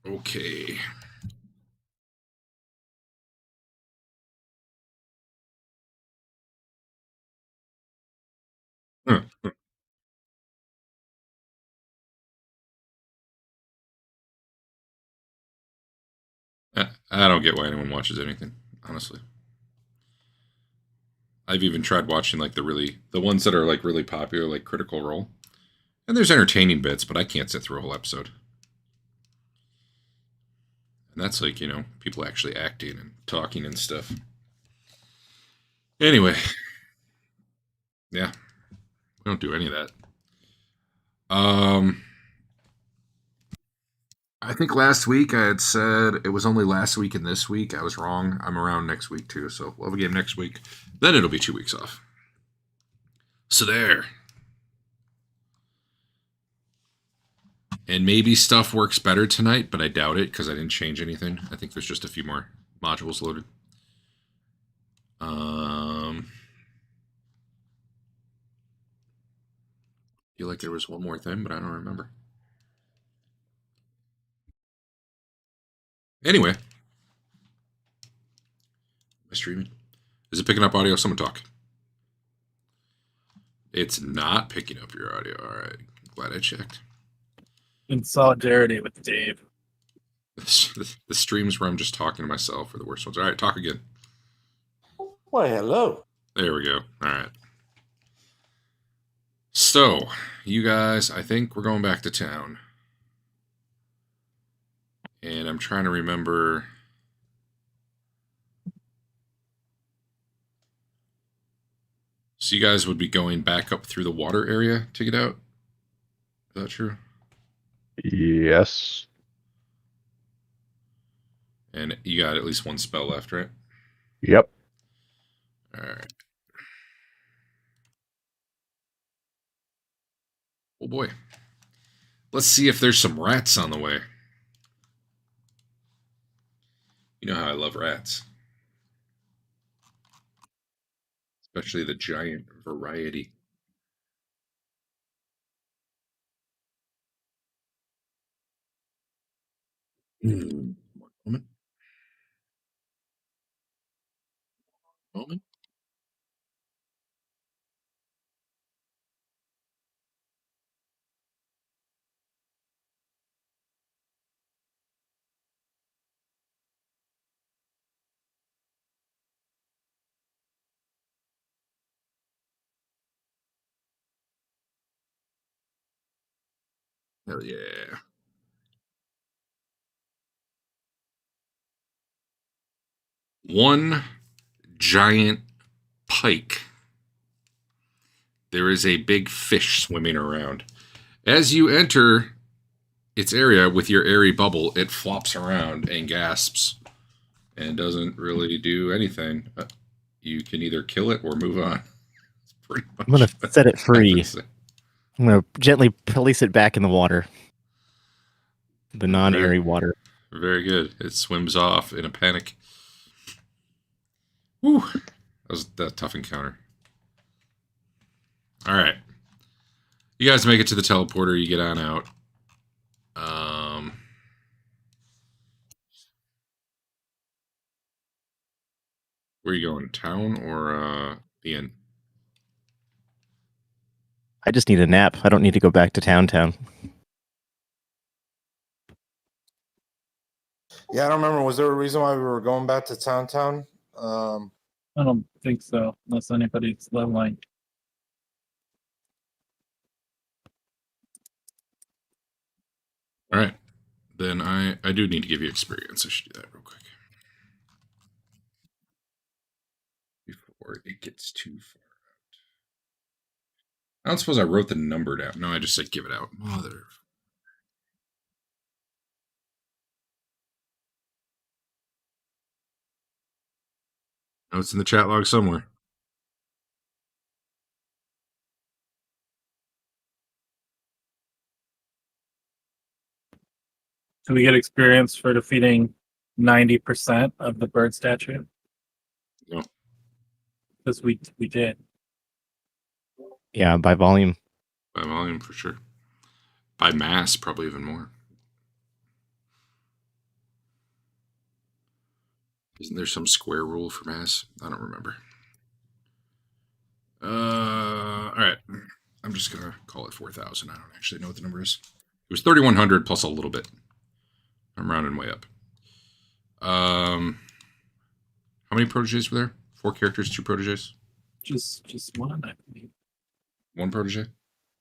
Okay. I don't get why anyone watches anything, honestly. I've even tried watching like the ones that are like really popular, like Critical Role. And there's entertaining bits, but I can't sit through a whole episode. And that's like, people actually acting and talking and stuff. Anyway, yeah, we don't do any of that. I think last week I had said it was only last week and this week. I was wrong. I'm around next week too, so we'll have a game next week. Then it'll be 2 weeks off. So there. And maybe stuff works better tonight, but I doubt it because I didn't change anything. I think there's just a few more modules loaded. Feel like there was one more thing, but I don't remember. Anyway, am I streaming? Is it picking up audio? Someone talk. It's not picking up your audio. All right, glad I checked. In solidarity with Dave. The streams where I'm just talking to myself are the worst ones. All right, talk again. Why, hello. There we go. All right. So, you guys, I think we're going back to town. And I'm trying to remember. So you guys would be going back up through the water area to get out? Is that true? Yes. And you got at least one spell left, right? Yep. All right. Oh boy. Let's see if there's some rats on the way. You know how I love rats. Especially the giant variety. One moment. Moment. Hell yeah. One giant pike. There is a big fish swimming around. As you enter its area with your airy bubble, it flops around and gasps and doesn't really do anything. You can either kill it or move on. I'm going to set it free. I'm going to gently place it back in the water. The non-airy water. Very good. It swims off in a panic. Whew. That was a tough encounter. All right. You guys make it to the teleporter. You get on out. Where are you going? Town or the inn? I just need a nap. I don't need to go back to town. Yeah, I don't remember. Was there a reason why we were going back to town? I don't think so, unless anybody's leveling. All right. Then I do need to give you experience. I should do that real quick. Before it gets too far out. I don't suppose I wrote the number down. No, I just said give it out. Mother. Oh, it's in the chat log somewhere. Do we get experience for defeating 90% of the bird statue? No. Because we did. Yeah, by volume. By volume, for sure. By mass, probably even more. Isn't there some square rule for mass? I don't remember. All right. I'm just going to call it 4,000. I don't actually know what the number is. It was 3,100 plus a little bit. I'm rounding way up. How many proteges were there? 4 characters, 2 proteges? Just one, I believe. 1 protege? I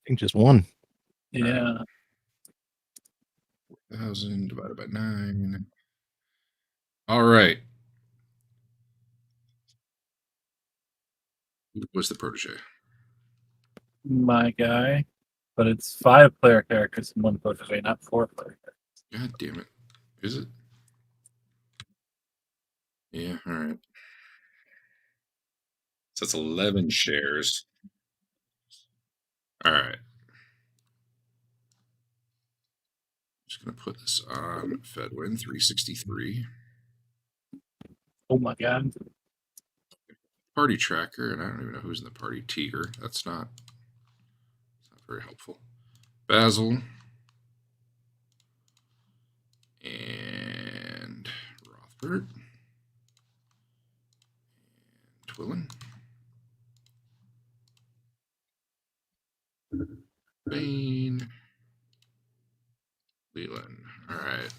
think just one. Yeah. 1,000 divided by 9. All right. Who was the protege? My guy. But it's 5 player characters and 1 protege, not 4 player characters. God damn it. Is it? Yeah, all right. So it's 11 shares. All right. Just going to put this on Fedwin 363. Oh my god. Party tracker, and I don't even know who's in the party. Tiger. That's not very helpful. Basil. And Rothbert. And Twillin. Bane. Leland. All right.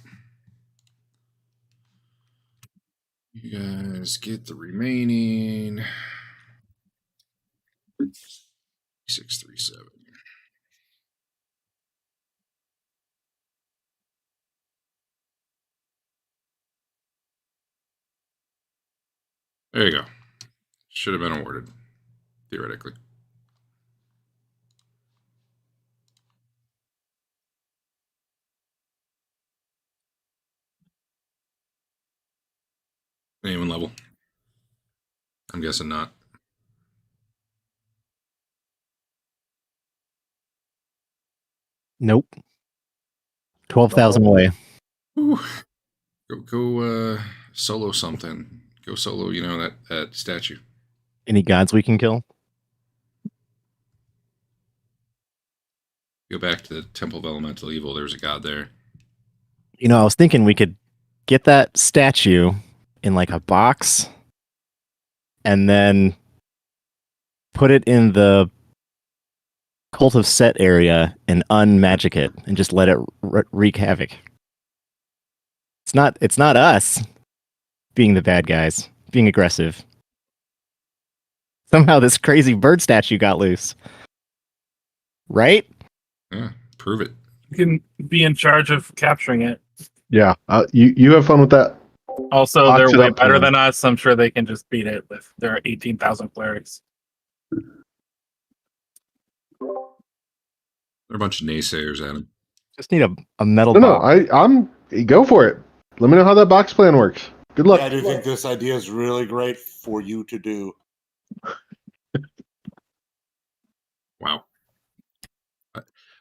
You guys get the remaining 637. There you go. Should have been awarded, theoretically. Anyone level? I'm guessing not. Nope. 12,000 away. Ooh. Go solo something. Go solo, that statue. Any gods we can kill? Go back to the Temple of Elemental Evil. There's a god there. I was thinking we could get that statue in like a box and then put it in the Cult of Set area and unmagic it and just let it wreak havoc. It's not us being the bad guys, being aggressive. Somehow this crazy bird statue got loose. Right? Yeah, prove it. You can be in charge of capturing it. Yeah, you have fun with that. Also, Box they're it way up, better Tom. than us. I'm sure they can just beat it with their 18,000 clerics. They're a bunch of naysayers, Adam. Just need a metal No, box. I'm go for it. Let me know how that box plan works. Good luck. Yeah, I do think this idea is really great for you to do. Wow.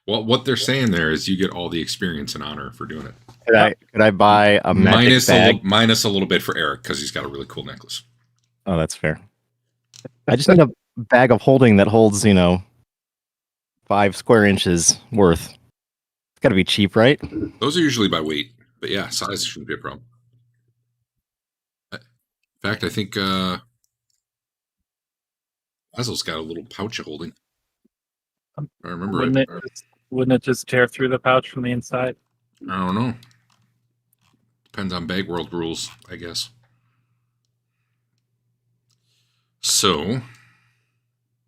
Well, what they're saying there is you get all the experience and honor for doing it. Could I buy a magic bag? Minus a little bit for Eric because he's got a really cool necklace. Oh, that's fair. I just need a bag of holding that holds, 5 square inches worth. It's got to be cheap, right? Those are usually by weight, but yeah, size shouldn't be a problem. In fact, I think Basil's got a little pouch of holding. I remember Wouldn't it just tear through the pouch from the inside? I don't know. Depends on Bag World rules, I guess. So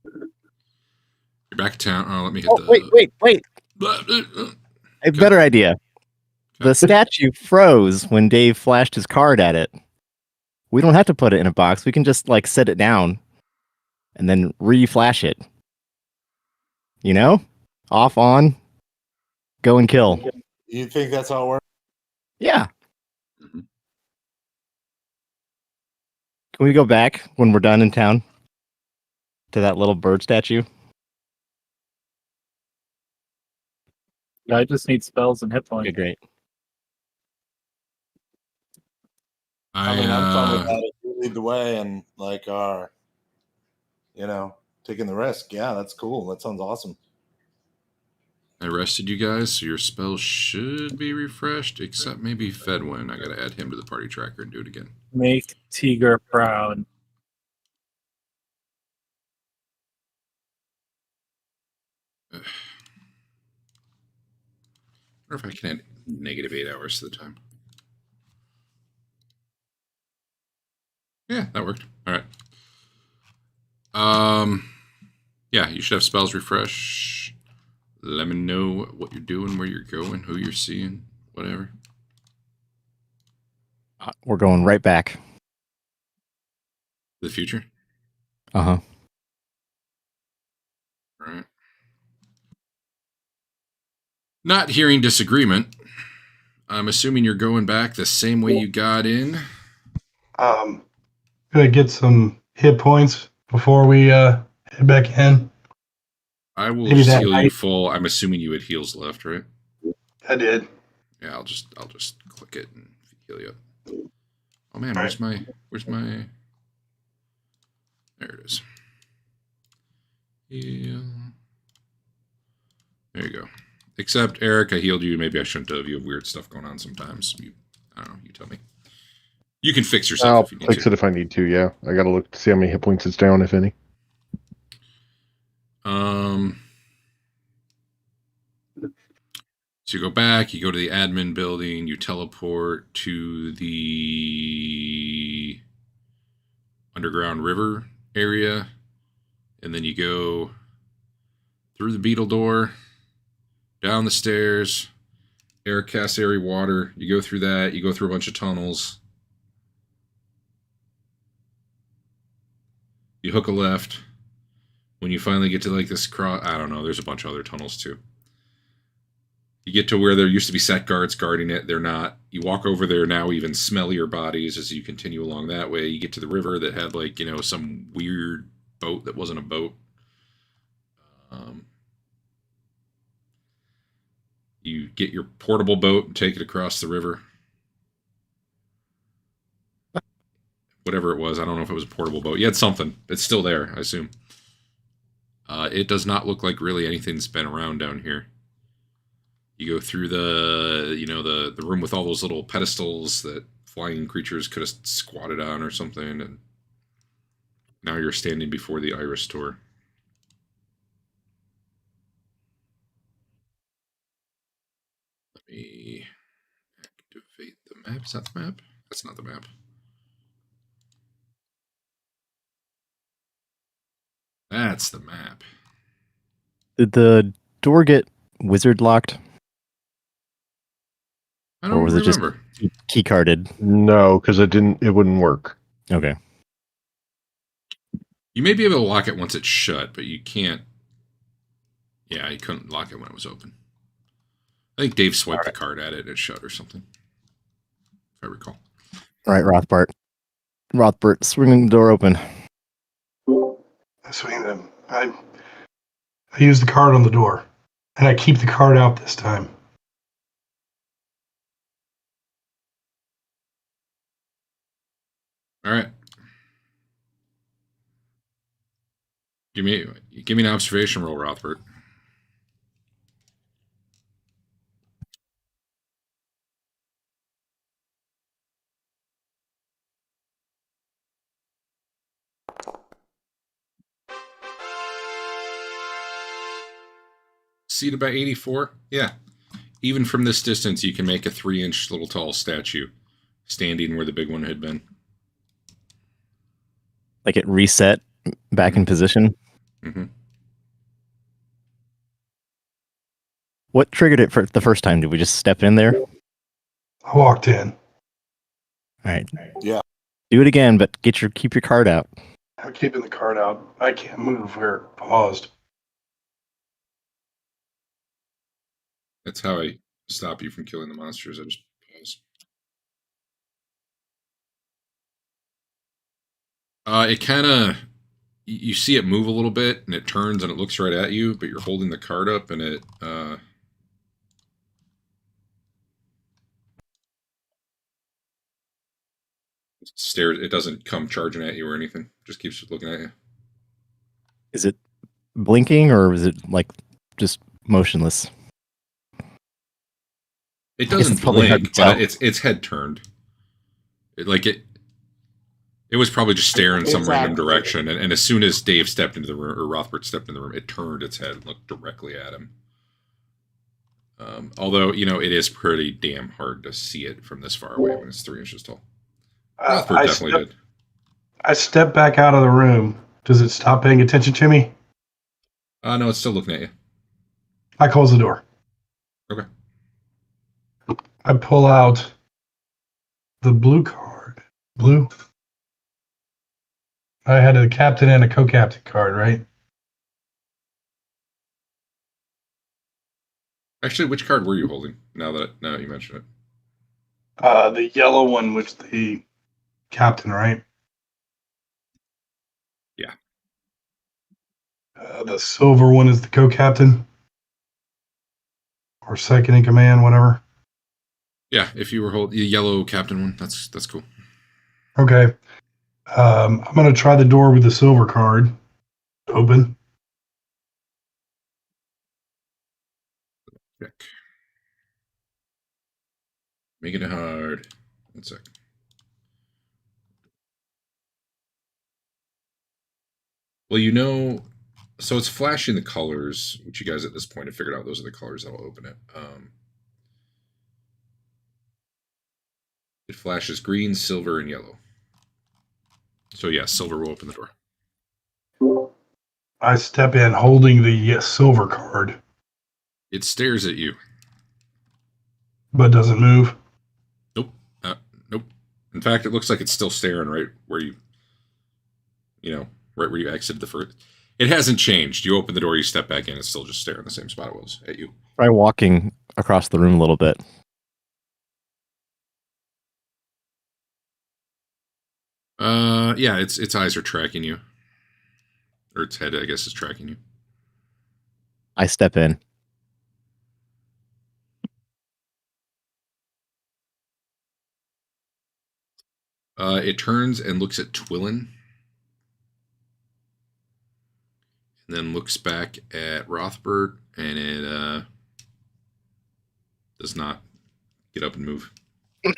you're back in town. Oh, let me hit the. Wait. A better idea. The statue froze when Dave flashed his card at it. We don't have to put it in a box. We can just set it down and then re-flash it. Off, on, go and kill. You think that's how it works? Yeah. Mhm. Can we go back when we're done in town to that little bird statue? I just need spells and hit points. Okay, great. I mean, I'm fine with that if you lead the way and are, taking the risk. Yeah, that's cool. That sounds awesome. I rested you guys, so your spells should be refreshed, except maybe Fedwin. I gotta add him to the party tracker and do it again. Make Tiger proud. I wonder if I can add negative 8 hours to the time. Yeah, that worked. All right. Yeah, you should have spells refresh. Let me know what you're doing, where you're going, who you're seeing, whatever. We're going right back. The future. Uh-huh. All right. Not hearing disagreement. I'm assuming you're going back the same way you got in. Gonna get some hit points before we head back in. I will Maybe that heal you night. full. I'm assuming you had heals left, right? I did. Yeah, I'll just click it and heal you up. Oh man, where's my there it is. Heal. There you go. Except Eric, I healed you. Maybe I shouldn't have. You have weird stuff going on sometimes. I don't know. You tell me. You can fix yourself I'll if you need fix to. it if I need to. Yeah, I gotta look to see how many hit points it's down, if any. So you go back, you go to the admin building, you teleport to the underground river area, and then you go through the beetle door, down the stairs, air cast airy water. You go through that, you go through a bunch of tunnels. You hook a left. When you finally get to like this cross, I don't know, there's a bunch of other tunnels too. You get to where there used to be set guards guarding it. They're not. You walk over there now, even smellier bodies as you continue along that way. You get to the river that had like, some weird boat that wasn't a boat. You get your portable boat and take it across the river. Whatever it was. I don't know if it was a portable boat. You had something. It's still there, I assume. It does not look like really anything's been around down here. You go through the room with all those little pedestals that flying creatures could have squatted on or something, and now you're standing before the Iris Tour. Let me activate the map. Is that the map? That's not the map. That's the map. Did the door get wizard locked? I don't Or was it just remember. key carded? No, because it wouldn't work. Okay. You may be able to lock it once it's shut, but you can't. Yeah, you couldn't lock it when it was open. I think Dave swiped the card at it and it shut or something, if I recall. All right, Rothbart, swinging the door open. I swing them. I use the card on the door, and I keep the card out this time. All right. Give me an observation roll, Rothbart. See it about 84? Yeah. Even from this distance, you can make a 3-inch little tall statue standing where the big one had been. Like it reset back in position. Mm-hmm. What triggered it for the first time? Did we just step in there? All I walked in. right. Yeah. Do it again, but keep your card out. I'm keeping the card out. I can't move where it paused. That's how I stop you from killing the monsters. I just pause. It kind of, you see it move a little bit, and it turns and it looks right at you, but you're holding the card up, and it stares. It doesn't come charging at you or anything. Just keeps looking at you. Is it blinking or is it like just motionless? It doesn't It's probably hard to blink, but tell. its head turned. It was probably just staring in some random Exactly. direction, and as soon as Dave stepped into the room, or Rothbard stepped in the room, it turned its head and looked directly at him. Although, it is pretty damn hard to see it from this far away when it's 3 inches tall. Rothbard definitely did. I step back out of the room. Does it stop paying attention to me? No, it's still looking at you. I close the door. Okay. I pull out the blue card. Blue? I had a captain and a co-captain card, right? Actually, which card were you holding? Now that you mention it. The yellow one was the captain, right? Yeah. The silver one is the co-captain. Or second in command, whatever. Yeah, if you were holding the yellow captain one, that's cool. Okay. I'm going to try the door with the silver card. Open. Check. Making it hard. 1 second. Well, so it's flashing the colors, which you guys at this point have figured out those are the colors that will open it. It flashes green, silver, and yellow. So yeah, silver will open the door. I step in holding the silver card, It stares at you. but doesn't move. Nope. Nope. In fact, it looks like it's still staring right where right where you exited the first. It hasn't changed. You open the door, you step back in, it's still just staring the same spot it was at you. Try walking across the room a little bit. Yeah, its eyes are tracking you. Or its head, I guess, is tracking you. I step in. It turns and looks at Twillin. And then looks back at Rothbard, and it does not get up and move. All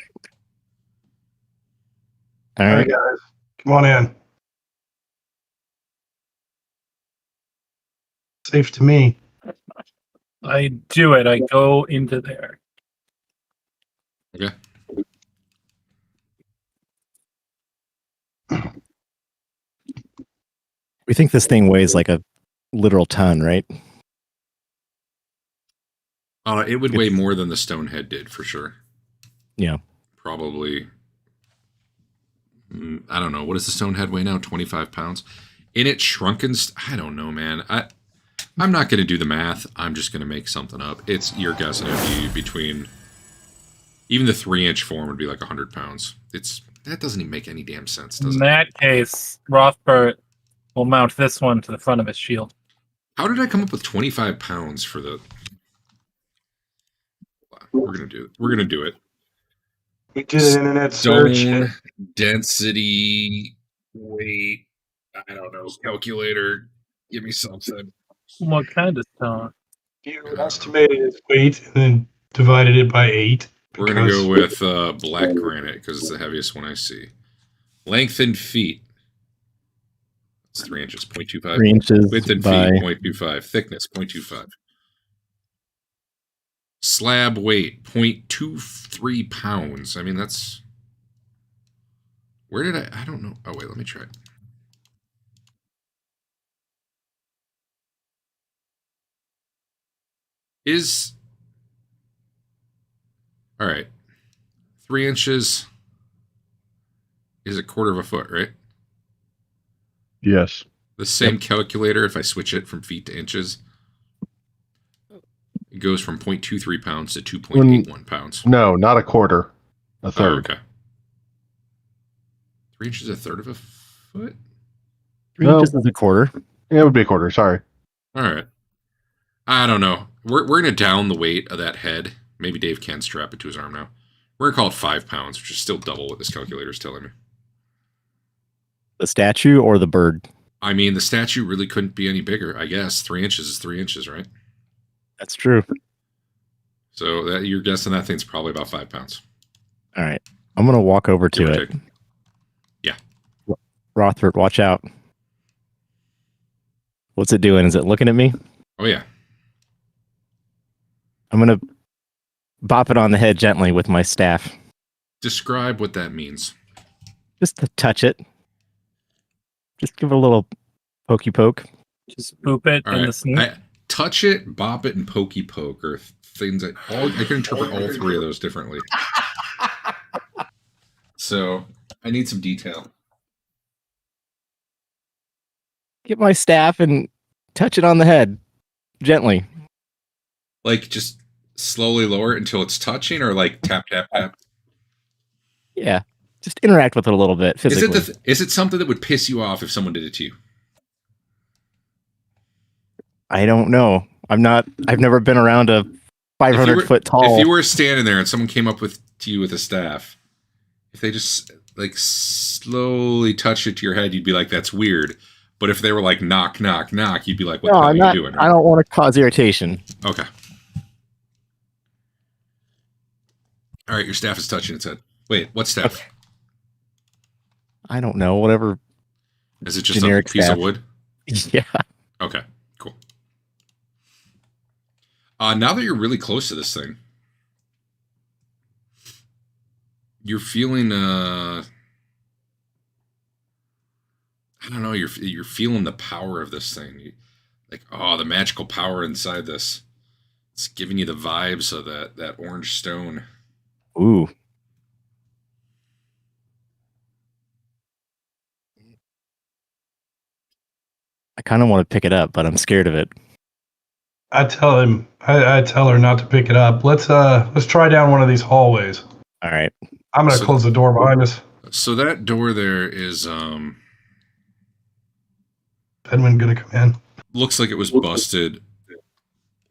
All right, right. guys. Come on in. Safe to me. I do it. I go into there. Okay. We think this thing weighs like a literal ton, right? It would weigh more than the stone head did, for sure. Yeah. Probably. I don't know. What does the stone head weigh now? 25 pounds? In its shrunken... I don't know, man. I'm not going to do the math. I'm just going to make something up. You're guessing it'd be between... Even the 3-inch form would be like 100 pounds. That doesn't even make any damn sense, does In it? that case, Rothbard will mount this one to the front of his shield. How did I come up with 25 pounds for the... We're going to do it. We did an internet search. Stone density weight. I don't know. Calculator. Give me something. What kind of stone? You estimated its weight and then divided it by 8. We're going to go with black granite because it's the heaviest one I see. Length in feet. It's 3 inches, 0.25. 3 inches Width in by... feet, 0.25. Thickness, 0.25. Slab weight, 0.23 pounds. I mean, that's... Where did I don't know. Oh, wait, let me try it. All right. 3 inches is a quarter of a foot, right? Yes. The same calculator, if I switch it from feet to inches, it goes from 0.23 pounds to 2.81 pounds. No, not a quarter. A third. Oh, okay. 3 inches is a third of a foot? 3 No. inches is a quarter. Yeah, it would be a quarter. Sorry. All right. I don't know. We're going to down the weight of that head. Maybe Dave can strap it to his arm now. We're going to call it 5 pounds, which is still double what this calculator is telling me. The statue or the bird? I mean, the statue really couldn't be any bigger, I guess. 3 inches is 3 inches, right? That's true. So that you're guessing that thing's probably about 5 pounds. All right. I'm going to walk over Give to or it. take. Yeah. Rothbert, watch out. What's it doing? Is it looking at me? Oh yeah. I'm going to bop it on the head gently with my staff. Describe what that means. Just to touch it. Just give it a little pokey poke. Just boop it All in right. the sneak. Touch it, bop it, and pokey poke are things that I can interpret all three of those differently. So I need some detail. Get my staff and touch it on the head gently. Like just slowly lower it until it's touching, or like tap tap tap. Yeah. Just interact with it a little bit physically. Is it something that would piss you off if someone did it to you? I don't know. I've never been around a 500-foot tall. If you were standing there and someone came up to you with a staff, if they just like slowly touched it to your head, you'd be like, "That's weird." But if they were like, "Knock, knock, knock," you'd be like, "What the hell are you doing?" Right? I don't want to cause irritation. Okay. All right, your staff is touching its head. Wait, what staff? Okay. I don't know. Whatever. Is it just generic a piece staff. of wood? Yeah. Okay, cool. Now that you're really close to this thing, you're feeling I don't know, you're feeling the power of this thing. Like, oh, the magical power inside this. It's giving you the vibes of that orange stone. Ooh. I kind of want to pick it up, but I'm scared of it. I tell her not to pick it up. Let's try down one of these hallways. All right. I'm gonna close the door behind us. So that door there is Edwin gonna come in. looks like it was busted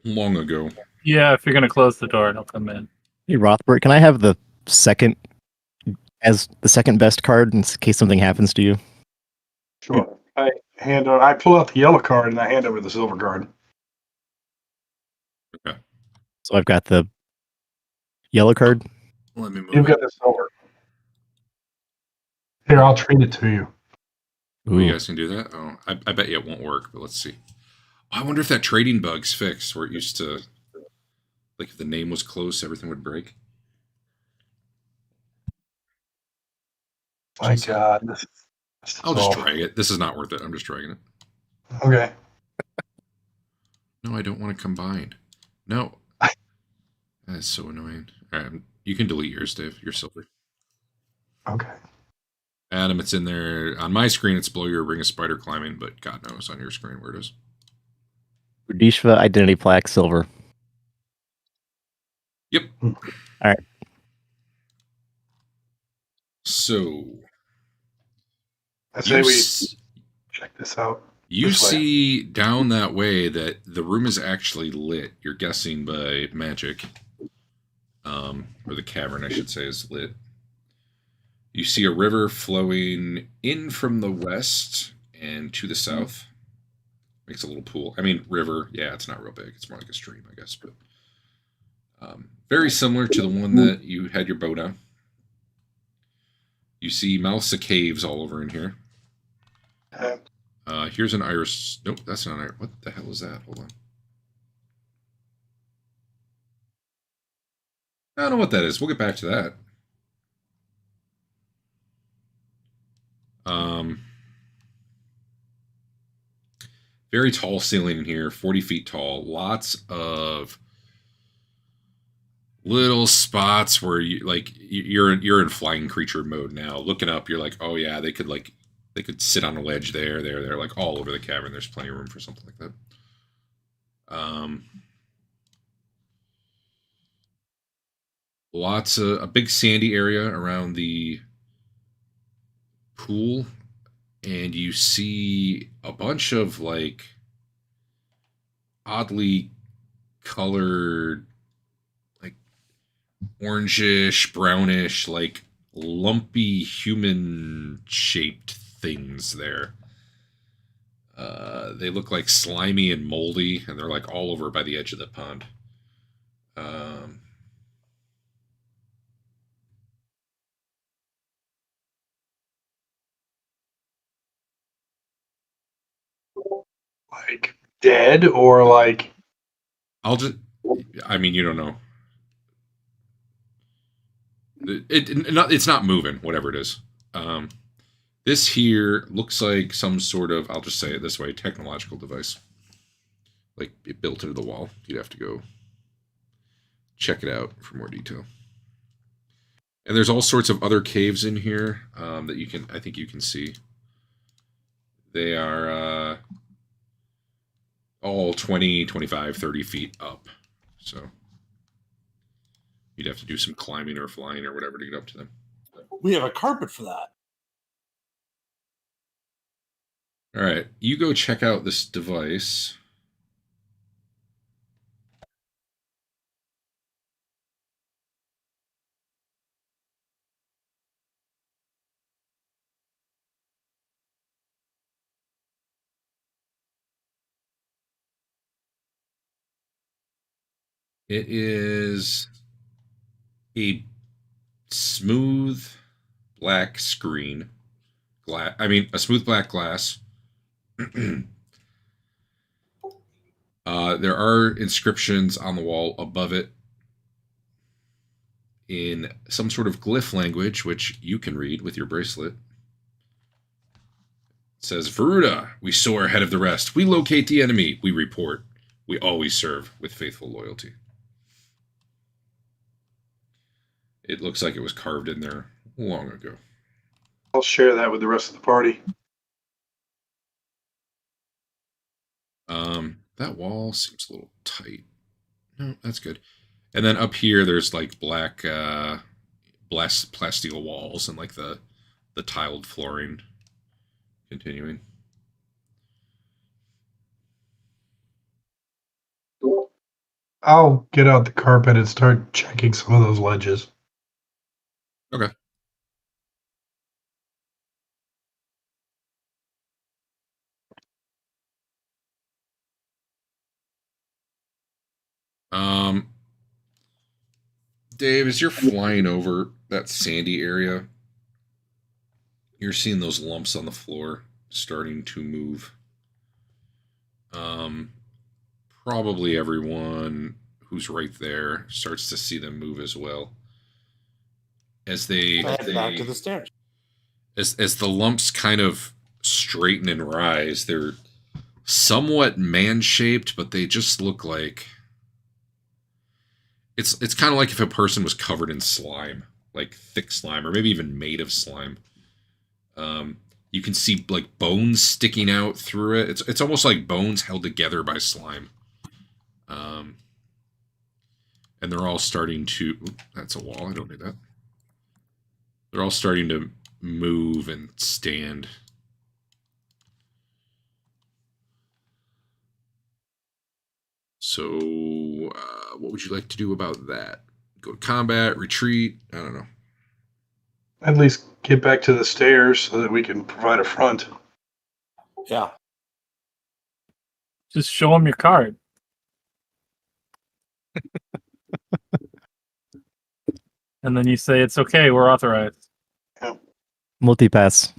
long ago. Yeah, if you're gonna close the door, it'll come in. Hey, Rothbert, can I have the second best card in case something happens to you? Sure. I pull out the yellow card and I hand over the silver card. So I've got the yellow card. Let me move You've it. got the silver. Here, I'll trade it to you. Oh, you guys can do that? Oh, I bet you it won't work, but let's see. I wonder if that trading bug's fixed where it used to, like, if the name was close, everything would break. My God. This I'll just drag it. This is not worth it. I'm just dragging it. Okay. No, I don't want to combine. No. That's so annoying. All right, you can delete yours, Dave. You're silver. Okay. Adam, it's in there. On my screen, it's below your ring of spider climbing, but God knows on your screen where it is. Udishva identity plaque silver. Yep. All right. So I say we s- check this out. you this way. see down that way that the room is actually lit. You're guessing by magic. Or the cavern, I should say, is lit. You see a river flowing in from the west and to the south. Makes a little pool. I mean, river, yeah, it's not real big. It's more like a stream, I guess. But very similar to the one that you had your boat on. You see mouths of caves all over in here. Here's an iris. Nope, that's not an iris. What the hell is that? Hold on. I don't know what that is. We'll get back to that. Very tall ceiling in here, 40 feet tall. Lots of little spots where you're in flying creature mode now. Looking up, you're like, oh yeah, they could sit on a ledge there, like all over the cavern. There's plenty of room for something like that. Lots of a big sandy area around the pool, and you see a bunch of like oddly colored, like orangish, brownish, like lumpy human shaped things there. They look like slimy and moldy, and they're like all over by the edge of the pond. Um, Like dead or like I mean, you don't know. It's not moving, whatever it is. This here looks like some sort of, I'll just say it this way, technological device. Like it built into the wall. You'd have to go check it out for more detail. And there's all sorts of other caves in here that I think you can see. They are all 20, 25, 30 feet up. So you'd have to do some climbing or flying or whatever to get up to them. We have a carpet for that. All right, you go check out this device. It is a smooth black screen. A smooth black glass. There are inscriptions on the wall above it in some sort of glyph language, which you can read with your bracelet. It says, Varuda, we soar ahead of the rest. We locate the enemy. We report. We always serve with faithful loyalty. It looks like it was carved in there long ago. I'll share that with the rest of the party. That wall seems a little tight. No, that's good. And then up here, there's like black plasteel walls and like the tiled flooring. Continuing. I'll get out the carpet and start checking some of those ledges. Okay. Dave, as you're flying over that sandy area, you're seeing those lumps on the floor starting to move. Probably everyone who's right there starts to see them move as well. As they Head back to the stairs. As the lumps kind of straighten and rise, they're somewhat man-shaped, but they just look like it's kind of like if a person was covered in slime, like thick slime, or maybe even made of slime. You can see like bones sticking out through it. It's almost like bones held together by slime. And they're all starting to. That's a wall. I don't need that. They're all starting to move and stand. So, what would you like to do about that? Go to combat, retreat? I don't know. At least get back to the stairs so that we can provide a front. Yeah. Just show them your card. And then you say, it's okay, we're authorized. Multipass.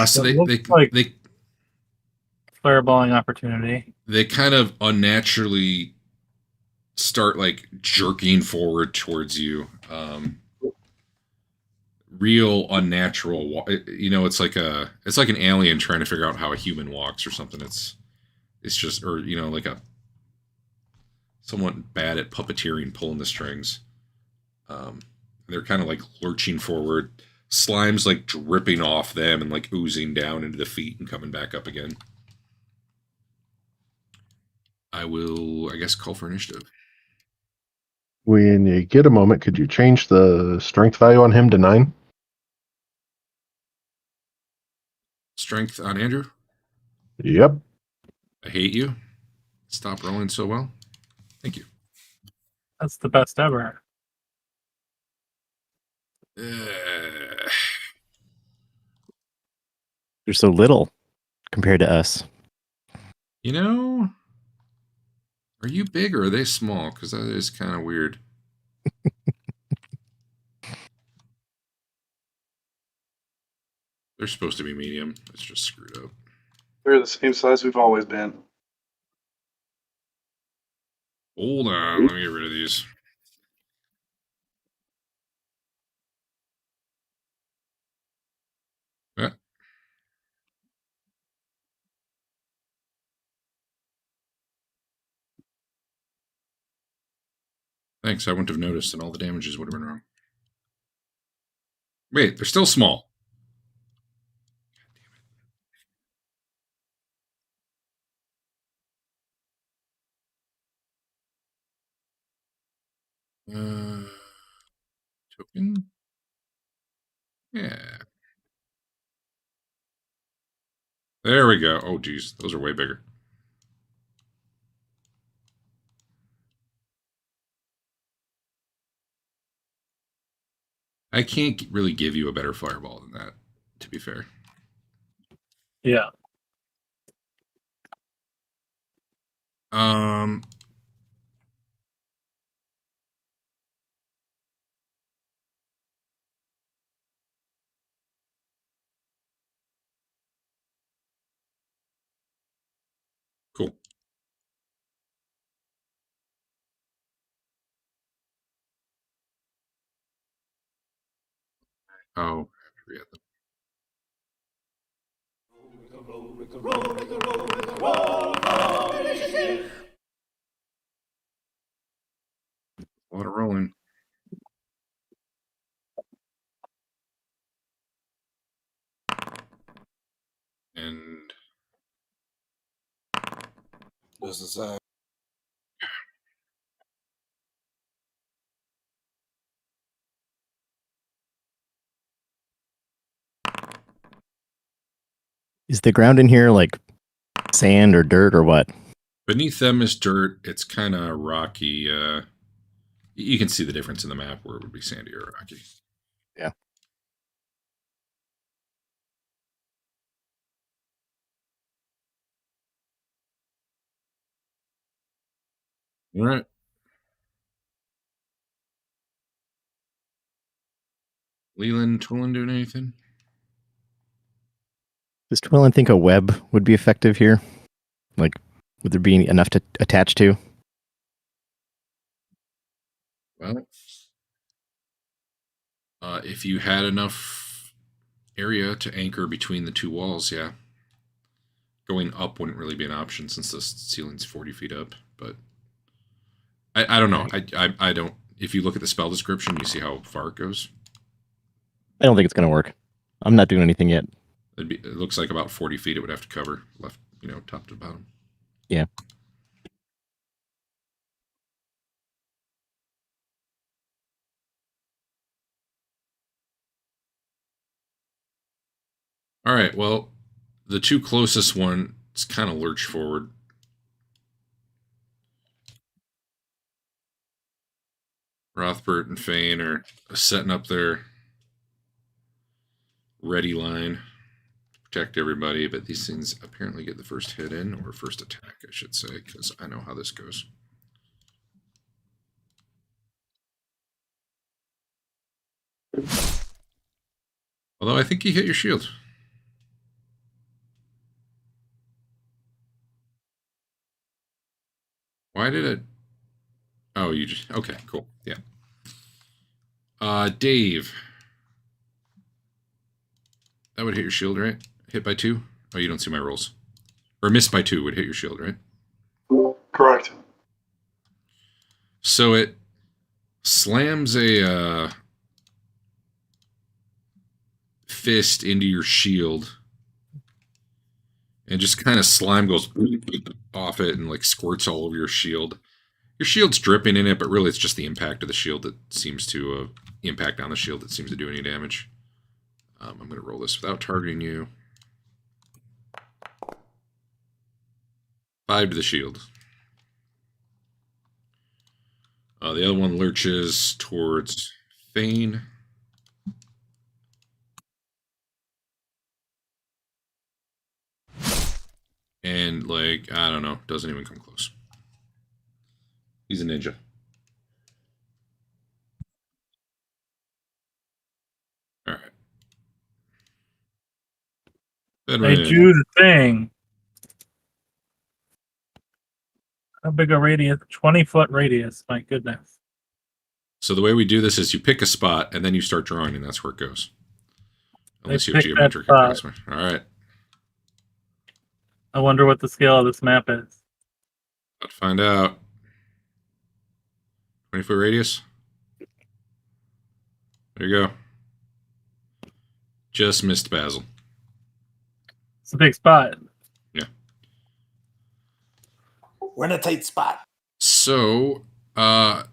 So It looks like fireballing opportunity. they kind of unnaturally start like jerking forward towards you. Real unnatural. It's like an alien trying to figure out how a human walks or something. It's just, or like a somewhat bad at puppeteering, pulling the strings. They're kind of like lurching forward. Slime's like dripping off them and like oozing down into the feet and coming back up again. I will, I guess, call for initiative. When you get a moment, could you change the strength value on him to 9? Strength on Andrew. Yep. I hate you. Stop rolling so well. Thank you. That's the best ever. You're so little compared to us. You know, Are you big or are they small? Because that is kind of weird. They're supposed to be medium. It's just screwed up. They're the same size we've always been. Hold on. Let me get rid of these. Yeah. Thanks. I wouldn't have noticed, and all the damages would have been wrong. Wait, they're still small. Token? Yeah. There we go. Oh, geez. Those are way bigger. I can't really give you a better fireball than that, to be fair. Yeah. Cool. Oh, I forget them. A lot of rolling. And Just a sec. Is the ground in here like sand or dirt or what? beneath them is dirt. It's kind of rocky. You can see the difference in the map where it would be sandy or rocky. Yeah. All right. Leland, Tolan doing anything? Does Twillin think a web would be effective here? Like, would there be enough to attach to? Well, if you had enough area to anchor between the two walls, yeah. Going up wouldn't really be an option since the ceiling's 40 feet up, but I don't know. I don't. If you look at the spell description, you see how far it goes. I don't think it's going to work. I'm not doing anything yet. It looks like about 40 feet it would have to cover, left, top to bottom. Yeah. All right. Well, the two closest ones kind of lurch forward. Rothbert and Fane are setting up their ready line to protect everybody, but these things apparently get the first hit in, or first attack, I should say, because I know how this goes. Although I think he hit your shield. Why did it? Oh, you just okay, cool, yeah. Dave, that would hit your shield, right? Hit by 2. Oh, you don't see my rolls. Or miss by 2 would hit your shield, right? Correct. So it slams a fist into your shield, and just kind of slime goes off it and like squirts all over your shield. Your shield's dripping in it, but really it's just the impact of the shield that seems to impact on the shield that seems to do any damage. I'm going to roll this without targeting you. 5 to the shield. The other one lurches towards Fane. And, I don't know, doesn't even come close. He's a ninja. All right. They Bedouin. do the thing. How big a radius? 20-foot radius. My goodness. So the way we do this is you pick a spot and then you start drawing, and that's where it goes. Unless you have picked that geometric spot. adjustment. All right. I wonder what the scale of this map is. Let's find out. 20-foot radius. There you go. Just missed Basil. It's a big spot. Yeah. We're in a tight spot. So, I'm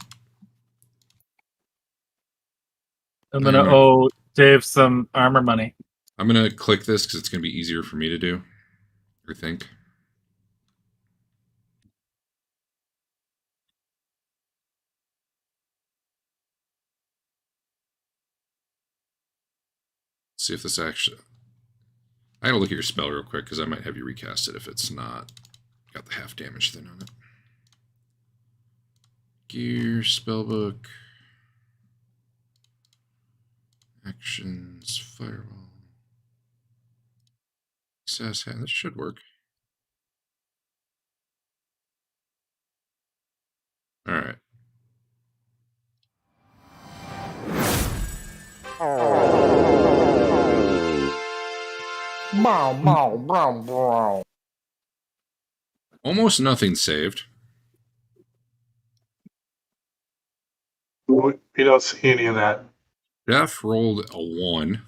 gonna Anyway. owe Dave some armor money. I'm going to click this because it's going to be easier for me to do. I think. See if this actually... I gotta look at your spell real quick because I might have you recast it if it's not got the half damage thing on it. Gear, spellbook, actions, fireball, success hat. This should work. All right. Almost nothing saved. We don't see any of that. Jeff rolled a 1.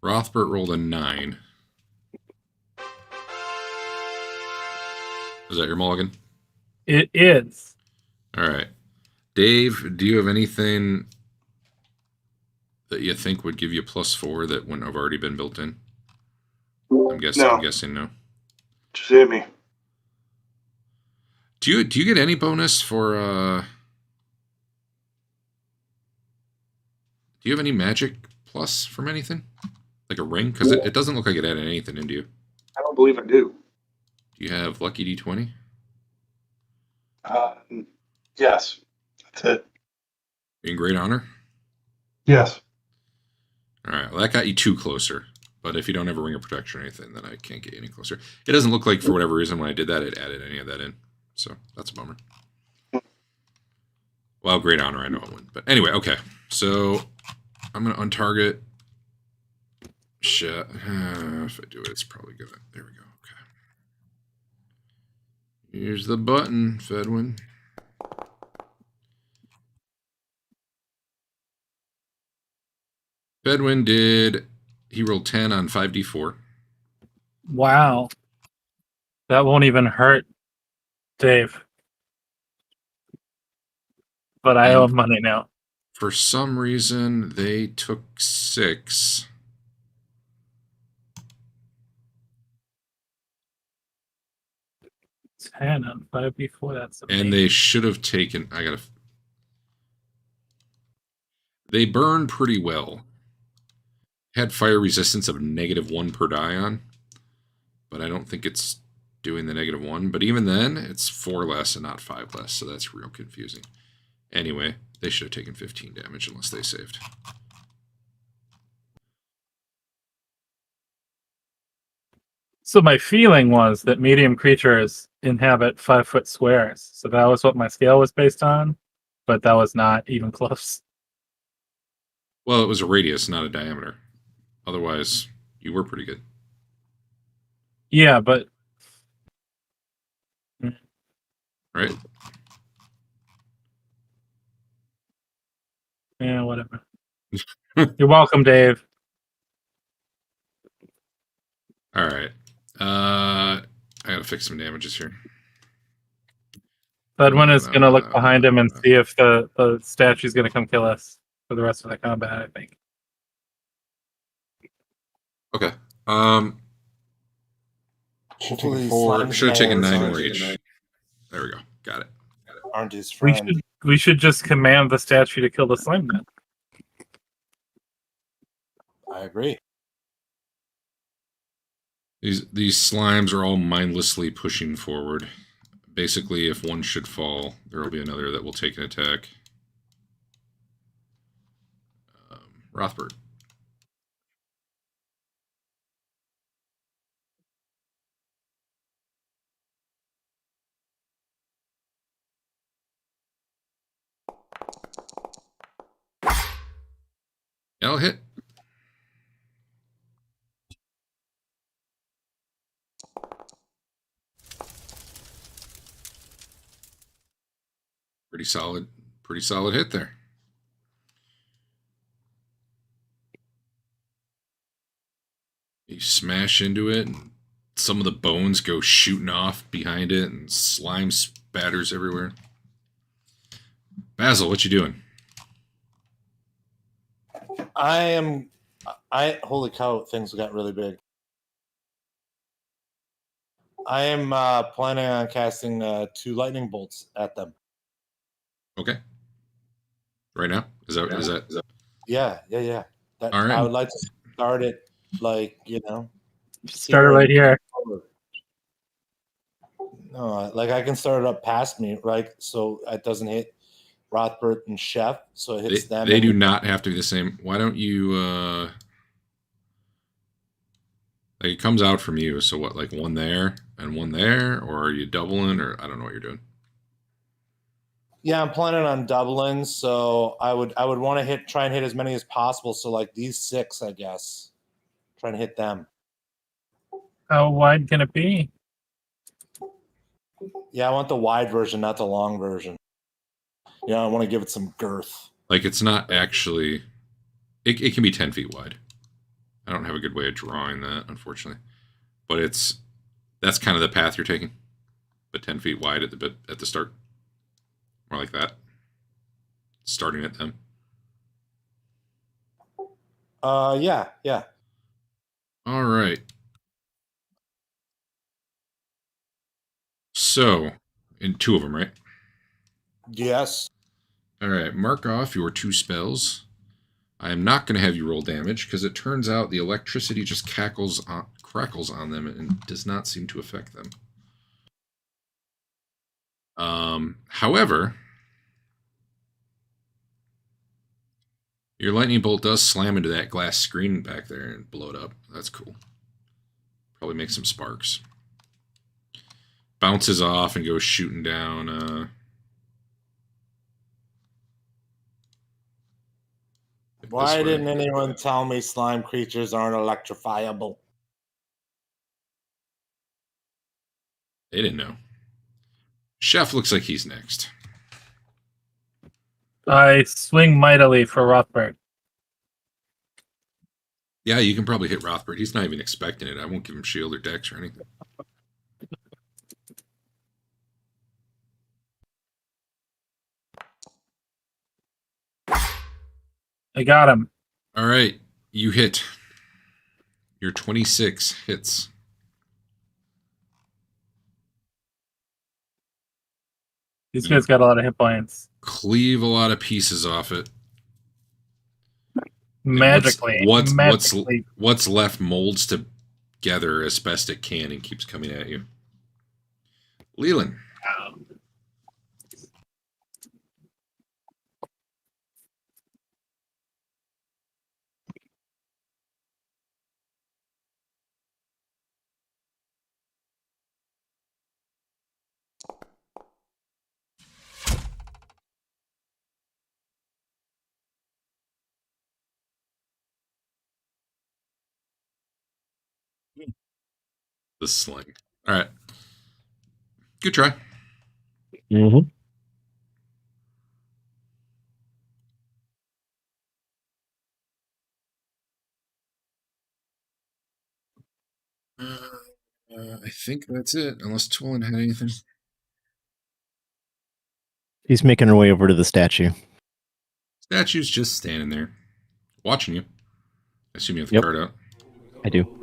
Rothbert rolled a 9. Is that your mulligan? It is. All right. Dave, do you have anything that you think would give you +4 that wouldn't have already been built in? I'm guessing no. Just hit me. Do you get any bonus for do you have any magic plus from anything? Like a ring? Because it doesn't look like it added anything into you. I don't believe I do. Do you have lucky D20? Yes. That's it. In great honor? Yes. All right. Well, that got you 2 closer. But if you don't have a ring of protection or anything, then I can't get you any closer. It doesn't look like, for whatever reason, when I did that, it added any of that in. So that's a bummer. Well, great honor, I know it wouldn't. But anyway, okay. So I'm going to untarget. Shit. If I do it, it's probably going to... There we go. Okay. Here's the button, Fedwin. Fedwin did... He rolled 10 on 5d4. Wow. That won't even hurt Dave. But I owe him money now. For some reason, they took 6. $10 on 5d4. That's amazing. And they should have taken... They burn pretty well. Had fire resistance of -1 per die on, but I don't think it's doing the -1. But even then, it's 4 less and not 5 less, so that's real confusing. Anyway, they should have taken 15 damage unless they saved. So my feeling was that medium creatures inhabit 5-foot squares. So that was what my scale was based on, but that was not even close. Well, it was a radius, not a diameter. Otherwise, you were pretty good. Yeah, but... Right? Yeah, whatever. You're welcome, Dave. All right. I gotta fix some damages here. Fedwin is going to look behind him and see if the statue's going to come kill us for the rest of the combat, I think. Okay. Hopefully, Should have taken 9 more each. There we go. Got it. Aren't his friend. We should just command the statue to kill the slime then. I agree. These slimes are all mindlessly pushing forward. basically, if one should fall, there will be another that will take an attack. Rothbard. That'll hit. Pretty solid hit there. You smash into it, and some of the bones go shooting off behind it, and slime spatters everywhere. Basil, what you doing? Holy cow, things got really big. I am planning on casting 2 lightning bolts at them. Okay. Right now? Is that? Yeah. That, All right. I would like to start it Start it right here. No, like I can start it up past me, right? So it doesn't hit Rothbard and Chef, so it hits them. They do not have to be the same. Why don't you like it comes out from you, so what, like one there and one there, or are you doubling, or I don't know what you're doing. Yeah, I'm planning on doubling, so I would want to try and hit as many as possible. So like these 6, I guess. Trying to hit them. How wide can it be? Yeah, I want the wide version, not the long version. I want to give it some girth. Like it's not actually it can be 10 feet wide. I don't have a good way of drawing that, unfortunately. But that's kind of the path you're taking. But 10 feet wide at the start. More like that. Starting at them. Yeah. All right. So, in 2 of them, right? Yes. All right. Mark off your 2 spells. I am not going to have you roll damage because it turns out the electricity just crackles on them and does not seem to affect them. However, your lightning bolt does slam into that glass screen back there and blow it up. That's cool. Probably make some sparks. Bounces off and goes shooting down. Why didn't anyone tell me slime creatures aren't electrifiable? They didn't know. Chef looks like he's next. I swing mightily for Rothbard. Yeah, you can probably hit Rothbard. He's not even expecting it. I won't give him shield or dex or anything. I got him. All right, you hit. Your 26 hits. These guys got a lot of hit points. Cleave a lot of pieces off it. Magically. What's left molds together as best it can and keeps coming at you. Leland. The sling. All right. Good try. Mm-hmm. I think that's it, unless Twilin had anything. He's making her way over to the statue. Statue's just standing there, watching you. I assume you have the Yep. card out. I do.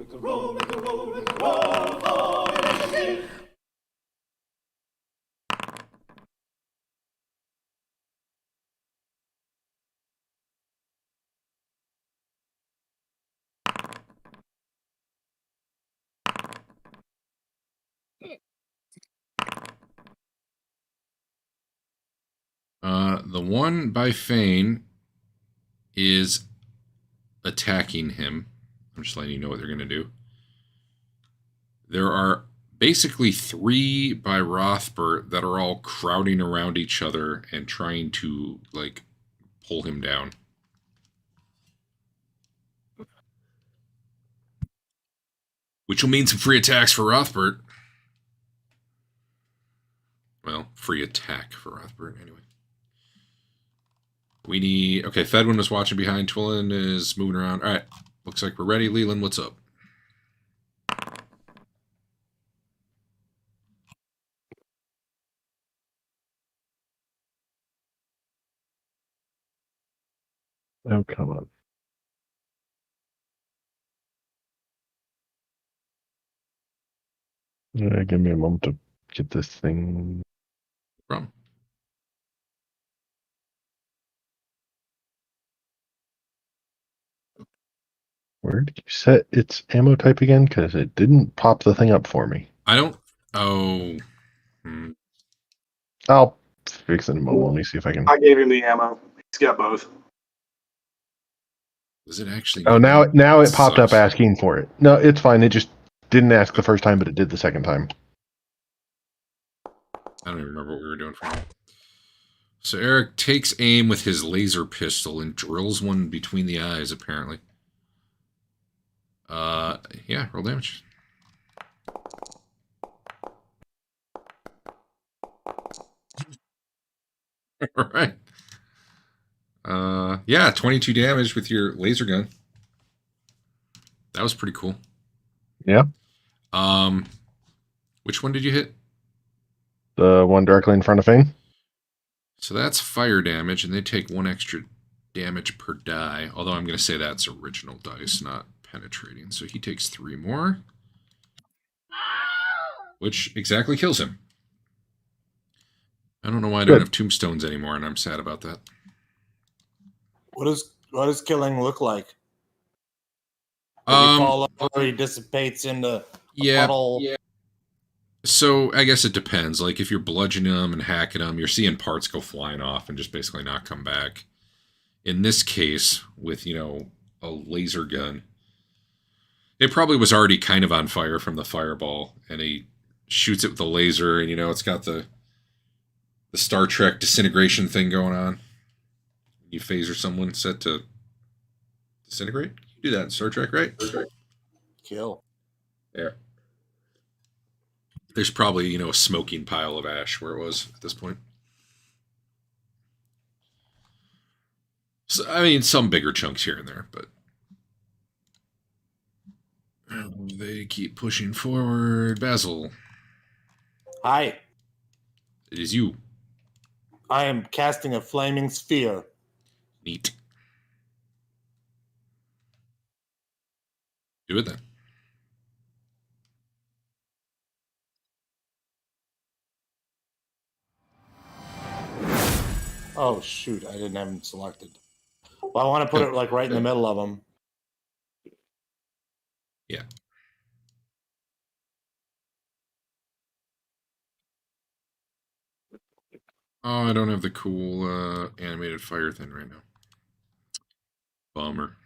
The one by Fane is attacking him. I'm just letting you know what they're going to do. There are basically 3 by Rothbert that are all crowding around each other and trying to, like, pull him down. Which will mean some free attacks for Rothbert. Well, free attack for Rothbert, anyway. We need... Okay, Fedwin was watching behind. Twillin is moving around. All right, looks like we're ready. Leland, what's up? Oh, come on. Give me a moment to get this thing. From? Where did you set its ammo type again? Because it didn't pop the thing up for me. I don't... Oh... I'll fix it in a moment. Let me see if I can. I gave him the ammo. He's got both. Does it actually... Oh, now it popped up Sucks. asking for it. No, it's fine. It just didn't ask the first time, but it did the second time. I don't even remember what we were doing for him. So Eric takes aim with his laser pistol and drills one between the eyes, apparently. Yeah, roll damage. All right. Yeah, 22 damage with your laser gun. That was pretty cool. Yeah. Which one did you hit? The one directly in front of Fane. So that's fire damage, and they take 1 extra damage per die. Although I'm going to say that's original dice, not penetrating. So he takes 3 more, which exactly kills him. I don't know why I don't have tombstones anymore, and I'm sad about that. What does killing look like? He fall over, he dissipates into a puddle. Yeah. So I guess it depends. Like if you're bludgeoning them and hacking them, you're seeing parts go flying off and just basically not come back. In this case, with, you know, a laser gun, it probably was already kind of on fire from the fireball, and he shoots it with the laser, and, you know, it's got the Star Trek disintegration thing going on. You phaser someone set to disintegrate? You do that in Star Trek, right? Kill. Yeah. There's probably, you know, a smoking pile of ash where it was at this point. So, I mean, some bigger chunks here and there, but they keep pushing forward. Basil, Hi. it is you. I am casting a flaming sphere. Neat. Do it then. Oh, shoot. I didn't have him selected. Well, I want to put it like right in the middle of them. Yeah. Oh, I don't have the cool animated fire thing right now. Bummer.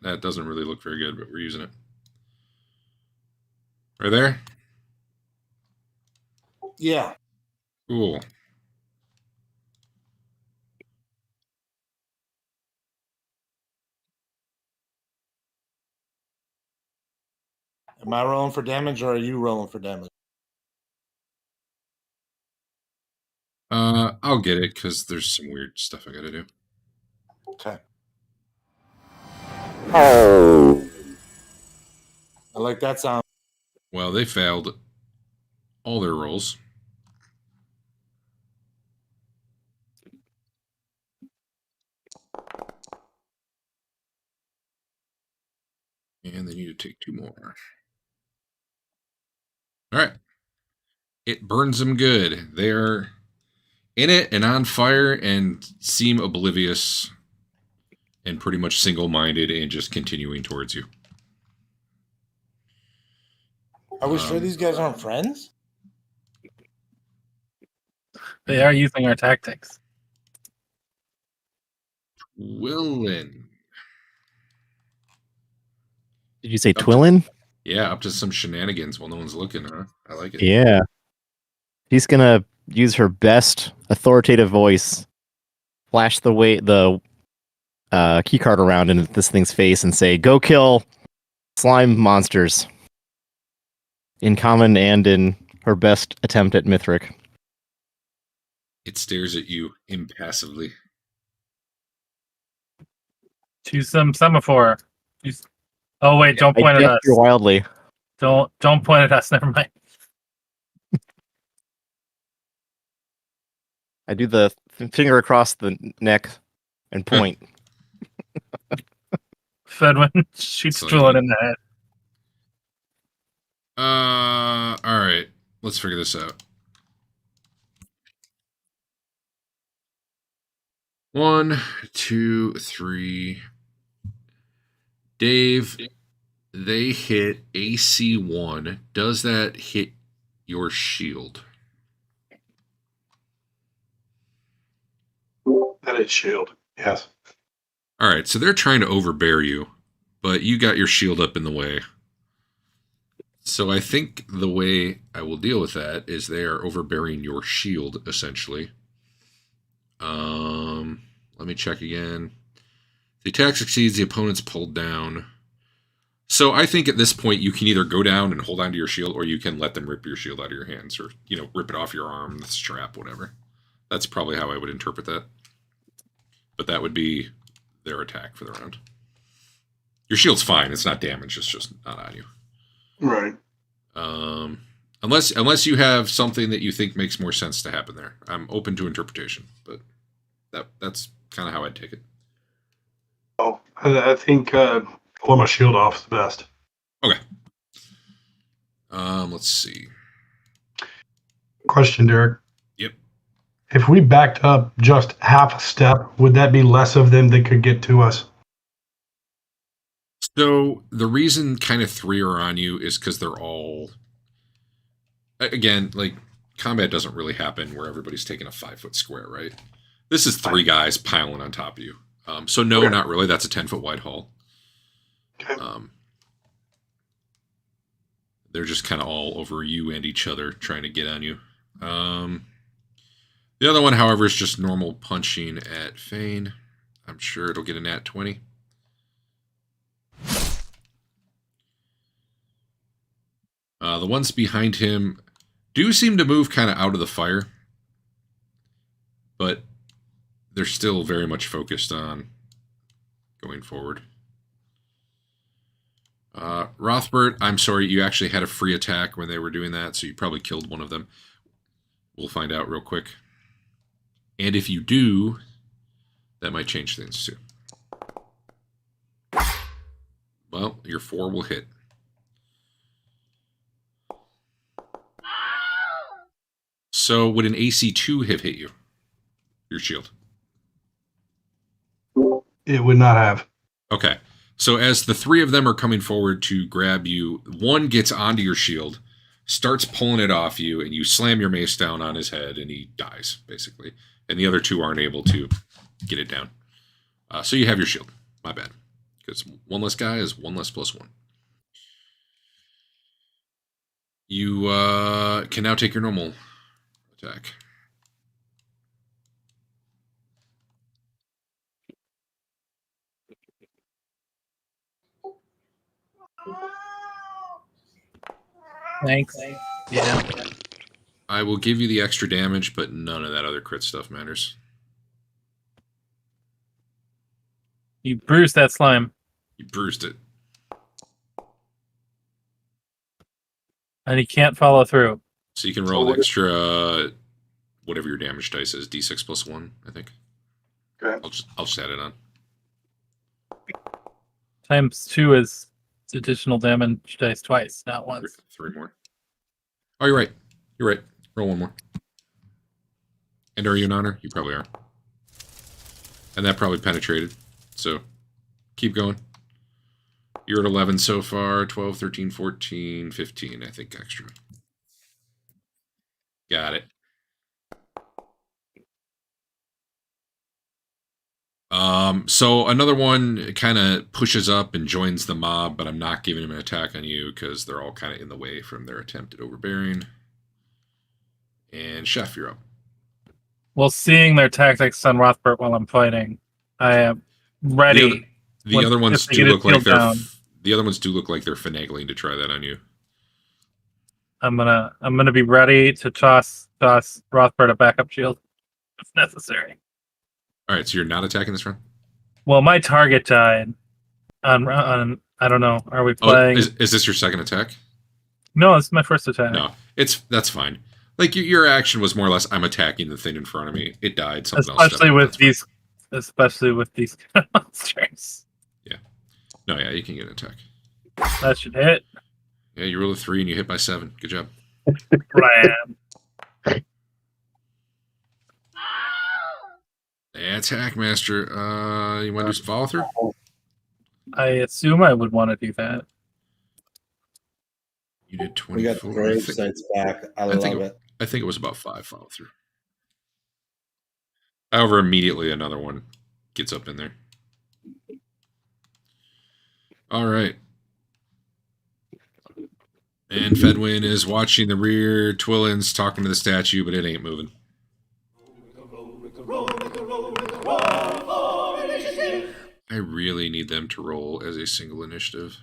That doesn't really look very good, but we're using it. Right there? Yeah. Cool. Am I rolling for damage or are you rolling for damage? I'll get it because there's some weird stuff I gotta do. Okay. I like that sound. Well, they failed all their rolls. And they need to take 2 more. All right. It burns them good. They're in it and on fire and seem oblivious and pretty much single-minded and just continuing towards you. Are we sure these guys aren't friends? They are using our tactics. Willin. Did you say Up to- Twillin? Yeah, up to some shenanigans while no one's looking, huh? I like it. Yeah. She's gonna use her best authoritative voice, flash the key card around in this thing's face, and say, "Go kill slime monsters." In common and in her best attempt at Mithric. It stares at you impassively. Choose some semaphore. Oh wait, don't point I at us. gesture wildly. Don't point at us. Never mind. I do the finger across the neck and point. Fedwin shoots So, Twillin in the head. All right. Let's figure this out. 1, 2, 3. Dave, they hit AC1. Does that hit your shield? That is shield. Yes. All right, so they're trying to overbear you, but you got your shield up in the way. So I think the way I will deal with that is they are overbearing your shield, essentially. Let me check again. The attack succeeds, the opponent's pulled down. So I think at this point you can either go down and hold onto your shield, or you can let them rip your shield out of your hands, or rip it off your arm, the strap, whatever. That's probably how I would interpret that. But that would be their attack for the round. Your shield's fine; it's not damaged. It's just not on you. Right. Unless you have something that you think makes more sense to happen there. I'm open to interpretation, but that's kind of how I'd take it. Oh, I think pull my shield off is the best. Okay. Let's see. Question, Derek. Yep. If we backed up just half a step, would that be less of them that could get to us? So the reason kind of 3 are on you is because they're all, again, like, combat doesn't really happen where everybody's taking a 5-foot square, right? This is 3 guys piling on top of you. So no, Okay. not really. That's a 10-foot wide hall. Okay. They're just kind of all over you and each other trying to get on you. The other one, however, is just normal punching at Fane. I'm sure it'll get a nat 20. The ones behind him do seem to move kind of out of the fire, but they're still very much focused on going forward. Rothbert, I'm sorry, you actually had a free attack when they were doing that, so you probably killed one of them. We'll find out real quick. And if you do, that might change things too. Well, your 4 will hit. So would an AC2 have hit you? Your shield? It would not have. Okay. So as the 3 of them are coming forward to grab you, one gets onto your shield, starts pulling it off you, and you slam your mace down on his head, and he dies, basically. And the other 2 aren't able to get it down. So you have your shield. My bad. Because 1 less guy is 1 less +1. You can now take your normal attack. Thanks. Yeah. I will give you the extra damage, but none of that other crit stuff matters. You bruised that slime. You bruised it. And he can't follow through. So you can roll an extra, whatever your damage dice is, d6 +1, I think. Okay. I'll just add it on. Times 2 is additional damage dice twice, not once. 3 more. Oh, you're right. You're right. Roll 1 more. And are you an honor? You probably are. And that probably penetrated. So keep going. You're at 11 so far. 12, 13, 14, 15, I think, extra. Got it. So another one kind of pushes up and joins the mob, but I'm not giving him an attack on you because they're all kind of in the way from their attempt at overbearing. And Chef, you're up. Well, seeing their tactics on Rothbert while I'm fighting, I am ready. The other ones do look like they're finagling to try that on you. I'm gonna be ready to toss Rothbert a backup shield if necessary. All right, so you're not attacking this round? Well, my target died on I don't know. Are we playing? Is this your second attack? No, this is my first attack. No, that's fine. Like your action was more or less, I'm attacking the thing in front of me. It died. Especially with these monsters. Yeah. No, yeah, you can get an attack. That should hit. Yeah, you roll a 3 and you hit by 7. Good job. Ram. That's Hackmaster. You want to do some follow through? I assume I would want to do that. You did We got 24. the grave sites back. I love it. I think it was about 5 follow through. However, immediately another one gets up in there. All right. And Fedwin is watching the rear. Twillin's talking to the statue, but it ain't moving. I really need them to roll as a single initiative.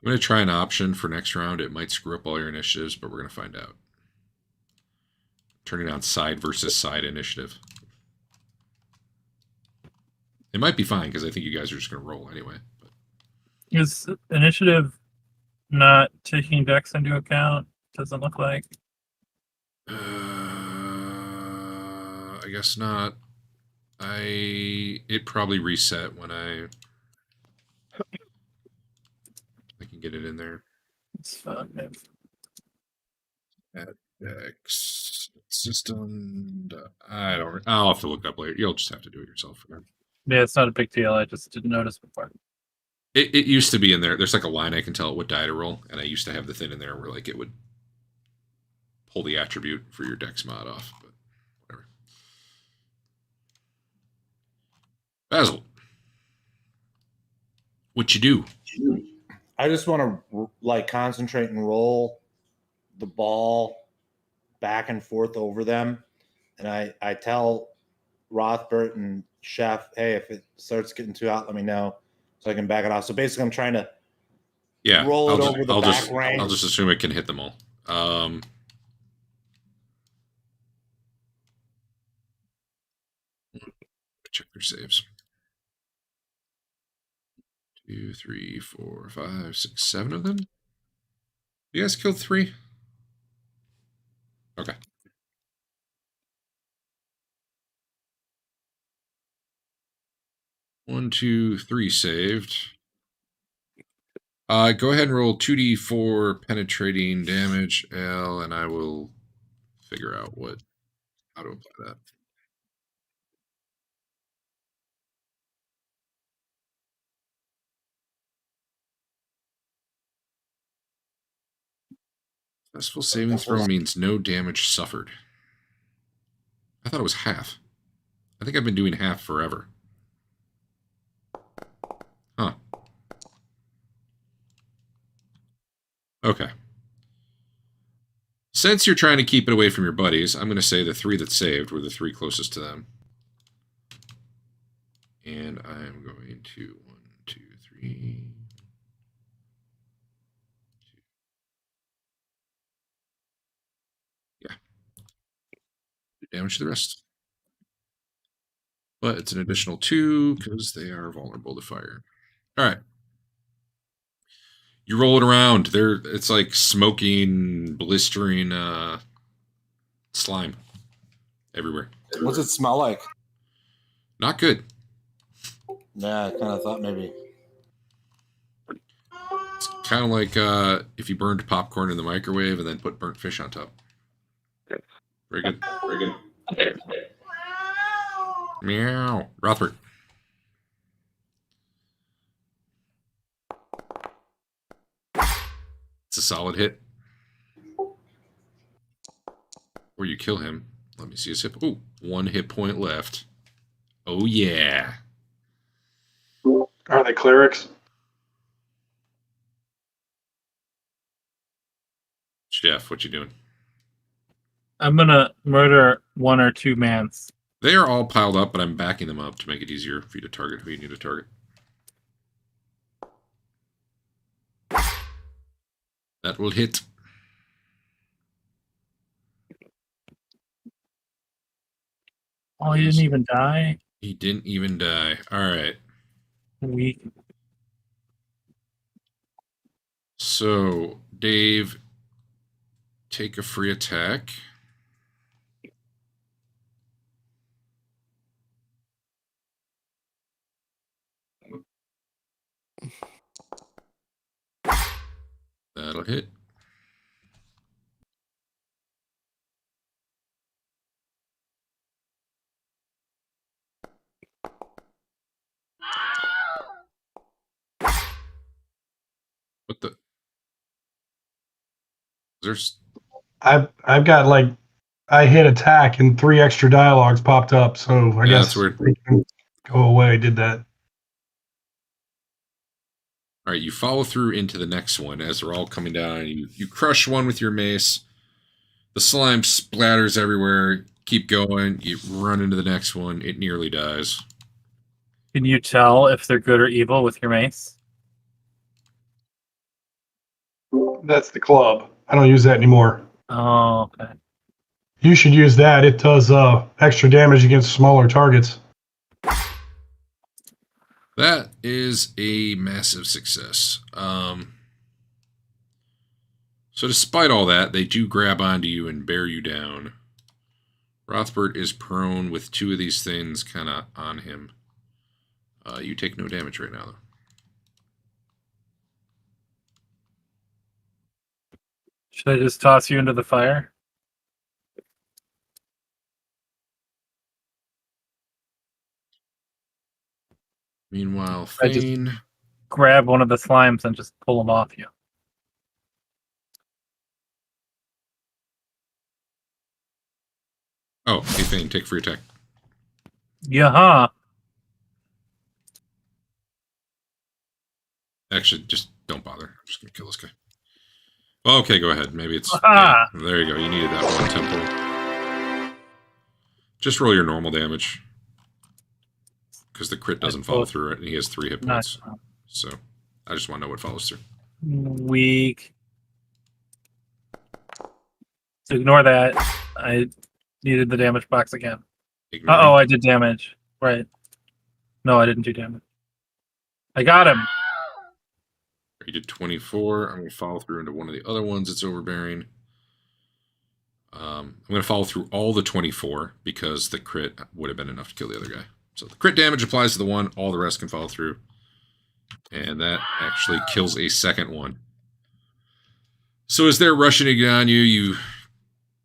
I'm going to try an option for next round. It might screw up all your initiatives, but we're going to find out. Turning on side versus side initiative. It might be fine because I think you guys are just going to roll anyway. But. Is initiative not taking Dex into account? Doesn't look like. I guess not. It probably reset when I can get it in there. It's fine, man. At Dex system. I'll have to look up later. You'll just have to do it yourself for now. Yeah, it's not a big deal. I just didn't notice before. It used to be in there. There's like a line I can tell it what die to roll, and I used to have the thing in there where like it would pull the attribute for your Dex mod off, but whatever. Basil, what you do? I just want to like concentrate and roll the ball back and forth over them, and I tell Rothbert and Chef, hey, if it starts getting too out, let me know so I can back it off. So basically, I'm trying to roll it over the back range. I'll just assume it can hit them all. Check their saves. 2, 3, 4, 5, 6, 7 of them. You guys killed 3. Okay. One, 2, 3 saved. Go ahead and roll 2d4 penetrating damage, L, and I will figure out how to apply that. Successful saving throw means no damage suffered. I thought it was half. I think I've been doing half forever. Huh. Okay. Since you're trying to keep it away from your buddies, I'm going to say the 3 that saved were the 3 closest to them. And I'm going to 1, 2, 3. Yeah. Do damage to the rest. But it's an additional 2 because they are vulnerable to fire. All right. You roll it around. It's like smoking, blistering slime everywhere. What's it smell like? Not good. Yeah, I kind of thought maybe. It's kind of like if you burned popcorn in the microwave and then put burnt fish on top. Very good. Very good. Meow. Rothbard. It's a solid hit. Or you kill him. Let me see his hit. Oh, 1 hit point left. Oh, yeah. Are they clerics? Chef, what you doing? I'm gonna murder 1 or 2 mans. They are all piled up, but I'm backing them up to make it easier for you to target who you need to target. That will hit. Oh, he didn't even die? He didn't even die. All right. Weak. So, Dave, take a free attack. That'll hit. What the? There's. I've got like I hit attack and 3 extra dialogues popped up, so I Yeah, guess that's weird. they can go away. Did that? All right, you follow through into the next one as they're all coming down. You crush one with your mace. The slime splatters everywhere. Keep going. You run into the next one. It nearly dies. Can you tell if they're good or evil with your mace? That's the club. I don't use that anymore. Oh, okay. You should use that. It does extra damage against smaller targets. That is a massive success. So despite all that, they do grab onto you and bear you down. Rothbard is prone with 2 of these things kind of on him. You take no damage right now, though. Should I just toss you into the fire? Meanwhile, I just- Thane... Grab one of the slimes and just pull them off you. Oh, hey, Thane, take free attack. Yeah. Actually, just don't bother. I'm just going to kill this guy. Well, okay, go ahead. Maybe it's... Aha! Yeah, there you go. You needed that 1 tempo. Just roll your normal damage. Because the crit doesn't follow through it, and he has 3 hit points. Nice. So, I just want to know what follows through. Weak. So ignore that. I needed the damage box again. Ignoring. Uh-oh, I did damage. Right. No, I didn't do damage. I got him. You did 24. I'm going to follow through into one of the other ones that's overbearing. I'm going to follow through all the 24 because the crit would have been enough to kill the other guy. So the crit damage applies to the one. All the rest can follow through. And that actually kills a second one. So as they're rushing to get on you, you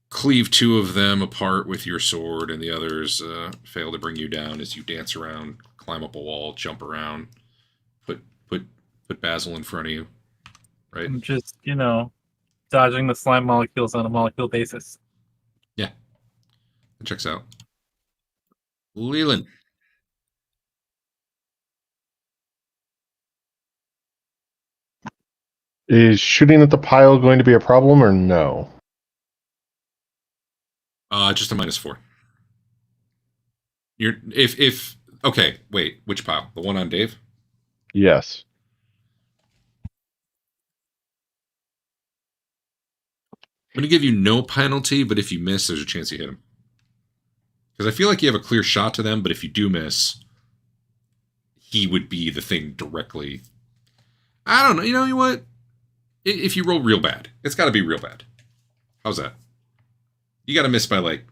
cleave 2 of them apart with your sword, and the others fail to bring you down as you dance around, climb up a wall, jump around, put Basil in front of you. Right? I'm just, dodging the slime molecules on a molecule basis. Yeah. It checks out. Leland. Is shooting at the pile going to be a problem or no? Just a -4. If okay, wait, which pile? The one on Dave? Yes. I'm going to give you no penalty, but if you miss, there's a chance you hit him. Because I feel like you have a clear shot to them, but if you do miss, he would be the thing directly. I don't know. You know what? If you roll real bad, it's got to be real bad. How's that? You got to miss by like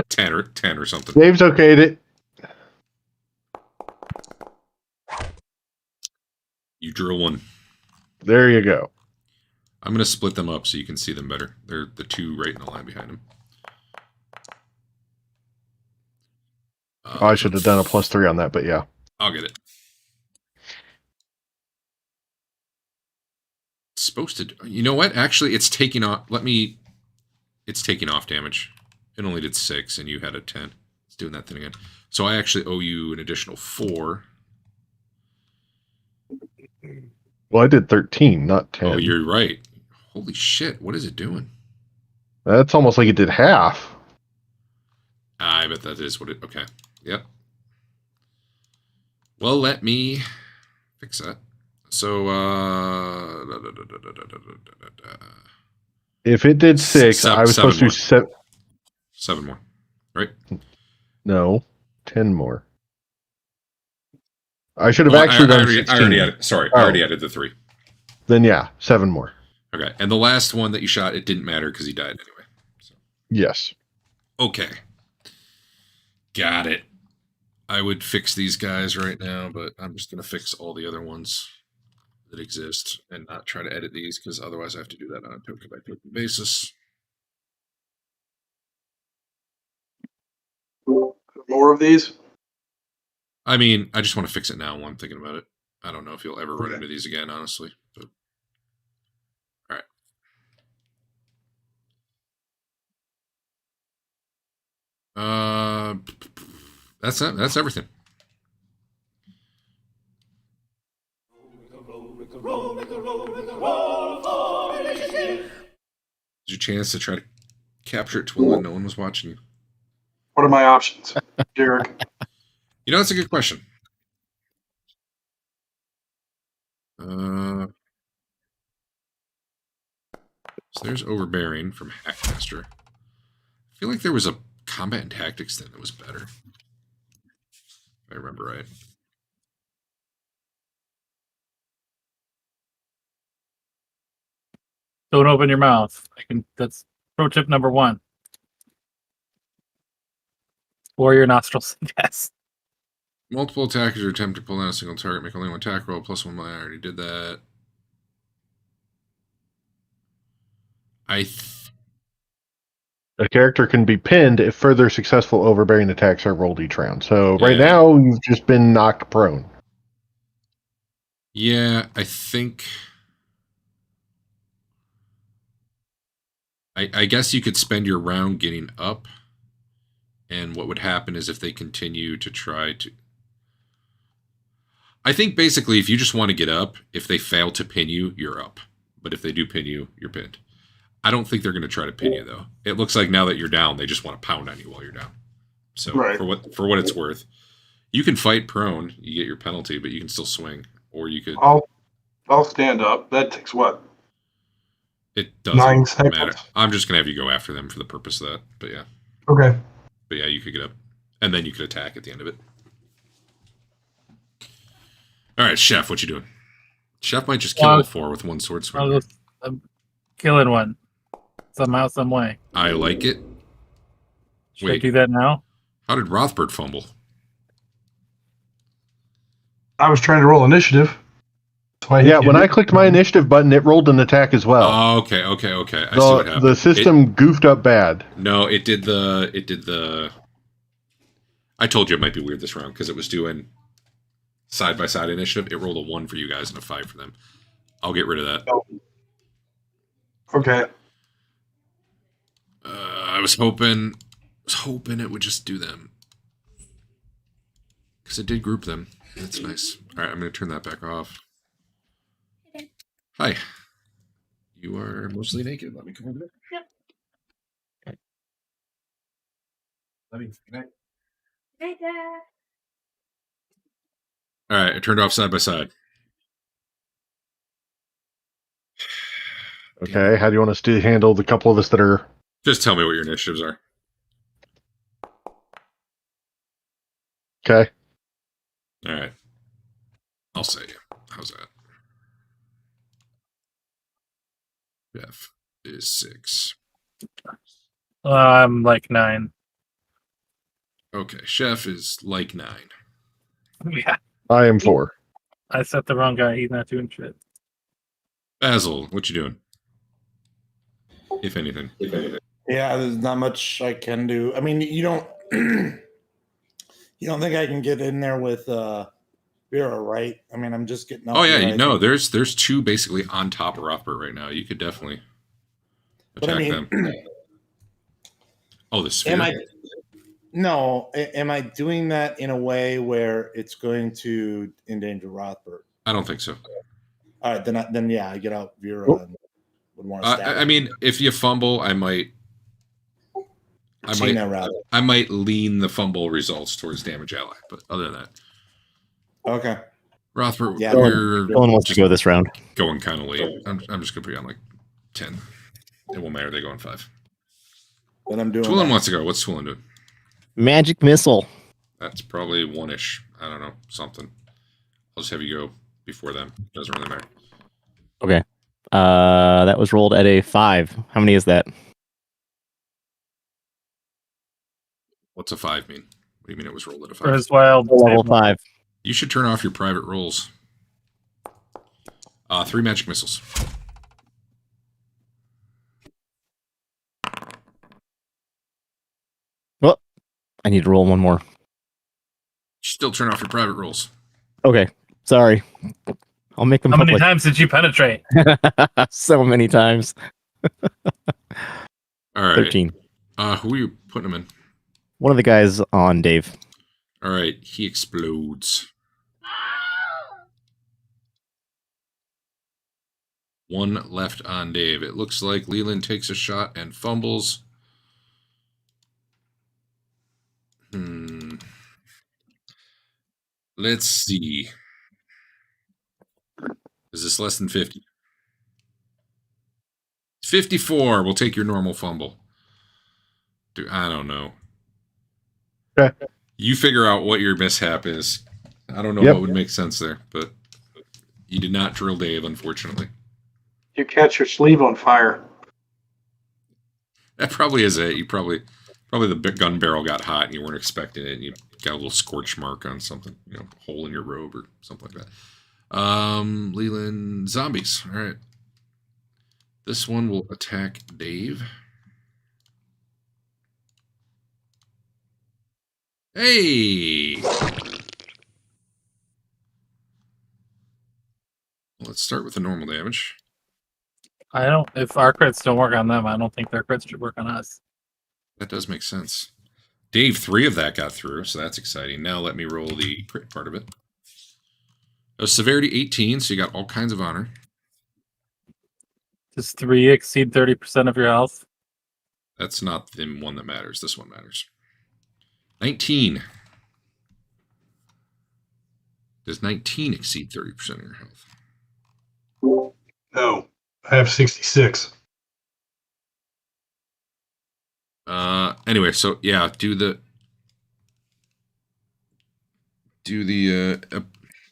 10 or something. Dave's okayed it. You drill one. There you go. I'm going to split them up so you can see them better. They're the 2 right in the line behind him. I should have done a +3 on that, but yeah. I'll get it. It's supposed to. You know what? Actually, it's taking off. It's taking off damage. It only did 6, and you had a 10. It's doing that thing again. So I actually owe you an additional 4. Well, I did 13, not 10. Oh, you're right. Holy shit! What is it doing? That's almost like it did half. I bet that is what it. Okay. Yep. Well, let me fix that. So, If it did 6, I was supposed to do 7 more, right? No, 10 more. I should have Well, actually done I 16. already added. Sorry, I already added the 3. Then yeah, 7 more. Okay, and the last one that you shot, it didn't matter because he died anyway. So. Yes. Okay. Got it. I would fix these guys right now, but I'm just going to fix all the other ones that exist and not try to edit these because otherwise I have to do that on a token by token basis. More of these? I mean, I just want to fix it now while I'm thinking about it. I don't know if you'll ever run into these again, honestly. But all right. That's it. That's everything. There's your chance to try to capture it to when no one was watching you. What are my options, Derek? You know, that's a good question. So there's Overbearing from Hackmaster. I feel like there was a Combat and Tactics thing that was better. If I remember right. Don't open your mouth. That's pro tip number 1. Or your nostrils, yes. Multiple attackers or attempt to pull down a single target, make only one attack roll, +1. I already did that. A character can be pinned if further successful overbearing attacks are rolled each round. So right Yeah. now, you've just been knocked prone. Yeah, I think. I guess you could spend your round getting up, and what would happen is if they continue to try to. I think basically, if you just want to get up, if they fail to pin you, you're up. But if they do pin you, you're pinned. I don't think they're going to try to pin you, though. It looks like now that you're down, they just want to pound on you while you're down. So Right. for what it's worth, you can fight prone. You get your penalty, but you can still swing, or you could. I'll stand up. That takes what? It 9 doesn't seconds. matter. I'm just gonna have you go after them for the purpose of that. But yeah. Okay. But yeah, you could get up, and then you could attack at the end of it. All right, Chef, what you doing? Chef might just kill all 4 with one sword swing. I'm killing one. Somehow, some way. I like it. Should I do that now? How did Rothbard fumble? I was trying to roll initiative. Yeah, when I clicked my initiative button, it rolled an attack as well. Oh, okay. I see what happened. The system goofed up bad. No, it did the. I told you it might be weird this round because it was doing side-by-side initiative. It rolled a 1 for you guys and a 5 for them. I'll get rid of that. Okay. I was hoping it would just do them because it did group them. That's nice. All right, I'm going to turn that back off. Hi. You are mostly naked. Let me come over there. Yep. Let me. Good night. Night, Dad. All right, I turned off side by side. Okay, how do you want us to handle the couple of us that are... Just tell me what your initiatives are. Okay. All right. I'll say. How's that? Jeff is 6. I'm like 9. Okay, Chef is like 9. Yeah. I am 4. I set the wrong guy. He's not doing shit. Basil, what you doing? If anything. Yeah, there's not much I can do. I mean, you don't You don't think I can get in there with Vera, right? I mean, I'm just getting up. Oh yeah, here, you I know, think. there's two basically on top of Rothbert right now. You could definitely But I attack mean, them. Oh, the sphere. am I? No, am I doing that in a way where it's going to endanger Rothbert? I don't think so. All right, then yeah, I get out Vera and would want to stab. I mean, if you fumble, I might Chena rather. I might lean the fumble results towards damage ally, but other than that, Okay. Rothbert, Yeah, you're No one wants to just go this round. going kind of late. I'm just gonna put you on like 10. It won't matter. They go on 5. Then I'm doing. Toolin that. wants to go. What's Toolin doing? Magic missile. That's probably 1-ish. I don't know, something. I'll just have you go before them. Doesn't really matter. Okay. That was rolled at a 5. How many is that? What's a 5 mean? What do you mean it was rolled at a For 5? his wild Level table. 5. You should turn off your private rolls. 3 magic missiles. Well, I need to roll one more. Still turn off your private rolls. Okay. Sorry. I'll make them How many public. times did you penetrate? So many times. All right. 13. Who are you putting them in? One of the guys on Dave. All right. He explodes. One left on Dave. It looks like Leland takes a shot and fumbles. Let's see. Is this less than 50? 54. We'll take your normal fumble. Dude, I don't know. Okay. You figure out what your mishap is. I don't know Yep. what would make sense there, but you did not drill Dave, unfortunately. You catch your sleeve on fire. That probably is it. You probably the gun barrel got hot and you weren't expecting it, and you got a little scorch mark on something, hole in your robe or something like that. Leland, zombies. All right. This one will attack Dave. Hey! Let's start with the normal damage. If our crits don't work on them, I don't think their crits should work on us. That does make sense. Dave, 3 of that got through, so that's exciting. Now let me roll the crit part of it. Severity 18, so you got all kinds of honor. Does 3 exceed 30% of your health? That's not the one that matters. This one matters. 19. Does 19 exceed 30% of your health? No, I have 66. Anyway, so yeah, do the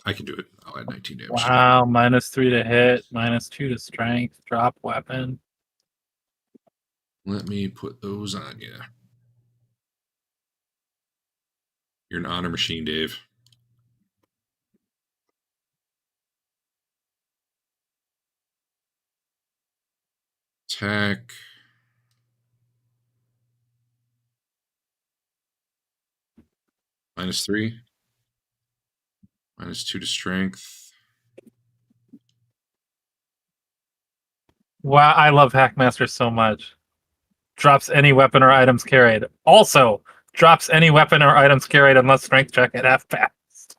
I can do it. I'll add 19 damage. Wow, -3 to hit, -2 to strength, drop weapon. Let me put those on you. You're an honor machine, Dave. Attack. -3. -2 to strength. Wow, I love Hackmaster so much. Drops any weapon or items carried. Also, drops any weapon or items carried unless strength check at half fast.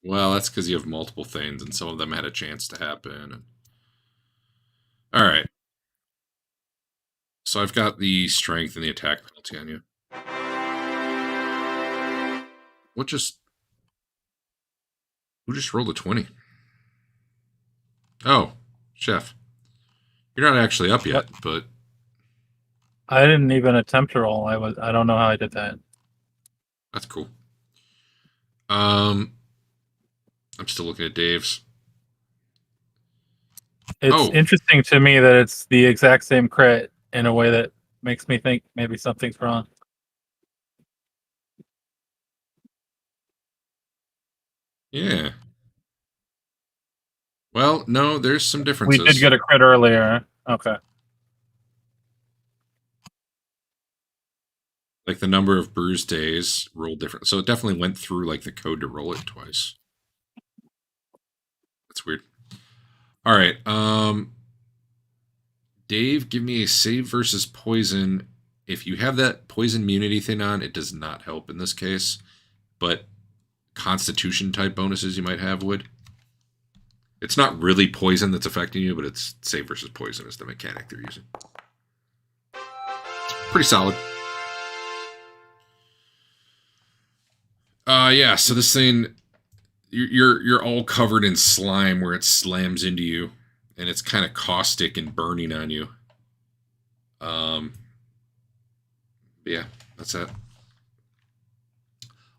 Well, that's because you have multiple things, and some of them had a chance to happen. All right. So I've got the strength and the attack penalty on you. Who just rolled a 20? Oh, Chef. You're not actually up yet, but I didn't even attempt to roll. I don't know how I did that. that's cool. I'm still looking at Dave's. It's interesting to me that it's the exact same crit in a way that makes me think maybe something's wrong. Yeah. Well, no, there's some differences. We did get a crit earlier. Okay. Like the number of bruised days rolled different. So it definitely went through like the code to roll it twice. That's weird. All right. Dave, give me a save versus poison. If you have that poison immunity thing on, it does not help in this case. But constitution type bonuses you might have would. It's not really poison that's affecting you, but it's save versus poison is the mechanic they're using. Pretty solid. Yeah, so this thing, you're all covered in slime where it slams into you, and it's kind of caustic and burning on you. Yeah, that's it.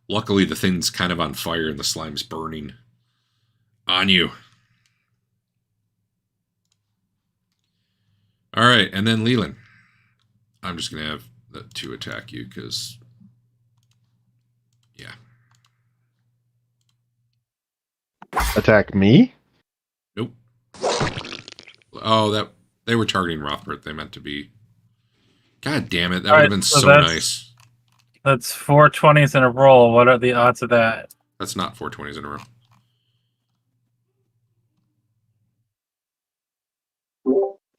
Luckily, the thing's kind of on fire and the slime's burning on you. All right, and then Leland. I'm just going to have the 2 attack you because, yeah. Attack me? Nope. Oh, they were targeting Rothbard. They meant to be. God damn it. That would have been so nice. That's 4 20s in a roll. What are the odds of that? That's not 4 20s in a row.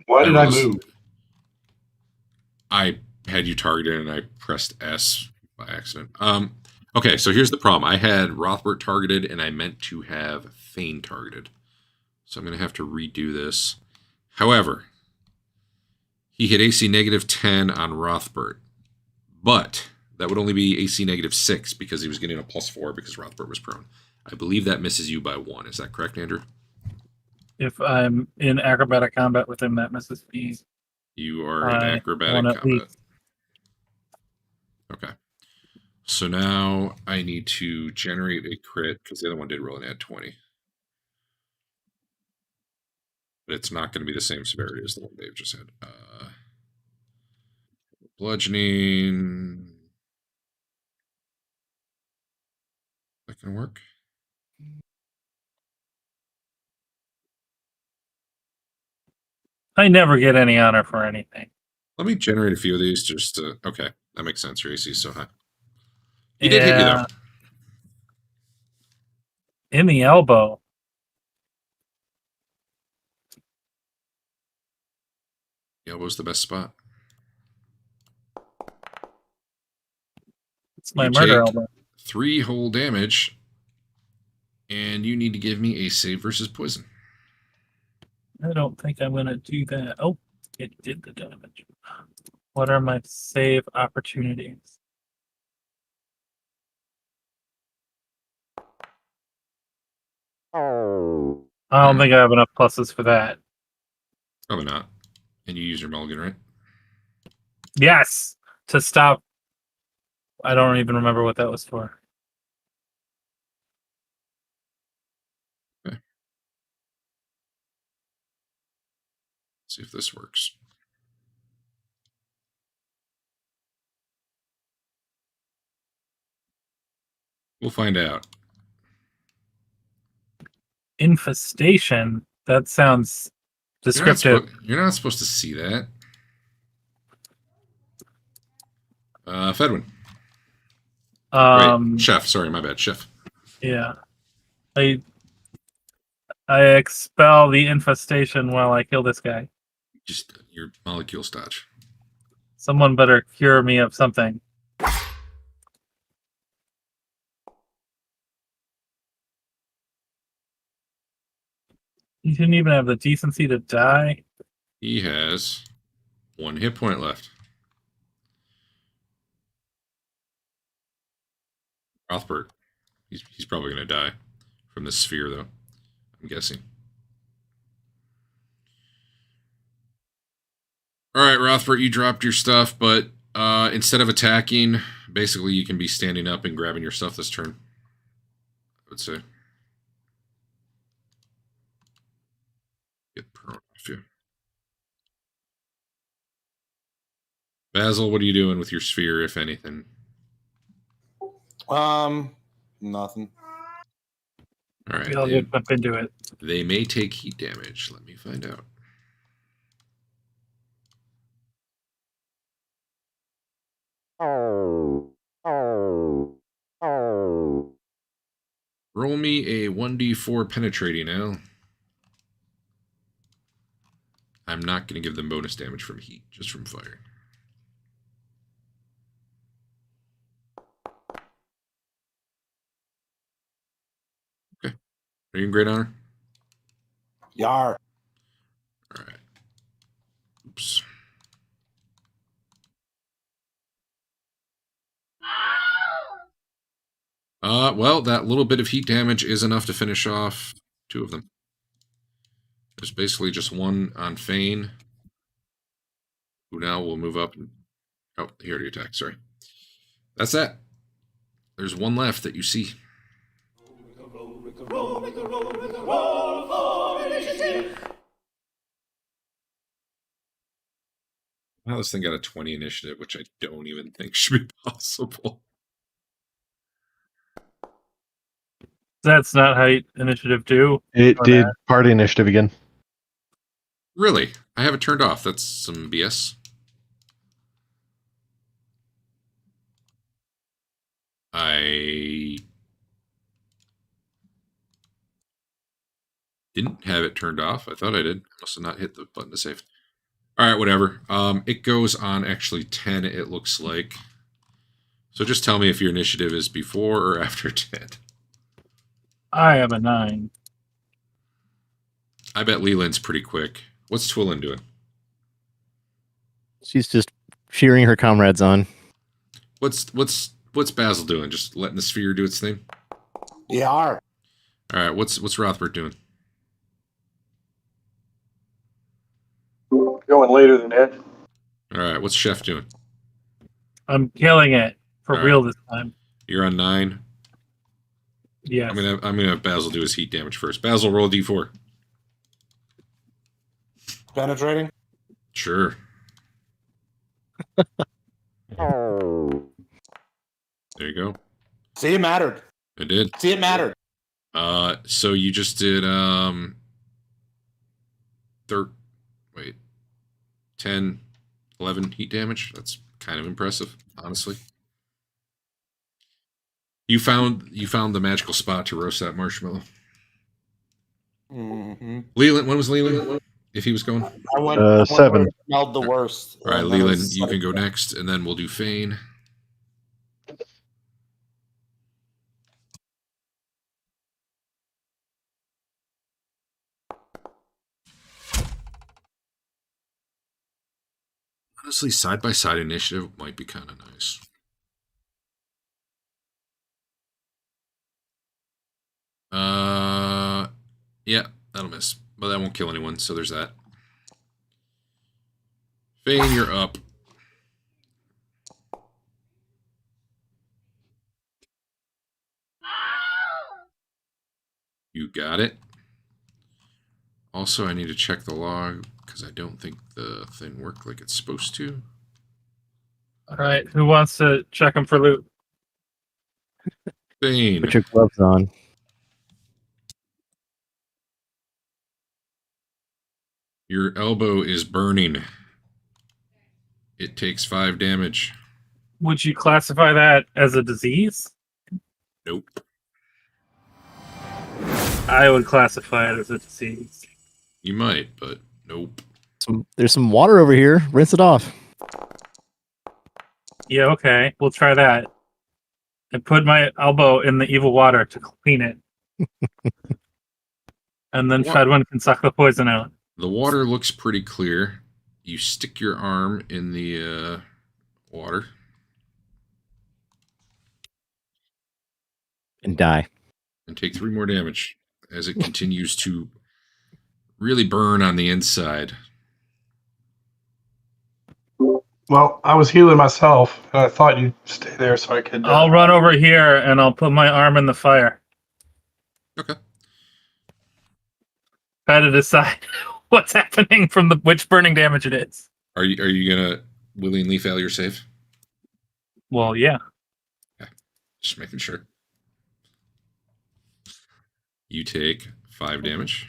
Why did I move? I had you targeted and I pressed S by accident. Okay, so here's the problem. I had Rothbard targeted and I meant to have Thane targeted. So I'm going to have to redo this. However, he hit AC -10 on Rothbard. But that would only be AC -6 because he was getting a +4 because Rothbard was prone. I believe that misses you by 1. Is that correct, Andrew? If I'm in acrobatic combat with him, that misses me. You are in acrobatic combat. Okay. So now I need to generate a crit because the other one did roll an add 20. But it's not going to be the same severity as the one Dave just had. Bludgeoning. That can work. I never get any honor for anything. Let me generate a few of these just to. Okay, that makes sense. Your AC is so high. He did hit you, though. In the elbow. The elbow's the best spot. It's my You murder take elbow. 3 whole damage, and you need to give me a save versus poison. I don't think I'm going to do that. Oh, it did the damage. What are my save opportunities? I don't think I have enough pluses for that. Probably not. And you use your mulligan, right? Yes! To stop. I don't even remember what that was for. Okay. See if this works. We'll find out. Infestation? That sounds descriptive. You're not supposed to see that. Fedwin. Wait, Chef. Sorry, my bad. Chef. Yeah. I expel the infestation while I kill this guy. Just your molecule stodge. Someone better cure me of something. He didn't even have the decency to die. He has 1 hit point left. Rothbard. He's probably going to die from this sphere, though. I'm guessing. All right, Rothbard, you dropped your stuff, but instead of attacking, basically you can be standing up and grabbing your stuff this turn. I would say. Get prone off you. Basil, what are you doing with your sphere, if anything? Nothing. All right. I'll get up into it. They may take heat damage. Let me find out. Roll me a 1d4 penetrating now. I'm not going to give them bonus damage from heat, just from fire. Okay. Are you in great honor? Yar. All right. Oops. Well, that little bit of heat damage is enough to finish off 2 of them. There's basically just one on Fane, who now will move up. Oh, he already attacked. Sorry. That's that. There's one left that you see. Wow, this thing got a 20 initiative, which I don't even think should be possible. That's not how initiative do. It Or did that. party initiative again. Really? I have it turned off. That's some BS. I didn't have it turned off. I thought I did. I must have not hit the button to save. All right, whatever. It goes on actually 10, it looks like. So just tell me if your initiative is before or after 10. I have a 9. I bet Leland's pretty quick. What's Twillin doing? She's just cheering her comrades on. What's Basil doing? Just letting the sphere do its thing? Yar. All right, what's Rothbard doing? Going later than Ed. All right, what's Chef doing? I'm killing it for All real this time. You're on 9. Yes. I'm gonna have Basil do his heat damage first. Basil, roll a d4. Penetrating. Sure. There you go. See, it mattered. I did. See, it mattered. So you just did 10, 11 heat damage. That's kind of impressive, honestly. You found the magical spot to roast that marshmallow. Mm-hmm. Leland, when was Leland? If he was going? I went 7. where it smelled the worst. All right, and then it Leland, was you like- can go next, and then we'll do Fane. Honestly, side-by-side initiative might be kind of nice. Yeah, that'll miss. But that won't kill anyone, so there's that. Fane, you're up. You got it. Also, I need to check the log, because I don't think the thing worked like it's supposed to. All right. Who wants to check them for loot? Fane, Put your gloves on. your elbow is burning. It takes 5 damage. Would you classify that as a disease? Nope. I would classify it as a disease. You might, but nope. There's some water over here. Rinse it off. Yeah, okay. We'll try that. And put my elbow in the evil water to clean it. And then What? Fedwin can suck the poison out. The water looks pretty clear. You stick your arm in the water. And die. And take 3 more damage as it continues to really burn on the inside. Well, I was healing myself, and I thought you'd stay there so I could. I'll run over here and I'll put my arm in the fire. Okay. Try to decide what's happening from which burning damage it is. Are you gonna willingly fail your save? Well, yeah. Just making sure. You take 5 damage.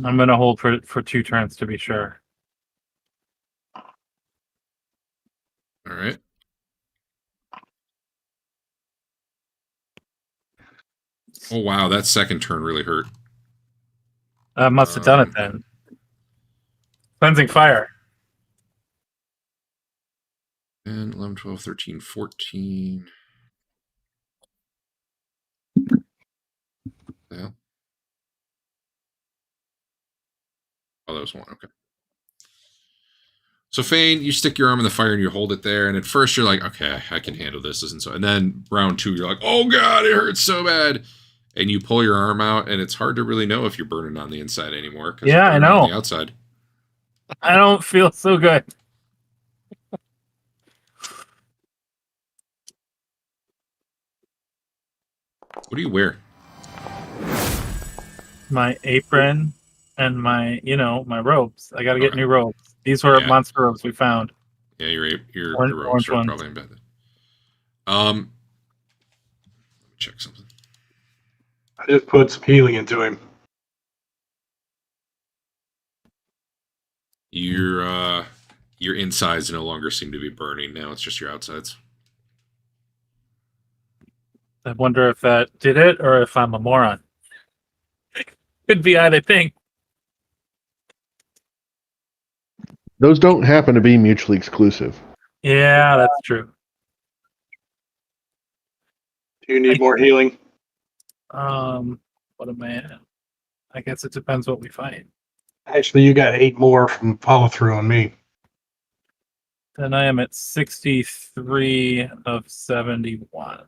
I'm gonna hold for 2 turns to be sure. All right. Oh wow, that second turn really hurt. I must have done it then. Cleansing fire. 10, 11, 12, 13, 14. Yeah. Oh, that was one. Okay. So Fane, you stick your arm in the fire and you hold it there, and at first you're like, okay, I can handle this, isn't so. And then round 2, you're like, oh god, it hurts so bad. And you pull your arm out, and it's hard to really know if you're burning on the inside anymore. Yeah, I know. On the outside. I don't feel so good. What do you wear? My apron and my, my robes. I got to get Okay. new robes. These were Yeah. monster robes we found. Yeah, your Orange robes are ones. probably in bed. Let me check something. I just put some healing into him. Your insides no longer seem to be burning. Now it's just your outsides. I wonder if that did it or if I'm a moron. Could be either thing. Those don't happen to be mutually exclusive. Yeah, that's true. Do you need more healing? What am I at? I guess it depends what we find. Actually, you got 8 more from follow through on me. Then I am at 63 of 71.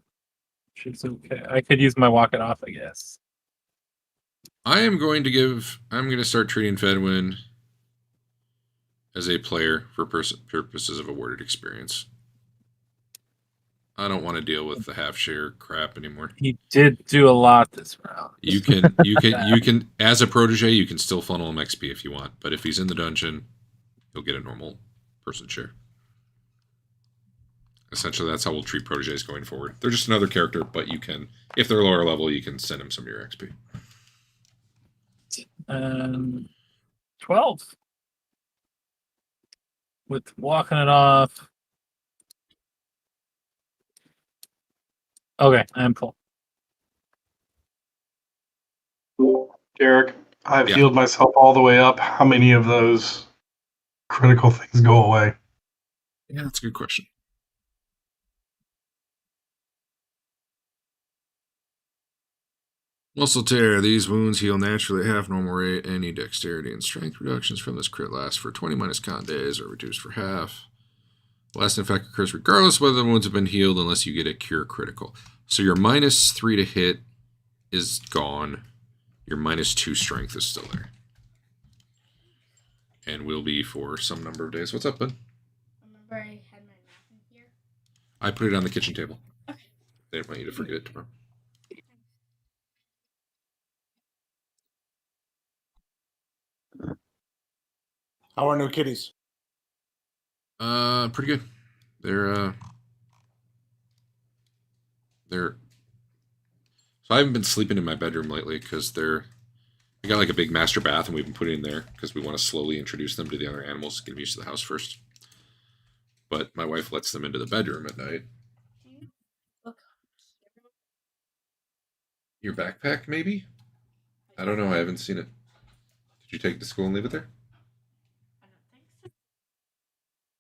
Which is okay. I could use my walk it off, I guess. I'm going to start treating Fedwin as a player for purposes of awarded experience. I don't want to deal with the half share crap anymore. He did do a lot this round. You can as a protege, you can still funnel him XP if you want, but if he's in the dungeon, he'll get a normal person share. Essentially, that's how we'll treat proteges going forward. They're just another character, but you can, if they're lower level, you can send them some of your XP. 12. With walking it off. Okay, I'm full. Derek, I've Yeah. healed myself all the way up. How many of those critical things go away? Yeah, that's a good question. Muscle tear. These wounds heal naturally at half normal rate. Any dexterity and strength reductions from this crit last for 20 minus con days are reduced for half. Last infect occurs regardless of whether the wounds have been healed unless you get a cure critical. So your -3 to hit is gone. Your -2 strength is still there. And will be for some number of days. What's up, bud? Remember I had my map in here? I put it on the kitchen table. Okay. They didn't want you to forget it tomorrow. How are new kitties? Pretty good. They're so I haven't been sleeping in my bedroom lately because we got like a big master bath and we've been putting in there because we want to slowly introduce them to the other animals, get them used to the house first. But my wife lets them into the bedroom at night. Look. Your backpack, maybe? I don't know. I haven't seen it. Did you take it to school and leave it there? I don't think so.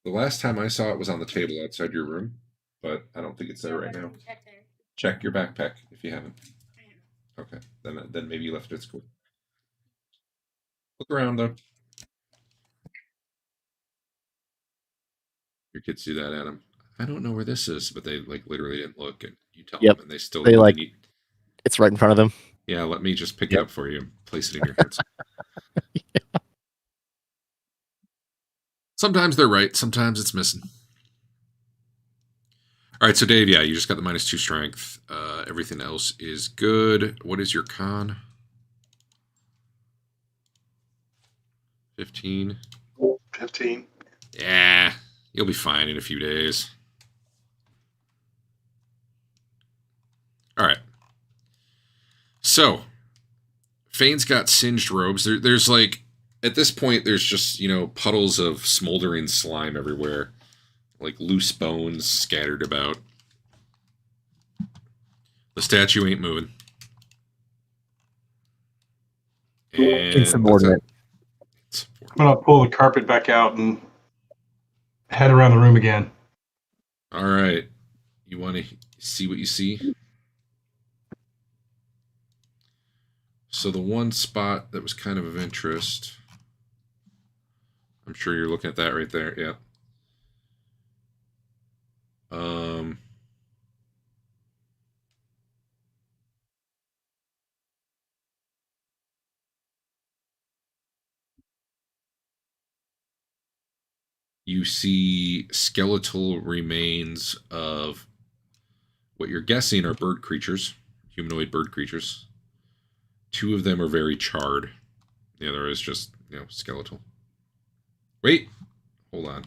The last time I saw it was on the table outside your room, but I don't think it's there right now. Check there. Check your backpack if you haven't. Okay, then maybe you left it at school. Look around though. Your kids do that, Adam. I don't know where this is, but they like literally didn't look, and you tell Yep. them, and they still They, like- need. It's right in front of them. Yeah, let me just pick it Yep. up for you and place it in your hands. Sometimes they're right, sometimes it's missing. All right, so Dave, yeah, you just got the -2 strength. Everything else is good. What is your con? 15. 15. Yeah, you'll be fine in a few days. All right. So, Fane's got singed robes. There's like, at this point, there's just, puddles of smoldering slime everywhere. Like loose bones scattered about. The statue ain't moving. And that's it. Insubordinate. I'm gonna pull the carpet back out and head around the room again. All right. You want to see what you see? So the one spot that was kind of interest, I'm sure you're looking at that right there. Yeah. You see skeletal remains of what you're guessing are bird creatures, humanoid bird creatures. 2 of them are very charred. The other is just, skeletal. Wait, hold on.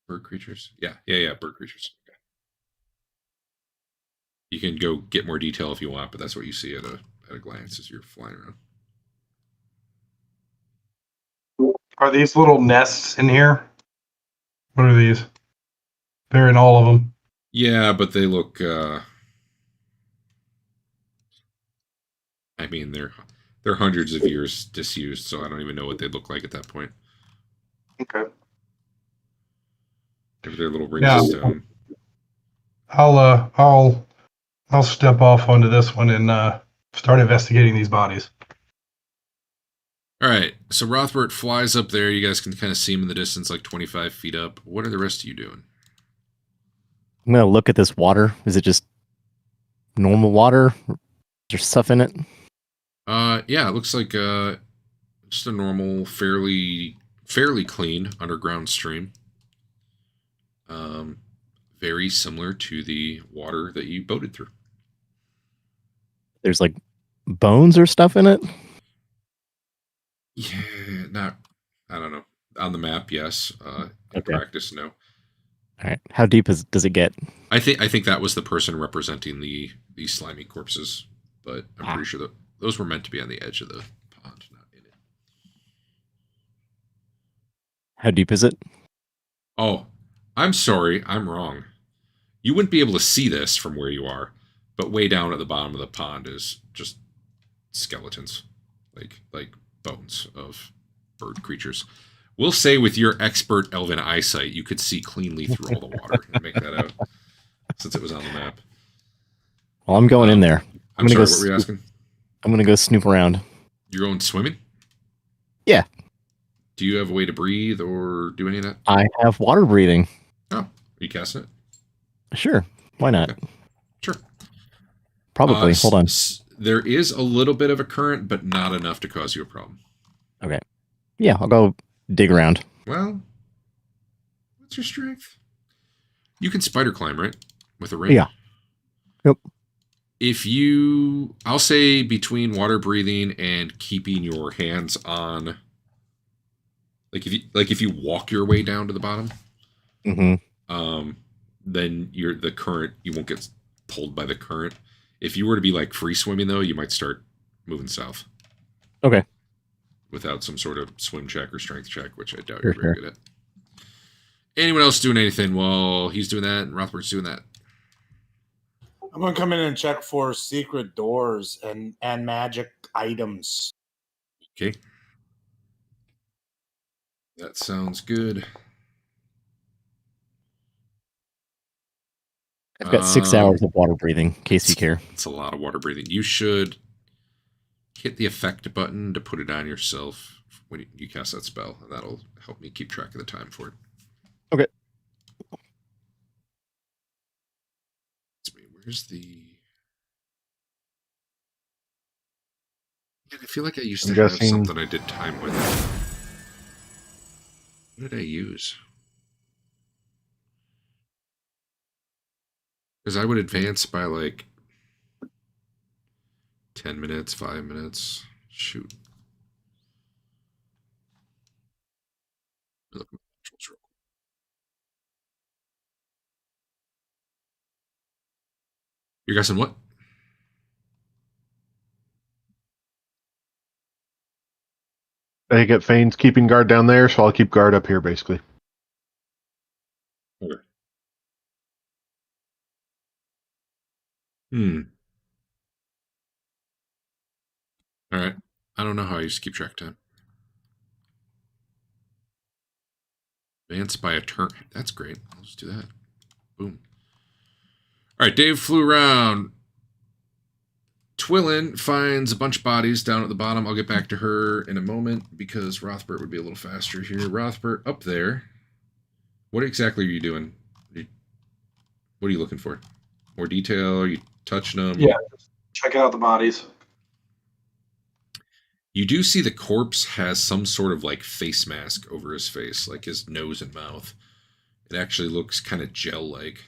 Bird creatures? Yeah, bird creatures. Okay. You can go get more detail if you want, but that's what you see at a glance as you're flying around. Are these little nests in here? What are these? They're in all of them. Yeah, but they look. I mean, they're hundreds of years disused, so I don't even know what they'd look like at that point. Okay. Maybe they're little rings Yeah. of stone. I'll step off onto this one and start investigating these bodies. All right, so Rothbert flies up there. You guys can kind of see him in the distance, like 25 feet up. What are the rest of you doing? I'm gonna look at this water. Is it just normal water? Is there stuff in it? Yeah, it looks like just a normal, fairly clean underground stream. Very similar to the water that you boated through. There's like bones or stuff in it? Yeah, I don't know. On the map, yes. In Okay. practice, no. All right. How deep does it get? I think that was the person representing the slimy corpses, but I'm pretty sure that those were meant to be on the edge of the pond, not in it. How deep is it? Oh, I'm sorry, I'm wrong. You wouldn't be able to see this from where you are, but way down at the bottom of the pond is just skeletons, like bones of bird creatures. We'll say with your expert elven eyesight, you could see cleanly through all the water and make that out, since it was on the map. Well, I'm going in there. I'm sorry, what were you asking? I'm gonna go snoop around. You're going swimming? Yeah. Do you have a way to breathe or do any of that? I have water breathing. Oh, are you casting it? Sure. Why not? Okay. Sure. Probably. Hold on. There is a little bit of a current, but not enough to cause you a problem. Okay. Yeah, I'll go dig around. Well, what's your strength? You can spider climb, right? With a ring? Yeah. Yep. I'll say between water breathing and keeping your hands on, if you walk your way down to the bottom, then the current, you won't get pulled by the current. If you were to be like free swimming though, you might start moving south. Okay. Without some sort of swim check or strength check, which I doubt you're very good at. Anyone else doing anything while he's doing that and Rothbert's doing that? I'm gonna come in and check for secret doors and magic items. Okay. That sounds good. I've got 6 hours of water breathing, in case you care. It's a lot of water breathing. You should hit the effect button to put it on yourself when you cast that spell, and that'll help me keep track of the time for it. Okay. Where's the... I feel like I used to have something I did time with. What did I use? Because I would advance by like 10 minutes, 5 minutes. Shoot. Look at my controls real quick. You're guessing what? I get Fane's keeping guard down there, so I'll keep guard up here, basically. Okay. All right. I don't know how I used to keep track of time. Advance by a turn. That's great. Let's do that. Boom. All right, Dave flew around. Twillin finds a bunch of bodies down at the bottom. I'll get back to her in a moment because Rothbert would be a little faster here. Rothbert, up there. What exactly are you doing? What are you looking for? More detail? Are you touching them? Yeah, just checking out the bodies. You do see the corpse has some sort of like face mask over his face, like his nose and mouth. It actually looks kind of gel-like.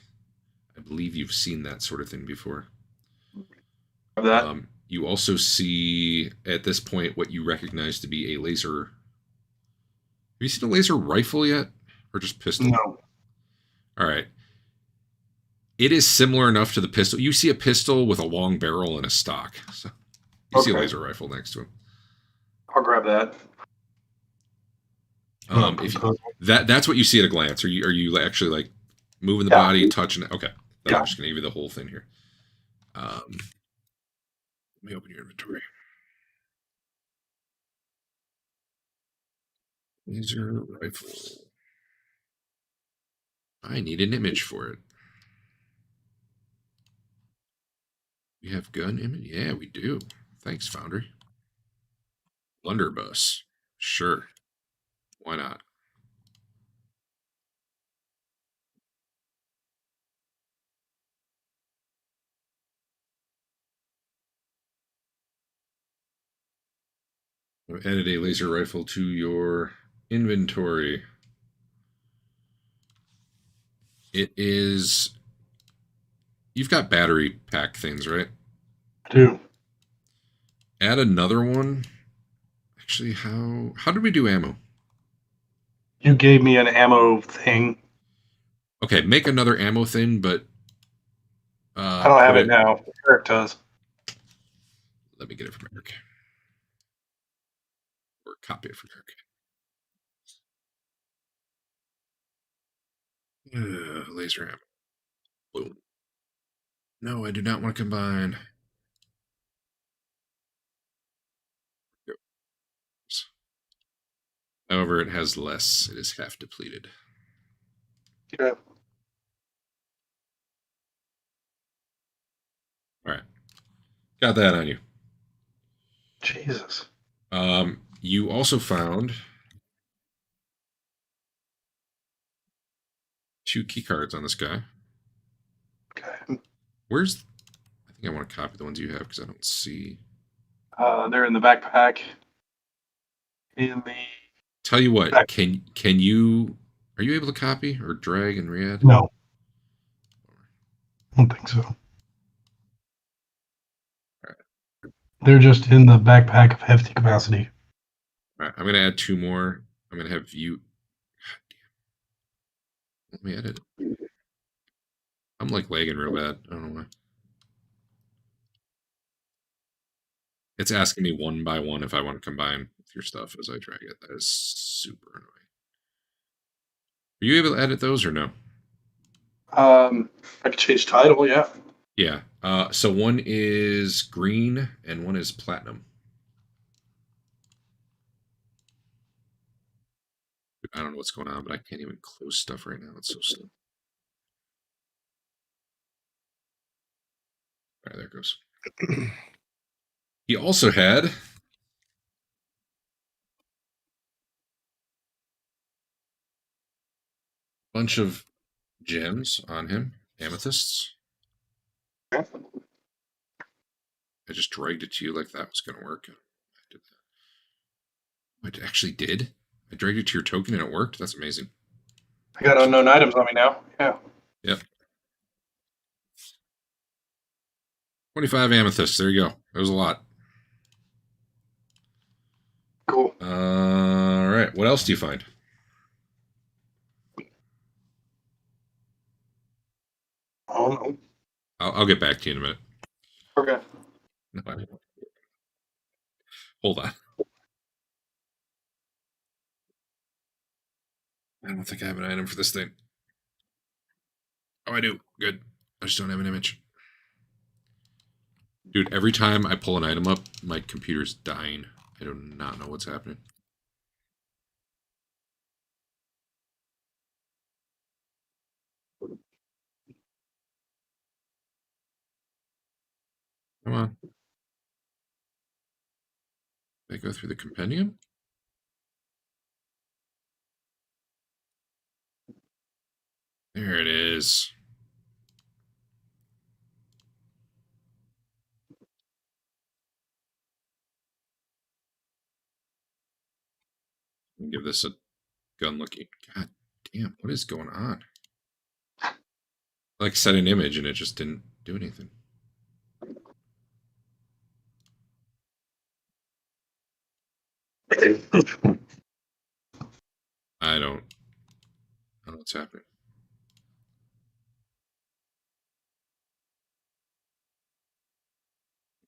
I believe you've seen that sort of thing before. That. You also see at this point what you recognize to be a laser. Have you seen a laser rifle yet, or just pistol? No. All right. It is similar enough to the pistol. You see a pistol with a long barrel and a stock. So you see a Okay. laser rifle next to him. I'll grab that. That's what you see at a glance. Are you actually like moving the Yeah. body, touching it? Okay. Then Yeah. I'm just gonna give you the whole thing here. Let me open your inventory. Laser rifle. I need an image for it. We have gun image? Yeah, we do. Thanks, Foundry. Blunderbuss. Sure. Why not? I've added a laser rifle to your inventory. It is. You've got battery pack things, right? I do. Add another one. Actually, how did we do ammo? You gave me an ammo thing. Okay, make another ammo thing, but I don't have it now. Eric does. Let me get it from Eric. Or copy it from Eric. Laser ammo. Boom. No, I do not want to combine. However, it has less. It is half depleted. Yeah. All right. Got that on you. Jesus. You also found 2 key cards on this guy. Okay. Where's... I think I want to copy the ones you have because I don't see... They're in the backpack. In the... Tell you what, back. can you... Are you able to copy or drag and re-add? No. I don't think so. Right. They're just in the backpack of hefty capacity. All right, I'm going to add 2 more. I'm going to have you... God damn. Let me edit it. I'm like lagging real bad. I don't know why. It's asking me one by one if I want to combine with your stuff as I drag it. That is super annoying. Are you able to edit those or no? I could change title, yeah. Yeah. So one is green and one is platinum. I don't know what's going on, but I can't even close stuff right now. It's so slow. All right, there it goes. He also had a bunch of gems on him, amethysts. Okay. I just dragged it to you like that was going to work. I did that. I actually did. I dragged it to your token and it worked. That's amazing. I got unknown items on me now. Yeah. Yep. 25 amethysts. There you go. That was a lot. Cool. All right. What else do you find? Oh, no. I'll get back to you in a minute. Okay. No, I won't. Hold on. I don't think I have an item for this thing. Oh, I do. Good. I just don't have an image. Dude, every time I pull an item up, my computer's dying. I do not know what's happening. Come on. Did I go through the compendium? There it is. Let me give this a gun looking. God damn, what is going on? I like set an image and it just didn't do anything. I don't know what's happening.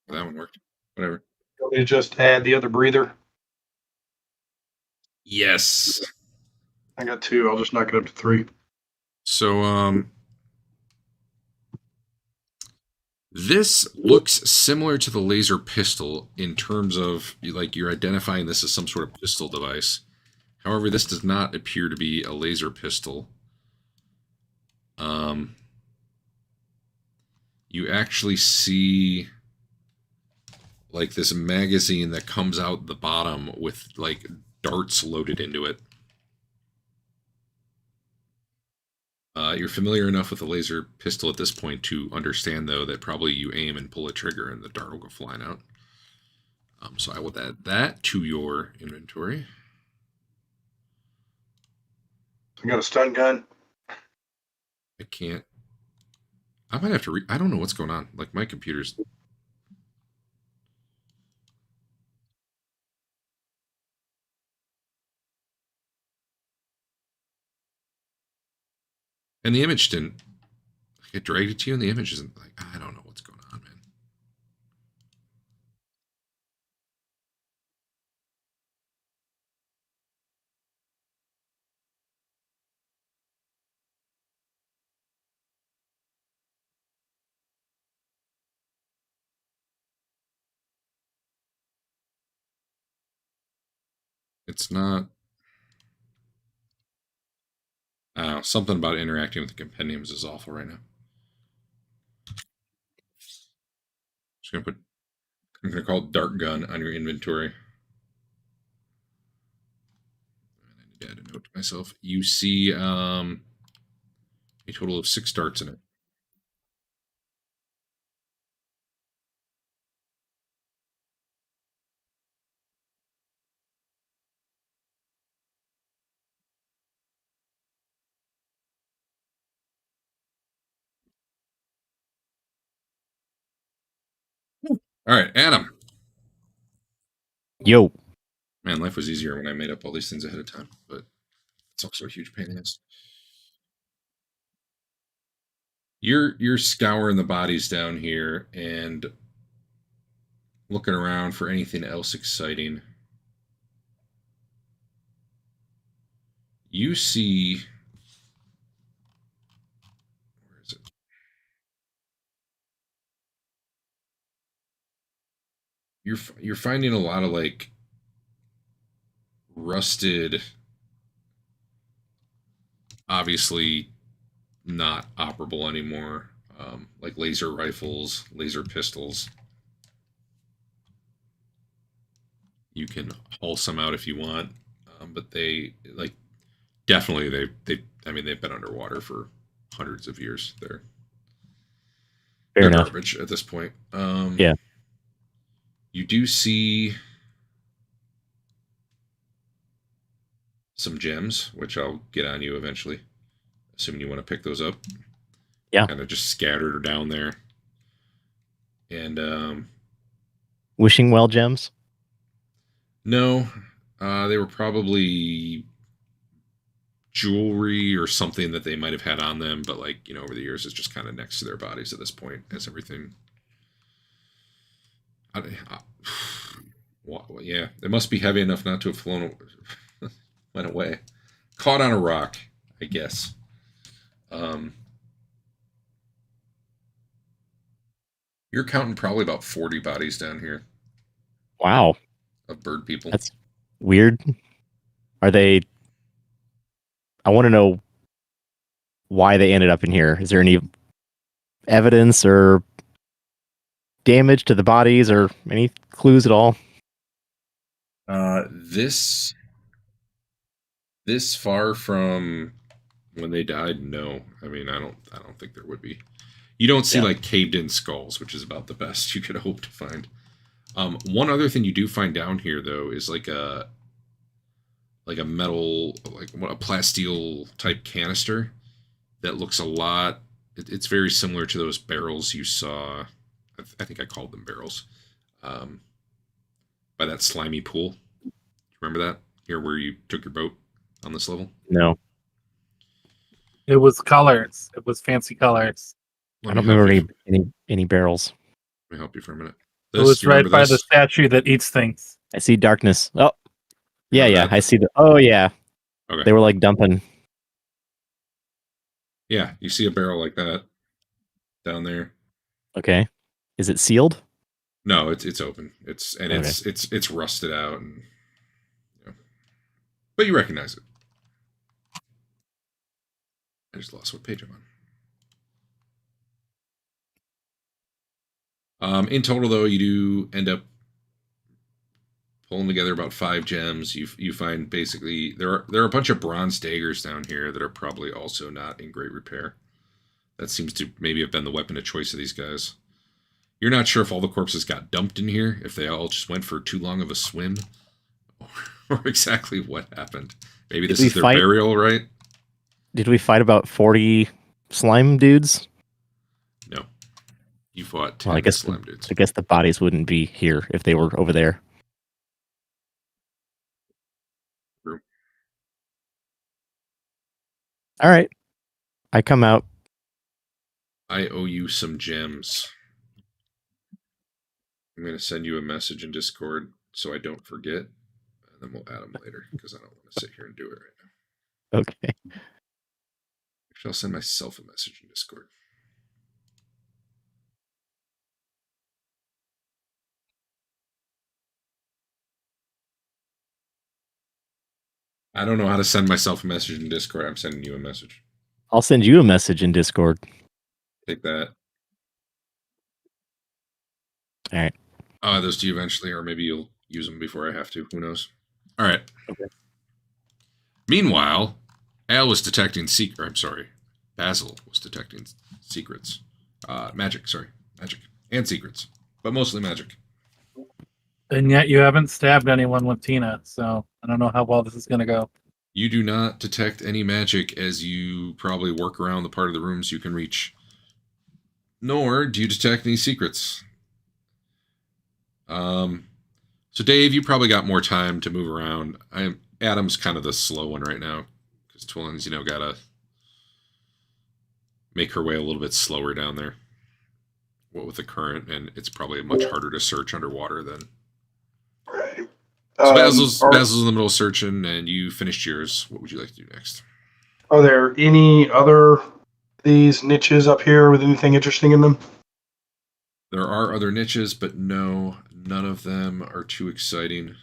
That one worked. Whatever. You just add the other breather. Yes. I got 2. I'll just knock it up to 3. So, this looks similar to the laser pistol in terms of like you're identifying this as some sort of pistol device. However, this does not appear to be a laser pistol. You actually see like this magazine that comes out the bottom with like darts loaded into it. You're familiar enough with a laser pistol at this point to understand, though, that probably you aim and pull a trigger and the dart will go flying out. So I will add that to your inventory. I got a stun gun. I can't. I might have to. I don't know what's going on. Like my computer's. And the image didn't. Like, it dragged it to you, and the image isn't. Like I don't know what's going on, man. It's not. Something about interacting with the compendiums is awful right now. Just gonna put. I'm gonna call it dart gun on your inventory. I need to add a note to myself. You see a total of 6 darts in it. All right, Adam. Yo. Man, life was easier when I made up all these things ahead of time, but it's also a huge pain in the ass. You're scouring the bodies down here and looking around for anything else exciting. You see, where is it? You're finding a lot of like rusted, obviously not operable anymore, like laser rifles, laser pistols. You can haul some out if you want, but they like definitely they I mean they've been underwater for hundreds of years. Fair They're enough. garbage at this point. Yeah. You do see some gems, which I'll get on you eventually, assuming you want to pick those up. Yeah. Kind of just scattered down there. And Wishing well gems? no, they were probably jewelry or something that they might have had on them, but like, over the years, it's just kind of next to their bodies at this point as everything. Well, yeah, it must be heavy enough not to have flown, went away, caught on a rock, I guess. You're counting probably about 40 bodies down here Wow, of bird people. that's weird. Are they? I want to know why they ended up in here. Is there any evidence or damage to the bodies or any clues at all? This far from when they died, no. I mean, I don't think there would be. You don't see Yeah. like caved in skulls, which is about the best you could hope to find. One other thing you do find down here though is like a metal, like what, a plasteel type canister that looks a lot. It's very similar to those barrels you saw. I think I called them barrels. By that slimy pool. Remember that here where you took your boat on this level? No, It was colors. It was fancy colors. I don't remember any barrels. Let me help you for a minute. It was you right remember by this? the statue that eats things. I see darkness. Oh, yeah, Remember yeah. that? I see the. Oh, yeah. Okay. They were like dumping. Yeah, you see a barrel like that down there. Okay, is it sealed? No, it's open. It's Okay. it's rusted out, and but you recognize it. I just lost what page I'm on. In total, though, you do end up pulling together about 5 gems. You find basically there are a bunch of bronze daggers down here that are probably also not in great repair. That seems to maybe have been the weapon of choice of these guys. You're not sure if all the corpses got dumped in here, if they all just went for too long of a swim, or exactly what happened. Maybe this is their burial, right? Did we fight about 40 slime dudes? No. You fought 10 Well, I guess slime dudes. I guess the bodies wouldn't be here if they were over there. True. All right. I come out. I owe you some gems. I'm going to send you a message in Discord so I don't forget, and then we'll add them later because I don't want to sit here and do it right now. Okay. Actually, I'll send myself a message in Discord. I don't know how to send myself a message in Discord. I'm sending you a message. I'll send you a message in Discord. Take that. All right. I'll add those to you eventually, or maybe you'll use them before I have to. Who knows? All right. Okay. Meanwhile, Al was detecting I'm sorry. Basil was detecting secrets. Magic, and secrets, but mostly magic. And yet you haven't stabbed anyone with Tina, so I don't know how well this is going to go. You do not detect any magic as you probably work around the part of the rooms you can reach. Nor do you detect any secrets. So Dave, you probably got more time to move around. Adam's kind of the slow one right now because Twillen's, gotta make her way a little bit slower down there. What with the current, and it's probably much harder to search underwater than. Right. So Basil's in the middle of searching, and you finished yours. What would you like to do next? Are there any other these niches up here with anything interesting in them? There are other niches, but no, none of them are too exciting.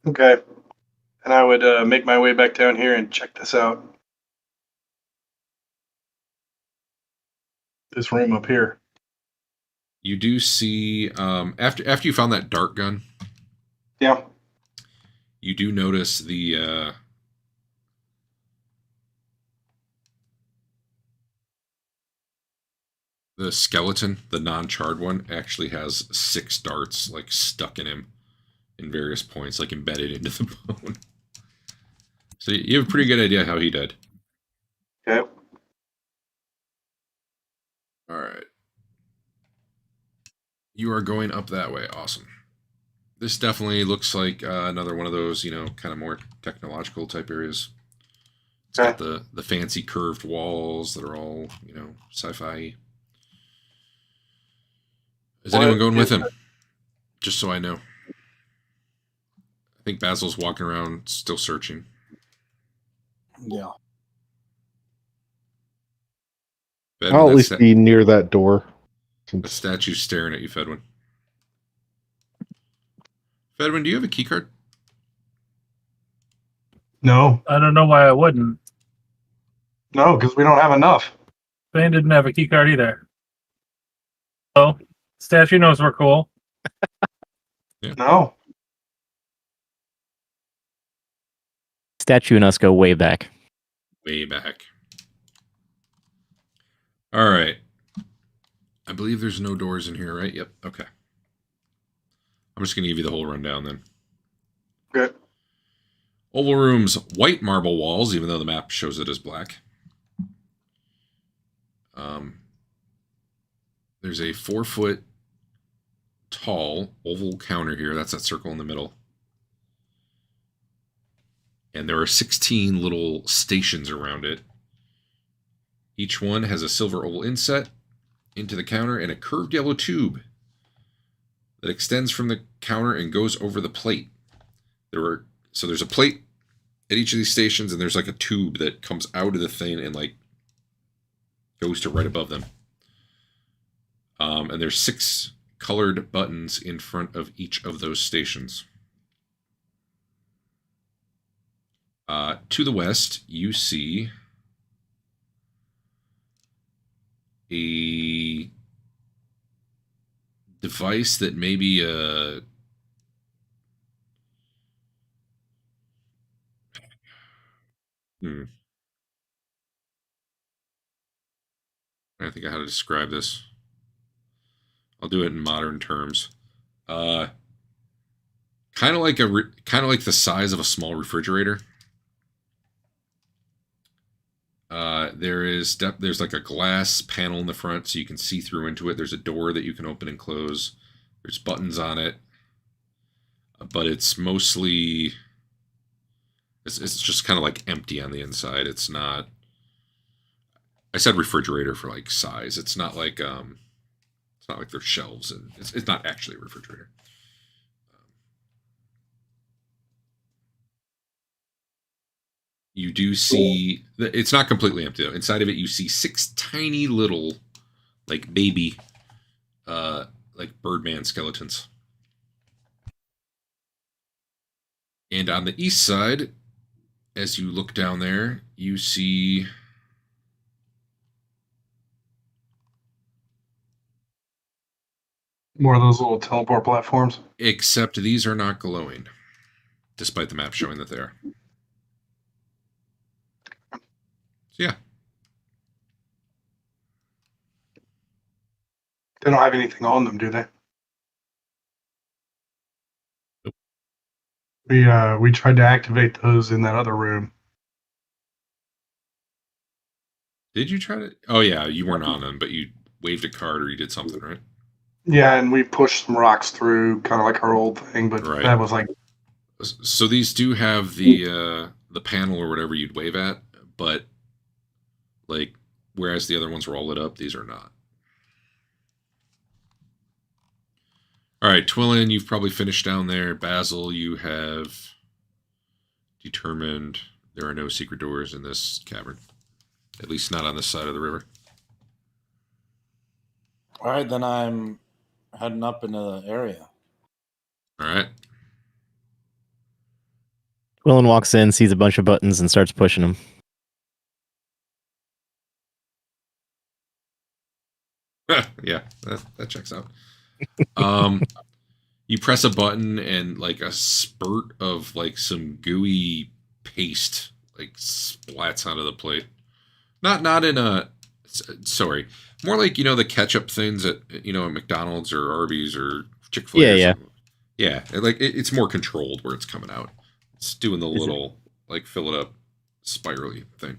Okay. And I would make my way back down here and check this out. This room up here. You do see after you found that dart gun. Yeah. You do notice the skeleton, the non-charred one, actually has 6 darts like stuck in him in various points, like embedded into the bone. So you have a pretty good idea how he died. Okay. All right. You are going up that way. Awesome. This definitely looks like another one of those, kind of more technological type areas. It's got the fancy curved walls that are all, sci-fi. Is anyone going with him? Just so I know. I think Basil's walking around still searching. Yeah. Ben, I'll at least be near that door. A statue staring at you, Fedwin. Fedwin, do you have a keycard? No, I don't know why I wouldn't. no, because we don't have enough. Thane didn't have a key card either. Oh, statue knows we're cool. No. Statue and us go way back. Way back. All right. I believe there's no doors in here, right? Yep. Okay. I'm just going to give you the whole rundown then. Good. Oval room's white marble walls, even though the map shows it as black. There's a 4-foot tall oval counter here. That's that circle in the middle. And there are 16 little stations around it. Each one has a silver oval inset into the counter and a curved yellow tube that extends from the counter and goes over the plate. So there's a plate at each of these stations, and there's like a tube that comes out of the thing and like goes to right above them. And there's 6 colored buttons in front of each of those stations. To the west, you see a device that may be a I think how to describe this. I'll do it in modern terms. Kind of like the size of a small refrigerator. There's like a glass panel in the front so you can see through into it. There's a door that you can open and close. There's buttons on it, but it's mostly it's just kind of like empty on the inside. It's not. I said refrigerator for like size. It's not like there's shelves, and it's not actually a refrigerator. You do see it's not completely empty though. Inside of it, you see 6 tiny little, like baby, like Birdman skeletons. And on the east side, as you look down there, you see More of those little teleport platforms. except these are not glowing, despite the map showing that they are. So yeah. They don't have anything on them, do they? Nope. We tried to activate those in that other room. Did you try to? Oh yeah, you weren't on them, but you waved a card or you did something, right? Yeah, and we pushed some rocks through, kind of like our old thing, but Right. that was like So these do have the panel or whatever you'd wave at, but like whereas the other ones were all lit up, these are not. All right, Twillin, you've probably finished down there. Basil, you have determined there are no secret doors in this cavern, at least not on this side of the river. All right, then I'm heading up into the area. All right. Quillen walks in, sees a bunch of buttons, and starts pushing them. Yeah, that checks out. You press a button and like a spurt of like some gooey paste like splats onto the plate. Not in a sorry, more like the ketchup things at at McDonald's or Arby's or Chick-fil-A. Yeah. Yeah. It's more controlled where it's coming out. It's doing the little like fill it up spirally thing.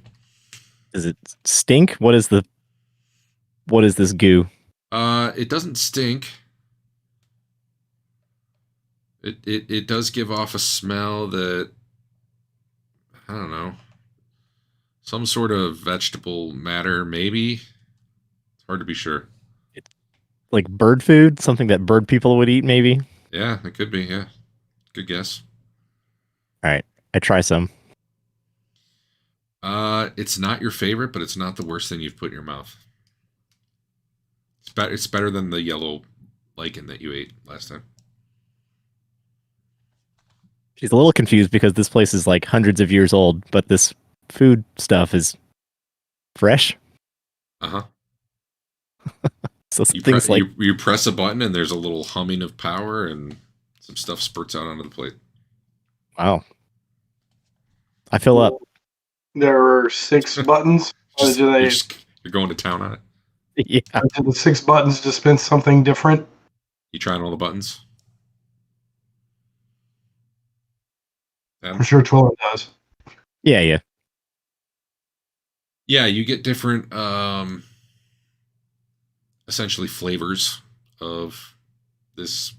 Does it stink? What is this goo? It doesn't stink. It does give off a smell that I don't know. Some sort of vegetable matter, maybe. It's hard to be sure. Like bird food? Something that bird people would eat, maybe? Yeah, it could be, yeah. Good guess. All right, I try some. It's not your favorite, but it's not the worst thing you've put in your mouth. It's better than the yellow lichen that you ate last time. She's a little confused because this place is like hundreds of years old, but this food stuff is fresh. Uh-huh. So You, things like you press a button and there's a little humming of power and some stuff spurts out onto the plate. wow. I fill up. There are 6 buttons. You're going to town on it. Yeah. Do the 6 buttons dispense something different? You trying all the buttons? I'm sure 12 does. Yeah. Yeah, you get different essentially flavors of this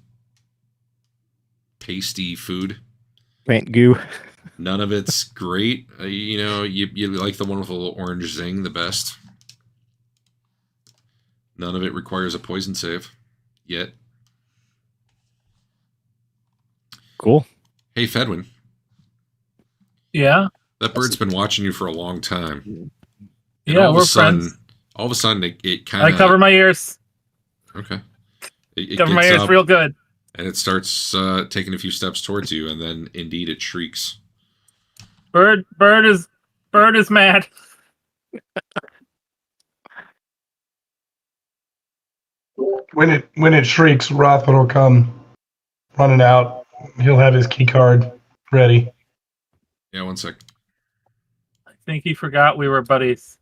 pasty food. Plant goo. None of it's great. You like the one with a little orange zing the best. None of it requires a poison save yet. Cool. Hey, Fedwin. Yeah. That bird's been watching you for a long time. And Yeah, we're friends. All of a sudden, it kind of... I cover my ears. Okay. It Cover my ears real good. And it starts taking a few steps towards you, and then indeed it shrieks. Bird is mad. When it shrieks, Rothman will come running out. He'll have his key card ready. Yeah, 1 sec. I think he forgot we were buddies.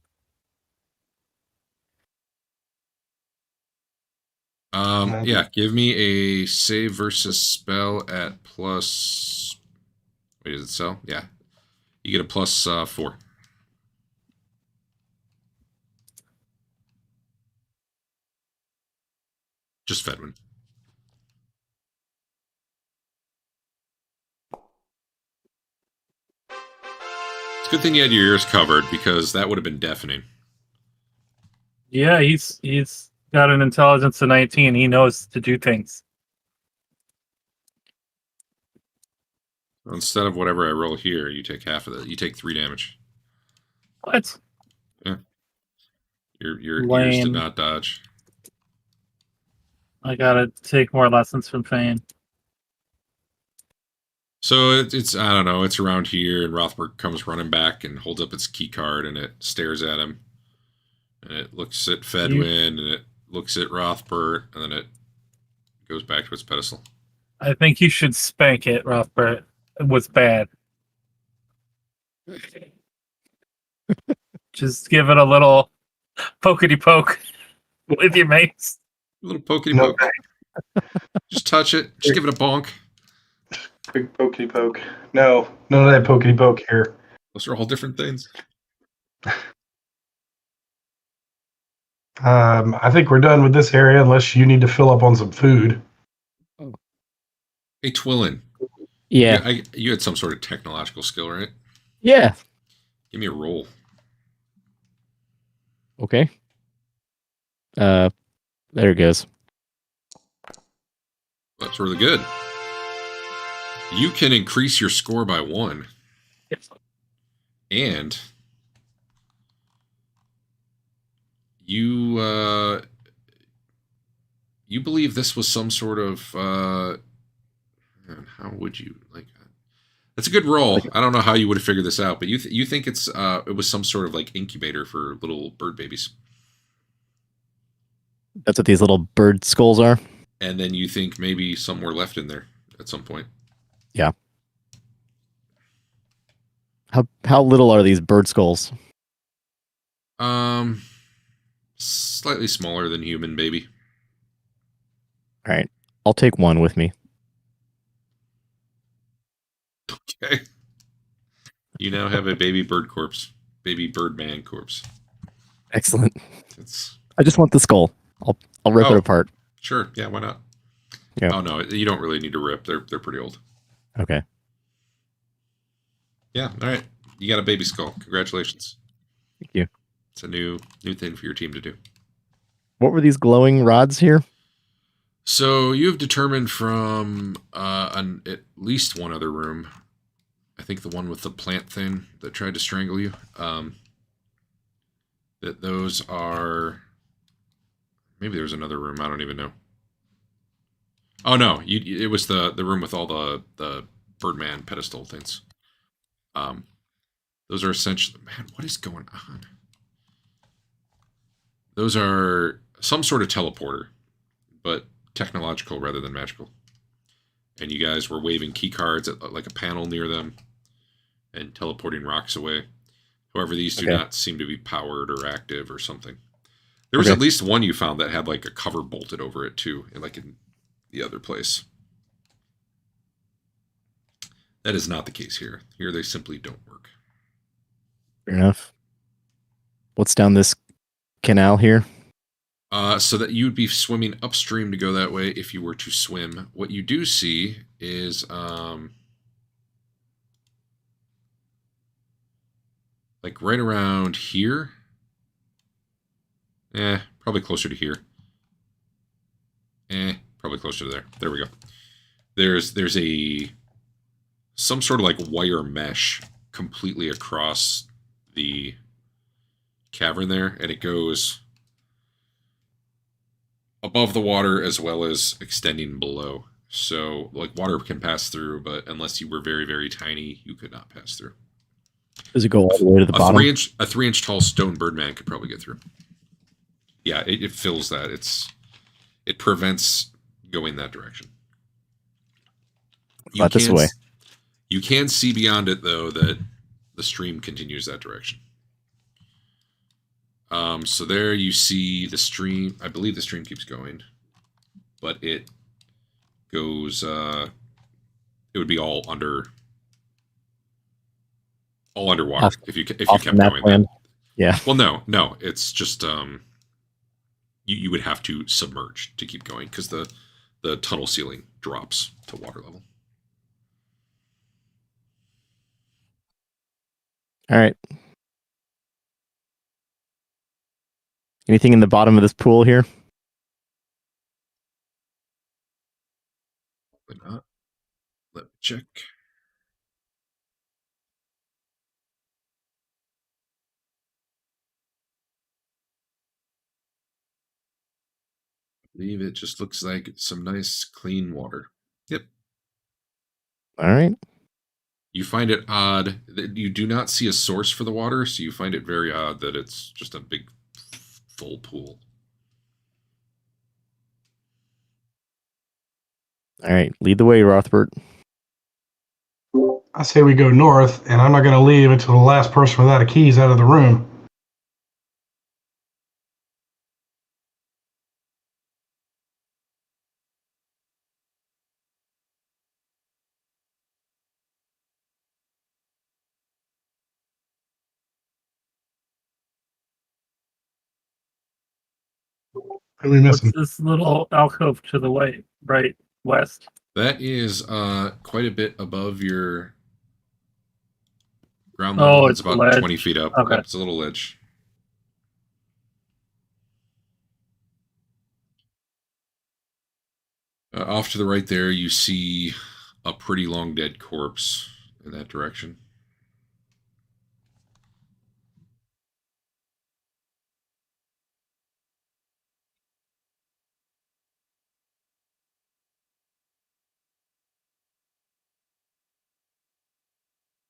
Yeah, give me a save versus spell at plus... Wait, does it sell? Yeah. You get a plus 4. Just Fedwin. It's a good thing you had your ears covered, because that would have been deafening. Yeah, he's got an intelligence of 19. He knows to do things. Instead of whatever I roll here, you take half of that. You take 3 damage. What? Yeah. Your ears Lame. did not dodge. I gotta take more lessons from Fane. So it's I don't know, it's around here, and Rothberg comes running back and holds up its key card, and it stares at him. And it looks at Fedwin, and it looks at Rothbert, and then it goes back to its pedestal. I think you should spank it, Rothbert. It was bad. Just give it a little pokety poke with your mates. A little pokety poke. Just touch it. Just give it a bonk. Big pokey poke. No, none of that pokey poke here. Those are all different things. I think we're done with this area unless you need to fill up on some food. Hey, Twillin. Yeah. You had some sort of technological skill, right? Yeah. Give me a roll. Okay. There it goes. That's really good. You can increase your score by 1. And you believe this was some sort of how would you like? That's a good roll. I don't know how you would have figured this out, but you think it was some sort of like incubator for little bird babies. That's what these little bird skulls are. And then you think maybe some were left in there at some point. Yeah. How little are these bird skulls? Slightly smaller than human, baby. All right. I'll take one with me. Okay. You now have a baby bird corpse. Baby bird man corpse. Excellent. It's... I just want the skull. I'll rip it apart. Sure. Yeah, why not? Yeah. Oh no, you don't really need to rip. They're pretty old. Okay. Yeah, all right. You got a baby skull. Congratulations. Thank you. It's a new thing for your team to do. What were these glowing rods here? So you've determined from at least one other room, I think the one with the plant thing that tried to strangle you, that those are Maybe there was another room. I don't even know. Oh no, it was the room with all the Birdman pedestal things. Those are essentially, man, what is going on? Those are some sort of teleporter, but technological rather than magical. And you guys were waving key cards at like a panel near them and teleporting rocks away. However, these do not seem to be powered or active or something. There was at least one you found that had like a cover bolted over it too, and like in the other place. That is not the case here. Here they simply don't work. Fair enough. What's down this canal here? So that you would be swimming upstream to go that way if you were to swim. What you do see is like right around here. Probably closer to here. Probably closer to there. There we go. There's some sort of like wire mesh completely across the cavern there, and it goes above the water as well as extending below. So like water can pass through, but unless you were very, very tiny, you could not pass through. Does it go all the way to the bottom? A 3-inch tall stone birdman could probably get through. Yeah, it fills that. It prevents going that direction. Not this way. You can see beyond it though that the stream continues that direction. So there you see the stream. I believe the stream keeps going, but it goes. It would be all underwater if you kept going. Land. Yeah. Well, no, it's just you would have to submerge to keep going because the tunnel ceiling drops to water level. All right. Anything in the bottom of this pool here? Why not? Let me check. I believe it just looks like some nice clean water. Yep. All right. You find it odd that you do not see a source for the water, so you find it very odd that it's just a big full pool. All right. Lead the way, Rothbert. I say we go north, and I'm not going to leave until the last person without a key is out of the room. Who are we What's missing? this little alcove to the right west? That is quite a bit above your ground level. Oh, It's it's about ledge. 20 feet up. Okay. Yep, it's a little ledge. Off to the right there, you see a pretty long dead corpse in that direction.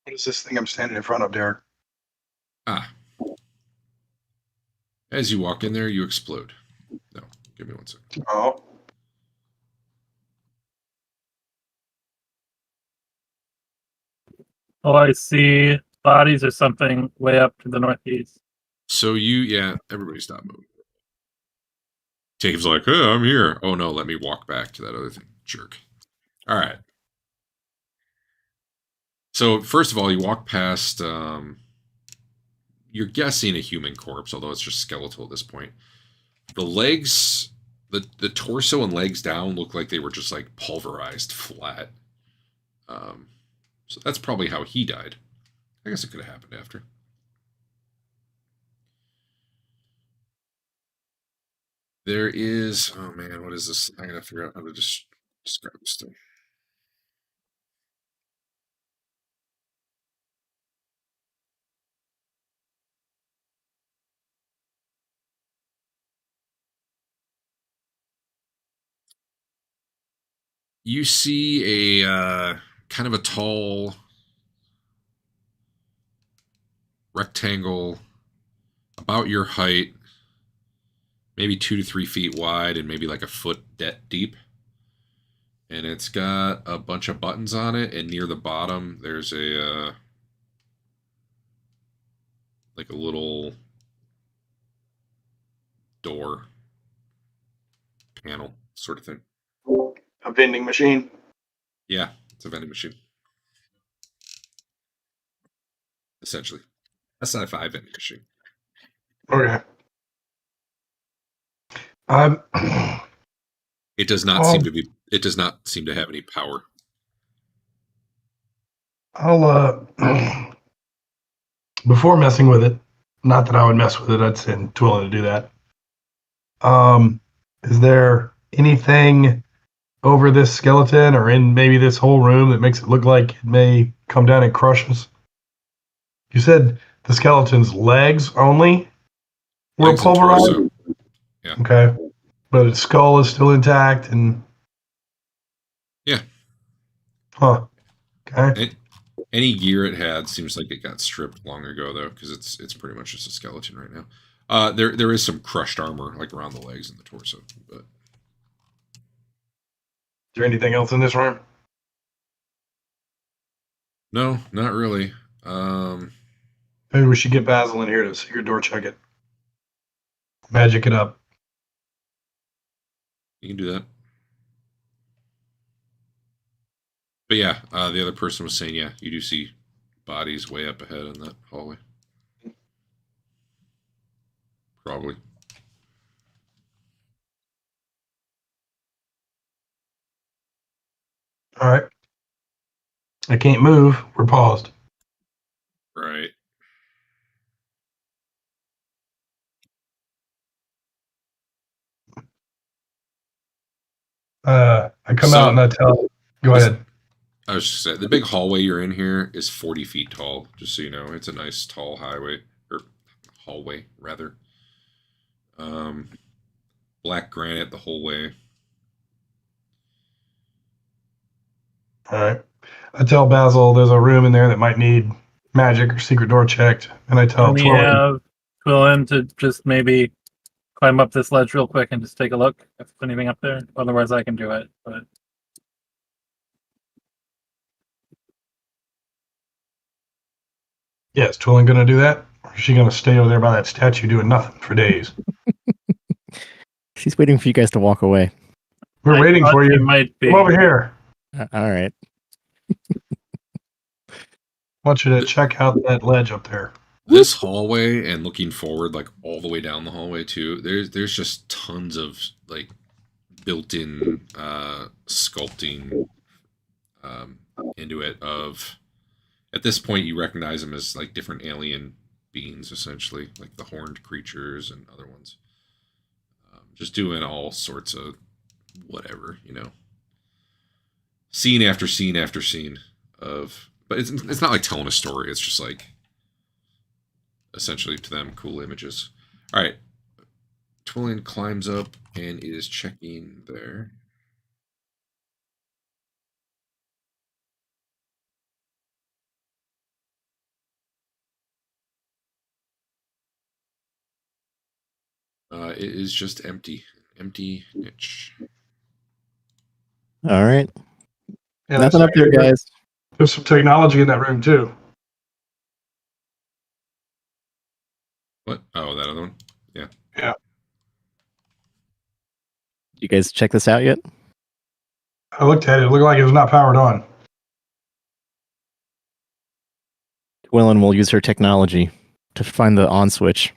What is this thing I'm standing in front of, Derek? As you walk in there, you explode. No, give me 1 second. Oh. Oh, I see bodies or something way up to the northeast. So everybody stop moving. Dave's like, hey, I'm here. Oh no, let me walk back to that other thing. Jerk. All right. So first of all, you walk past, you're guessing a human corpse, although it's just skeletal at this point. The legs, the torso and legs down look like they were just like pulverized flat. So that's probably how he died. I guess it could have happened after. There is, oh man, what is this? I gotta figure out how to just describe this thing. You see a kind of a tall rectangle about your height, maybe 2 to 3 feet wide and maybe like a foot deep. And it's got a bunch of buttons on it, and near the bottom there's a like a little door panel sort of thing. A vending machine. Yeah, it's a vending machine. Essentially. A sci-fi vending machine. Okay. It does not seem to be. It does not seem to have any power. I'll before messing with it, not that I would mess with it, I'd send Twillen to do that. Is there anything over this skeleton or in maybe this whole room that makes it look like it may come down and crush us? You said the skeleton's legs only were Legs and pulverized? torso. Yeah. Okay. But its skull is still intact and... Yeah. Huh. Okay. Any gear it had seems like it got stripped long ago, though, because it's pretty much just a skeleton right now. There is some crushed armor like around the legs and the torso, but Is there anything else in this room? no, not really. Maybe we should get Basil in here to secret door check it. Magic it up. You can do that. But yeah, the other person was saying, yeah, you do see bodies way up ahead in that hallway. Probably. All right. I can't move. We're paused. Right. I come out and I tell... Go ahead. I was just saying, the big hallway you're in here is 40 feet tall, just so you know. It's a nice tall highway, or hallway, rather. Black granite the whole way. All right. I tell Basil there's a room in there that might need magic or secret door checked. And I tell Can we Twillen... have Twillen to just maybe climb up this ledge real quick and just take a look if there's anything up there? Otherwise, I can do it. But Yeah, is Twillen going to do that? Or is she going to stay over there by that statue doing nothing for days? She's waiting for you guys to walk away. We're I waiting thought for she you. might be. Come over here. All right. I want you to check out that ledge up there. This hallway, and looking forward, like all the way down the hallway too, there's just tons of like built-in sculpting into it. Of at this point, you recognize them as like different alien beings, essentially, like the horned creatures and other ones. Just doing all sorts of whatever, you know, scene after scene after scene of. But it's not like telling a story. It's just like, essentially to them, cool images. All right. Twillen climbs up and is checking there. It is just empty. Empty niche. All right. Yeah, Nothing up there, guys. There's some technology in that room, too. What? Oh, that other one? Yeah. Yeah. You guys check this out yet? I looked at it. It looked like it was not powered on. Twillen will use her technology to find the on switch.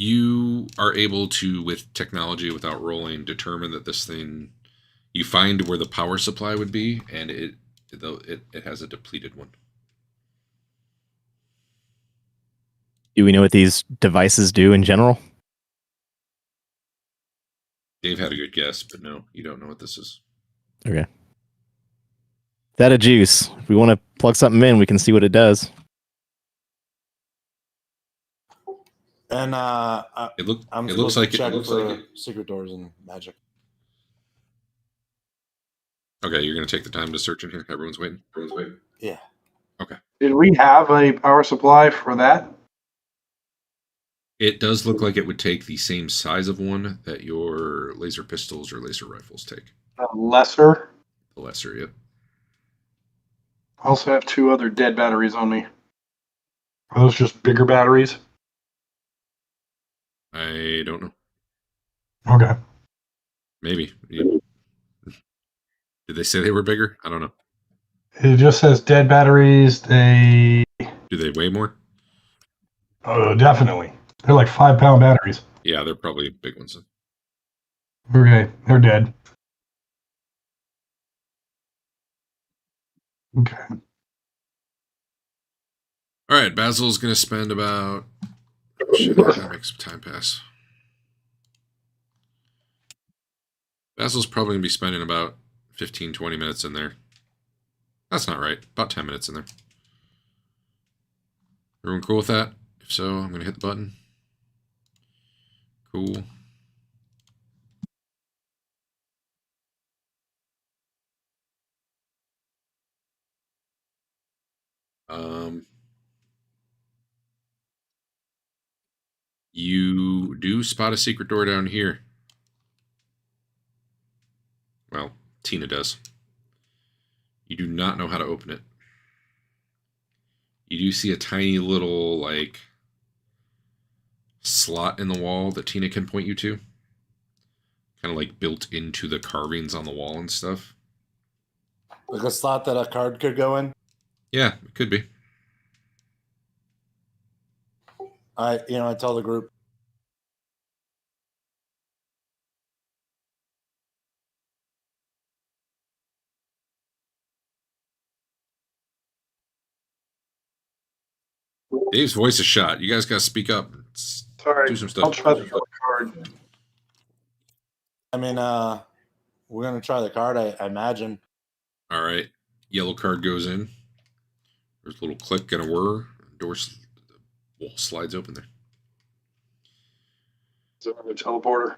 You are able to, with technology, without rolling, determine that this thing, you find where the power supply would be, and it has a depleted one. Do we know what these devices do in general? Dave had a good guess, but no, you don't know what this is. Okay. That a juice. If we want to plug something in, we can see what it does. And It I'm looks like check it. for secret doors and magic. Okay, you're going to take the time to search in here. Everyone's waiting. Yeah. Did we have a power supply for that? It does look like it would take the same size of one that your laser pistols or laser rifles take. Lesser. The lesser, yep. I also have 2 other dead batteries on me. Are those just bigger batteries? I don't know. Okay. Maybe. Did they say they were bigger? I don't know. It just says dead batteries. They Do they weigh more? definitely. They're like 5-pound batteries. Yeah, they're probably big ones. Okay, they're dead. Okay. All right, Basil's going to spend about... Shit, I gotta make some time pass. Basil's probably going to be spending about 15, 20 minutes in there. That's not right. About 10 minutes in there. Everyone cool with that? If so, I'm going to hit the button. Cool. You do spot a secret door down here. Well, Tina does. You do not know how to open it. You do see a tiny little, like, slot in the wall that Tina can point you to. Kind of like built into the carvings on the wall and stuff. Like a slot that a card could go in. Yeah, it could be. I tell the group. Dave's voice is shot. You guys got to speak up. Sorry. Do some stuff. I'll try the card. I mean, we're gonna try the card. I imagine. All right. Yellow card goes in. There's a little click and a whir. Door wall slides open there. Is it a teleporter?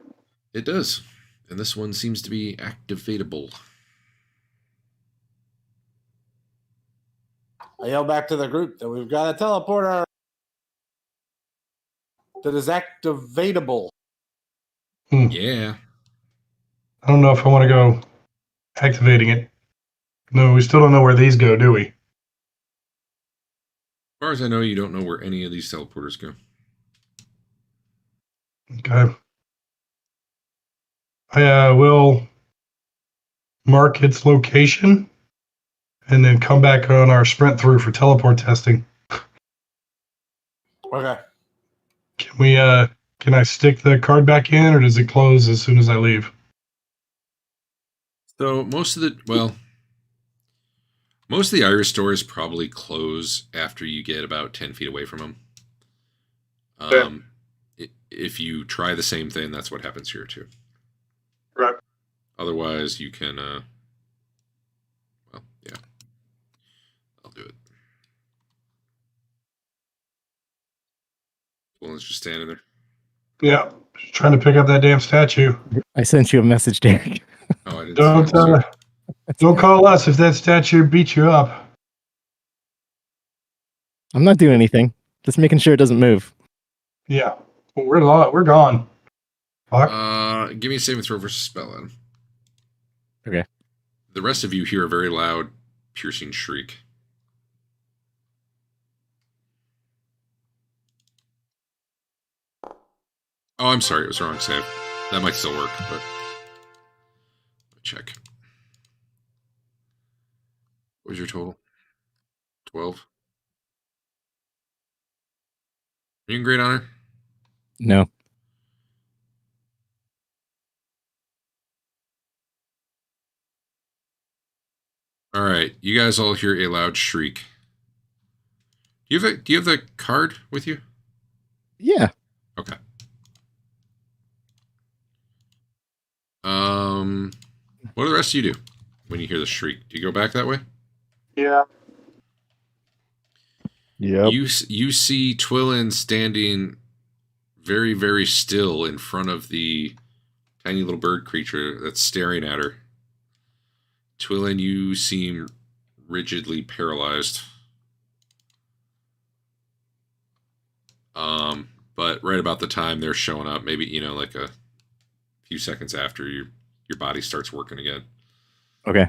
It does. And this one seems to be activatable. I yell back to the group that we've got a teleporter that is activatable. Yeah. I don't know if I want to go activating it. No, we still don't know where these go, do we? As far as I know, you don't know where any of these teleporters go. Okay. I will mark its location and then come back on our sprint through for teleport testing. Okay. Can I stick the card back in, or does it close as soon as I leave? So most of the iris doors probably close after you get about 10 feet away from them. If you try the same thing, that's what happens here too. Right. Otherwise, you can. Well, yeah, I'll do it. Well, it's just standing there. Yeah. Just trying to pick up that damn statue. I sent you a message, Derek. Oh, I didn't. Don't call us if that statue beats you up. I'm not doing anything. Just making sure it doesn't move. Yeah. Well, we're gone. Fuck. Give me a saving throw versus spell, Adam. Okay. The rest of you hear a very loud, piercing shriek. Oh, I'm sorry. It was the wrong save. That might still work, but... check. What was your total? 12? Are you in great honor? No. All right. You guys all hear a loud shriek. Do you have the card with you? Yeah. Okay. What do the rest of you do when you hear the shriek? Do you go back that way? Yeah. Yep. You see Twillin standing very, very still in front of the tiny little bird creature that's staring at her. Twilin, you seem rigidly paralyzed. But right about the time they're showing up, maybe like a few seconds after your body starts working again. Okay.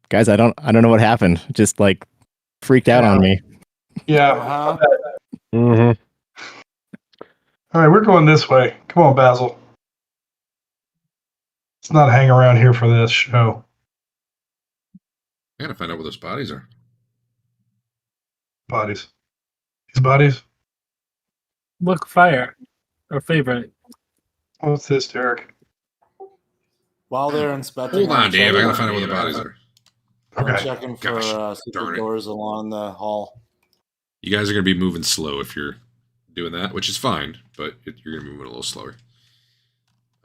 Guys, I don't know what happened. Just like freaked out on me. Yeah. Uh-huh. Mm-hmm. All right, we're going this way. Come on, Basil. Let's not hang around here for this show. I gotta find out where those bodies are. Bodies. These bodies. Look, fire. Our favorite. What's this, Derek? While they're inspecting, Hold on, I'm Dave. I gotta checking- find out where the bodies are. I'm Okay. checking for Gosh, darn secret it. doors along the hall. You guys are gonna be moving slow if you're doing that, which is fine, but you're gonna be moving a little slower.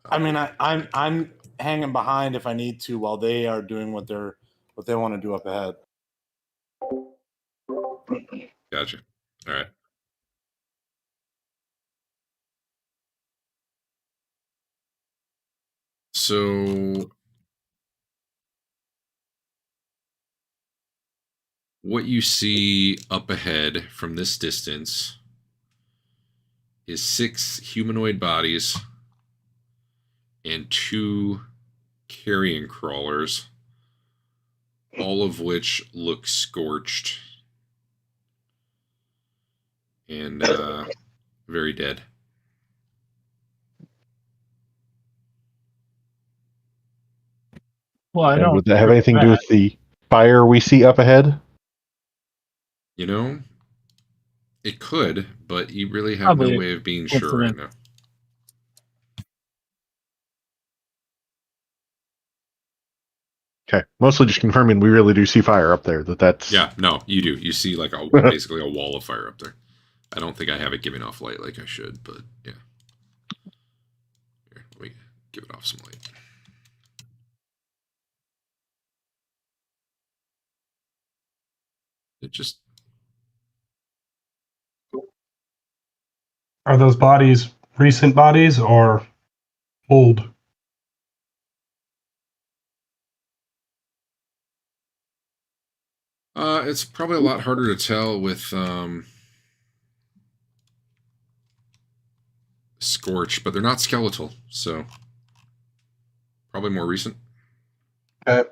I mean, I'm hanging behind if I need to while they are doing what they want to do up ahead. Gotcha. All right. So what you see up ahead from this distance is 6 humanoid bodies and 2 carrion crawlers, all of which look scorched and very dead. Well, I And don't. would that have anything to do with the fire we see up ahead? It could, but you really have Probably no way of being sure right now. Okay, mostly just confirming we really do see fire up there. That's Yeah, no, you do. You see like basically a wall of fire up there. I don't think I have it giving off light like I should, but yeah. Here, let me give it off some light. It just Are those bodies recent bodies or old? it's probably a lot harder to tell with Scorch, but they're not skeletal, so probably more recent. Okay.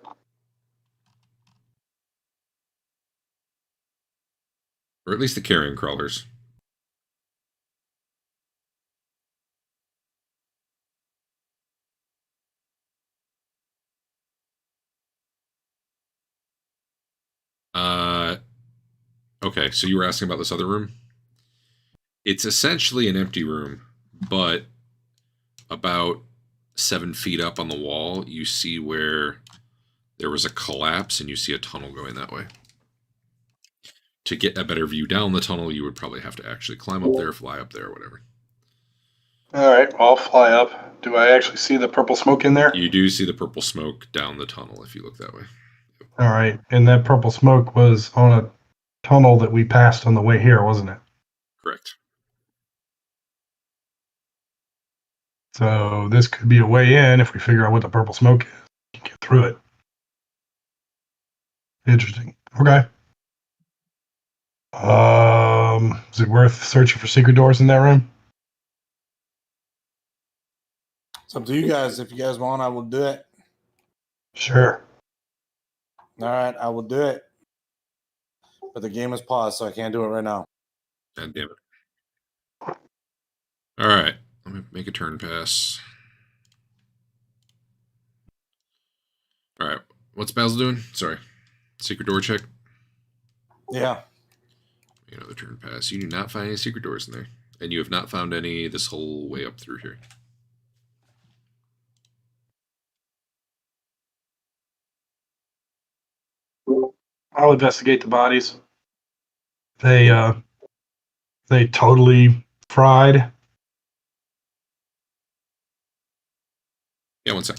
Or at least the carrion crawlers. Okay, so you were asking about this other room? It's essentially an empty room, but about 7 feet up on the wall, you see where there was a collapse and you see a tunnel going that way. To get a better view down the tunnel, you would probably have to actually climb up there, fly up there, whatever. All right, well, I'll fly up. Do I actually see the purple smoke in there? You do see the purple smoke down the tunnel if you look that way. All right, and that purple smoke was on a tunnel that we passed on the way here, wasn't it? Correct. So this could be a way in if we figure out what the purple smoke is. You can get through it. Interesting. Okay. Is it worth searching for secret doors in that room? It's up to you guys. If you guys want, I will do it. Sure. All right, I will do it. But the game is paused, so I can't do it right now. God damn it. All right, let me make a turn pass. All right, what's Basil doing? Sorry. Secret door check. Yeah. Another turn pass. You do not find any secret doors in there. And you have not found any this whole way up through here. I'll investigate the bodies. They totally fried. Yeah, one sec.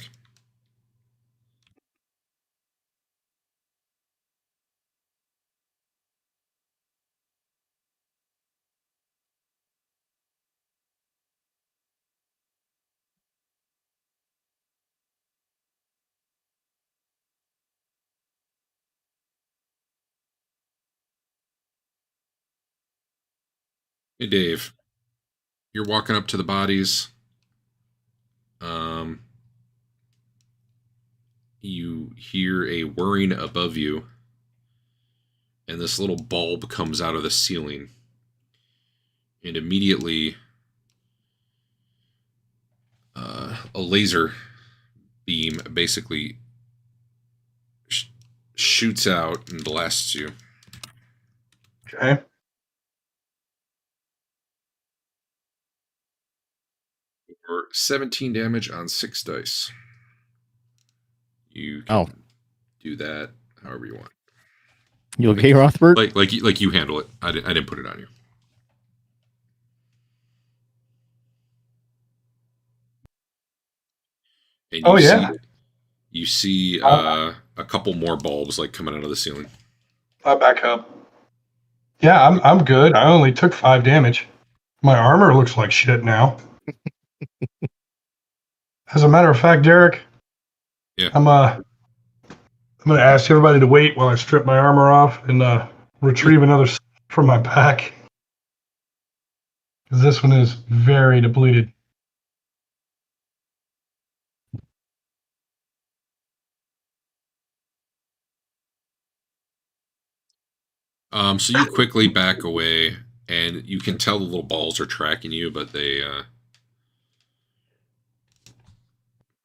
Hey, Dave. You're walking up to the bodies. You hear a whirring above you, and this little bulb comes out of the ceiling. And immediately, a laser beam basically shoots out and blasts you. Okay. For 17 damage on 6 dice. You can do that however you want. You okay, Rothbert? Like you handle it. I didn't put it on you. And you see a couple more bulbs like coming out of the ceiling. I'll back up. Yeah, I'm good. I only took 5 damage. My armor looks like shit now. As a matter of fact, Derek, Yeah. I'm gonna ask everybody to wait while I strip my armor off and retrieve another from my pack. Because this one is very depleted. So you quickly back away, and you can tell the little balls are tracking you, but they.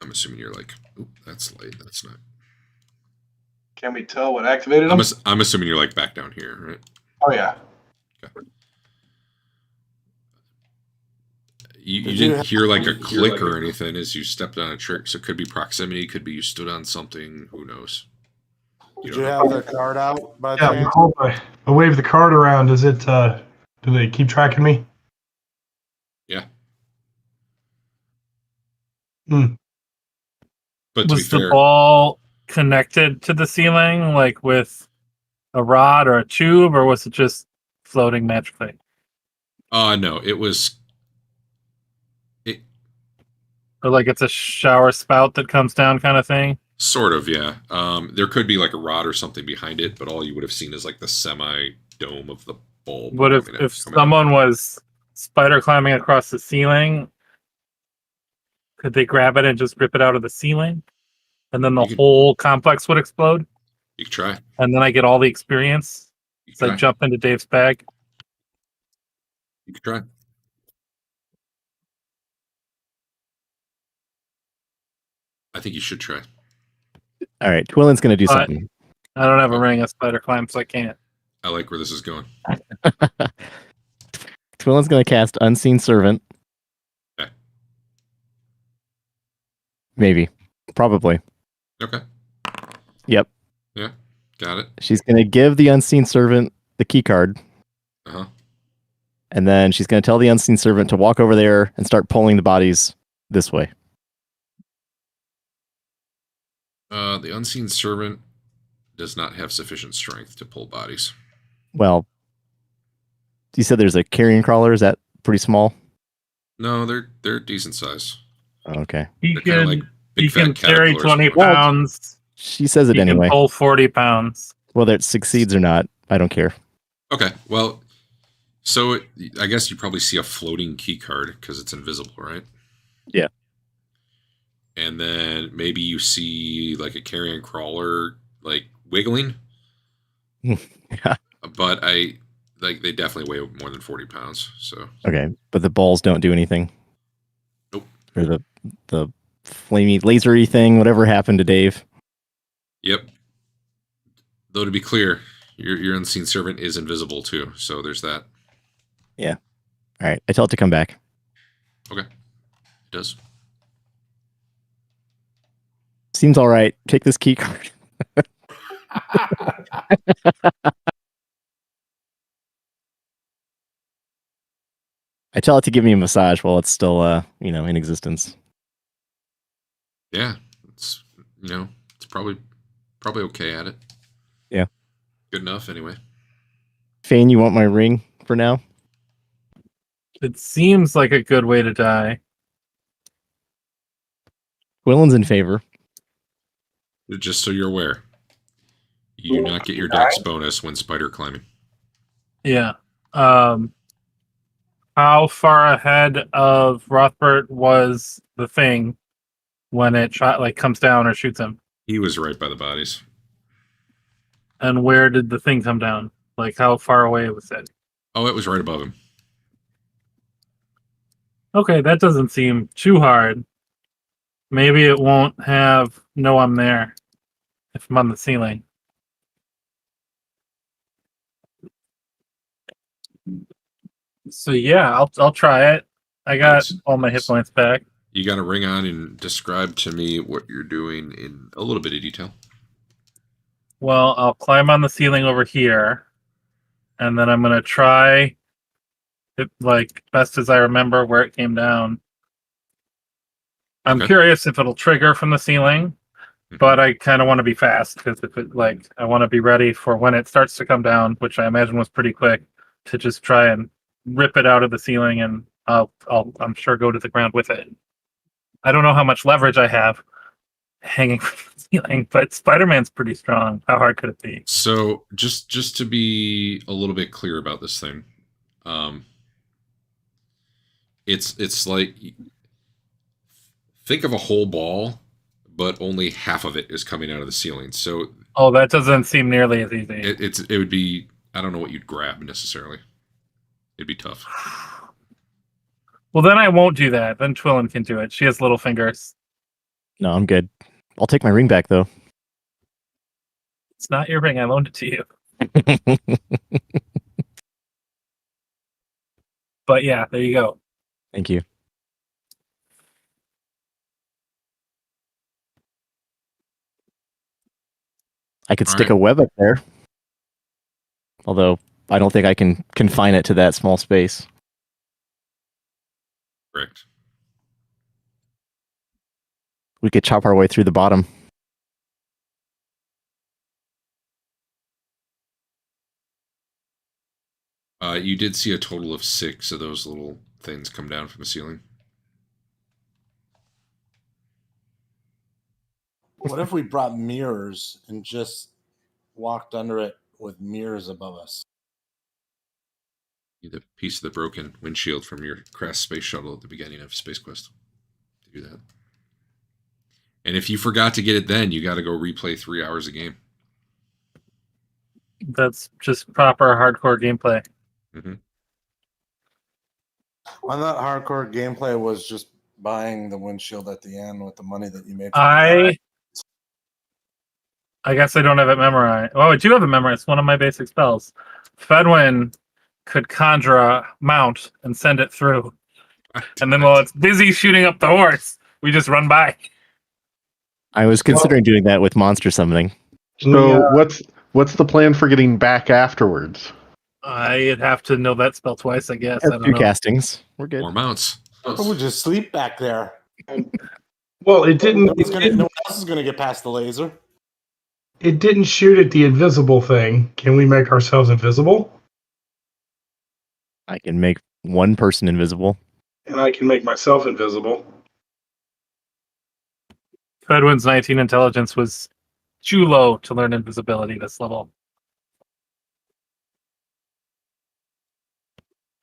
I'm assuming you're like, oop, that's light. That's not. Can we tell what activated them? I'm assuming you're like back down here, right? Oh yeah. Okay. You didn't hear like a click or anything as you stepped on a trick, so it could be proximity, could be you stood on something, who knows? Did you have the card out by Yeah, chance? I wave the card around. Does it? Do they keep tracking me? Yeah. Hmm. But to be Was the fair, ball connected to the ceiling, like with a rod or a tube, or was it just floating magically? no, it was. Or like it's a shower spout that comes down kind of thing? Sort of, yeah. There could be like a rod or something behind it, but all you would have seen is like the semi-dome of the bulb. What if coming out. someone was spider climbing across the ceiling? Could they grab it and just rip it out of the ceiling? And then the whole complex would explode? You could try. And then I get all the experience? So I jump into Dave's bag? You could try. I think you should try. All right, Twillen's going to do something. I don't have a ring of spider climb, so I can't. I like where this is going. Twillen's going to cast Unseen Servant. Okay. Maybe. Probably. Okay. Yep. Yeah. Got it. She's going to give the Unseen Servant the key card. Uh-huh. And then she's going to tell the Unseen Servant to walk over there and start pulling the bodies this way. The Unseen Servant does not have sufficient strength to pull bodies. Well, you said there's a carrion crawler. Is that pretty small? No, they're decent size. Okay. He They're kinda can, like he big fat can carry caterpillars. 20 pounds. She says it He anyway. can pull 40 pounds. Whether it succeeds or not, I don't care. Okay, well, so I guess you probably see a floating key card because it's invisible, right? Yeah. And then maybe you see like a carrion crawler like wiggling. Yeah. But they definitely weigh more than 40 pounds. So Okay, but the balls don't do anything. Nope. Or the flamey lasery thing, whatever happened to Dave. Yep. Though to be clear, your Unseen Servant is invisible too, so there's that. Yeah. All right, I tell it to come back. Okay. It does. Seems all right. Take this key card. I tell it to give me a massage while it's still, in existence. Yeah. It's it's probably okay at it. Yeah. Good enough anyway. Fane, you want my ring for now? It seems like a good way to die. Willen's in favor. Just so you're aware, you do not get your dex bonus when spider climbing. Yeah. How far ahead of Rothbert was the thing when it comes down or shoots him? He was right by the bodies. And where did the thing come down? Like, how far away was it? Oh, it was right above him. Okay, that doesn't seem too hard. Maybe it won't know I'm there if I'm on the ceiling. So yeah, I'll try it. I got Nice. all my hit points back. You got to ring on and describe to me what you're doing in a little bit of detail. Well, I'll climb on the ceiling over here, and then I'm gonna try it like best as I remember where it came down. I'm Okay. curious if it'll trigger from the ceiling, but I kind of want to be fast because if it I want to be ready for when it starts to come down, which I imagine was pretty quick, to just try and rip it out of the ceiling, and I'm sure go to the ground with it. I don't know how much leverage I have hanging from the ceiling, but Spider-Man's pretty strong. How hard could it be? So just to be a little bit clear about this thing, it's like, think of a whole ball, but only half of it is coming out of the ceiling. So that doesn't seem nearly as easy. it would be, I don't know what you'd grab necessarily. It'd be tough. Well, then I won't do that. Then Twillin can do it. She has little fingers. No, I'm good. I'll take my ring back though. It's not your ring. I loaned it to you. But yeah, there you go. Thank you. I could stick a web up there. Although I don't think I can confine it to that small space. Correct. We could chop our way through the bottom. You did see a total of 6 of those little things come down from the ceiling. What if we brought mirrors and just walked under it with mirrors above us? The piece of the broken windshield from your crash space shuttle at the beginning of Space Quest to do that. And if you forgot to get it then, you got to go replay 3 hours of game. That's just proper hardcore gameplay. Mm-hmm. I thought hardcore gameplay was just buying the windshield at the end with the money that you made. I guess I don't have it memorized. Oh, I do have it memorized. It's one of my basic spells. Fedwin could conjure a mount and send it through. And then while it's busy shooting up the horse, we just run by. I was considering doing that with monster summoning. So what's the plan for getting back afterwards? I'd have to know that spell twice, I guess. I don't 2 know. castings. We're good. More mounts. Who would just sleep back there? Well, it didn't. No one else is going to get past the laser. It didn't shoot at the invisible thing. Can we make ourselves invisible? I can make one person invisible. And I can make myself invisible. Fedwin's 19 intelligence was too low to learn invisibility this level.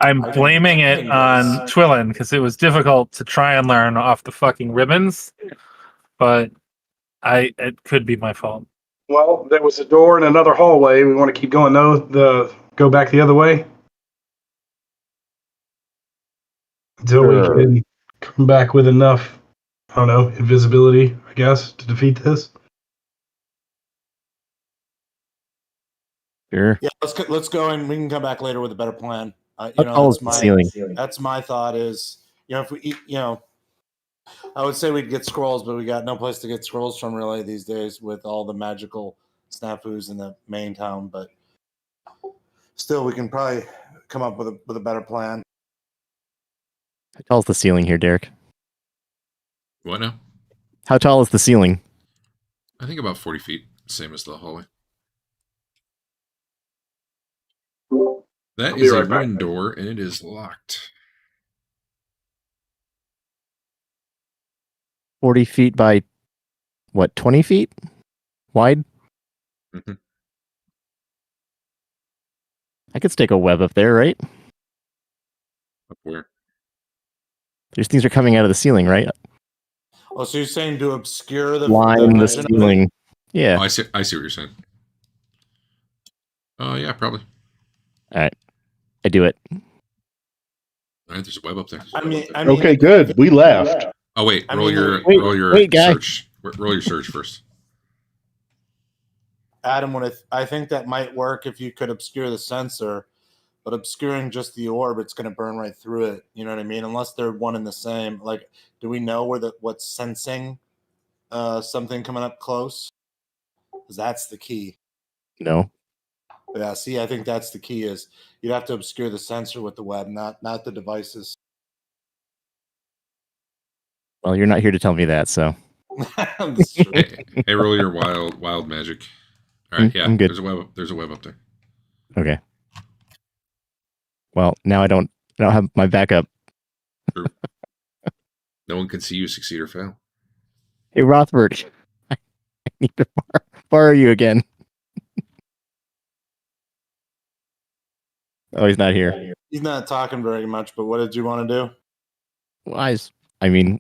I'm blaming it on Twillin because it was difficult to try and learn off the fucking ribbons, but it could be my fault. Well, there was a door in another hallway. We want to keep going. Go back the other way until we can come back with enough, I don't know, invisibility, I guess, to defeat this. Sure. Yeah, let's go and we can come back later with a better plan. How tall is the ceiling? That's my thought is, if we, I would say we'd get scrolls, but we got no place to get scrolls from really these days with all the magical snafus in the main town. But still, we can probably come up with a better plan. How tall is the ceiling here, Derek? What now? How tall is the ceiling? I think about 40 feet, same as the hallway. That is a wooden door, and it is locked. 40 feet by, what, 20 feet wide? Mm-hmm. I could stick a web up there, right? Up where? These things are coming out of the ceiling, right? Oh, so you're saying to obscure the Line the vision of it? ceiling. Yeah. Oh, I see what you're saying. Oh, yeah, probably. All right. I do it. All right, there's a web up there. I mean, Okay, good. We left. Oh, wait, I roll mean, your wait, roll your wait, guy. search. Roll your search first. Adam, I think that might work if you could obscure the sensor, but obscuring just the orb, it's going to burn right through it. You know what I mean? Unless they're one and the same. Like, do we know what's sensing something coming up close? Because that's the key. No. Yeah, see, I think that's the key is you'd have to obscure the sensor with the web, not the devices. Well, you're not here to tell me that, so That's true. Hey, roll your wild magic. All right, yeah, I'm good. There's a web up there. Okay. Well, now I don't have my backup. True. No one can see you succeed or fail. Hey, Rothbard, I need to borrow you again. Oh, he's not here. He's not talking very much, but what did you want to do? Wise. I mean,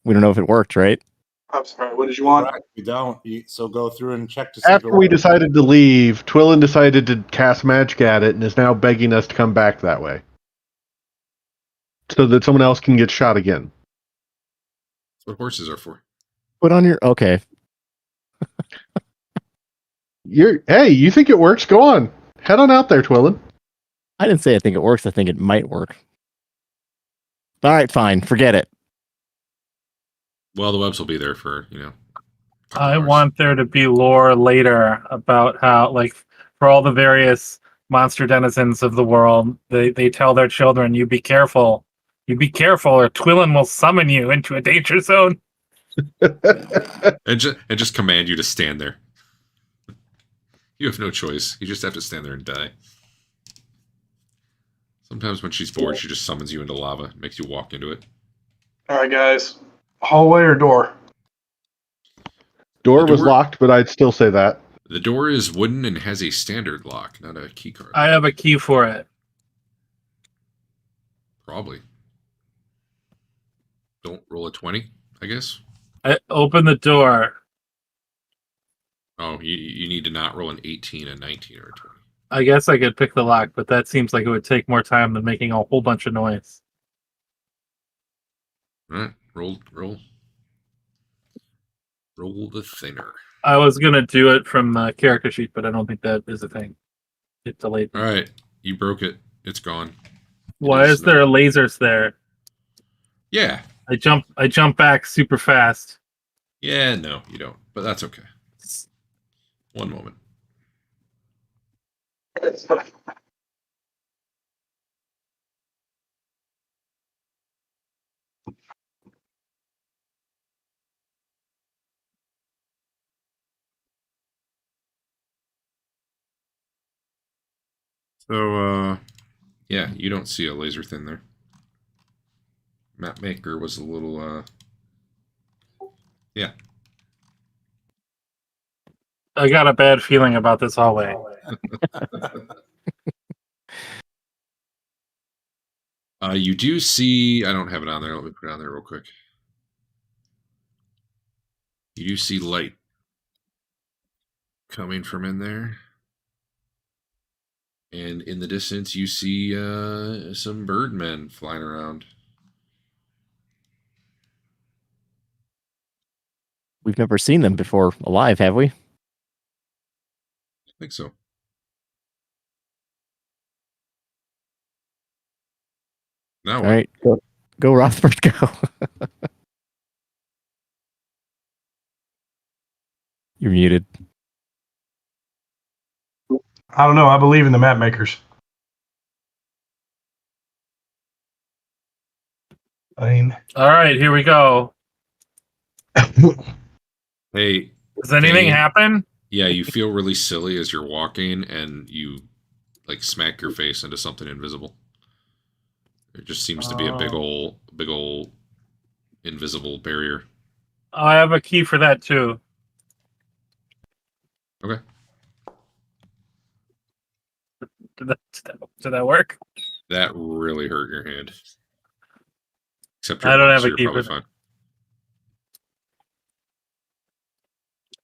we don't know if it worked, right? I'm sorry. What did you want? Right, we don't. So go through and check to see if After it we works. decided to leave, Twillin decided to cast magic at it and is now begging us to come back that way. So that someone else can get shot again. That's what horses are for. Put on your okay. Hey, you think it works? Go on. Head on out there, Twillin. I didn't say I think it works. I think it might work. All right, fine. Forget it. Well, the webs will be there for, a couple I hours. want there to be lore later about how, like, for all the various monster denizens of the world, they tell their children, "You be careful, or Twillin will summon you into a danger zone." and just command you to stand there. You have no choice. You just have to stand there and die. Sometimes when she's bored, she just summons you into lava, makes you walk into it. All right, guys. Hallway or door? Door The was door- locked, but I'd still say that. The door is wooden and has a standard lock, not a key card. I have a key for it. Probably. Don't roll a 20, I guess. I open the door. Oh, you need to not roll an 18, a 19, or a 20. I guess I could pick the lock, but that seems like it would take more time than making a whole bunch of noise. All right, roll the thinner. I was gonna do it from the character sheet, but I don't think that is a thing. It delayed me. All right, you broke it. It's gone. Why is there lasers there? Yeah. I jump back super fast. Yeah, no, you don't. But that's okay. One moment. So, yeah, you don't see a laser thin there. Map Maker was a little, yeah. I got a bad feeling about this hallway. You do see, I don't have it on there. Let me put it on there real quick. You do see light coming from in there. And in the distance, you see some birdmen flying around. We've never seen them before alive, have we? I think so. Now All what? right, go, Rothbard, go. You're muted. I don't know. I believe in the map makers. I mean, All right, here we go. Hey, Does anything Dane, happen? yeah, you feel really silly as you're walking, and you like smack your face into something invisible. It just seems to be a big old invisible barrier. I have a key for that too. Okay. Did that work? That really hurt your hand. Except I you're don't monk, have so a you're probably keeper.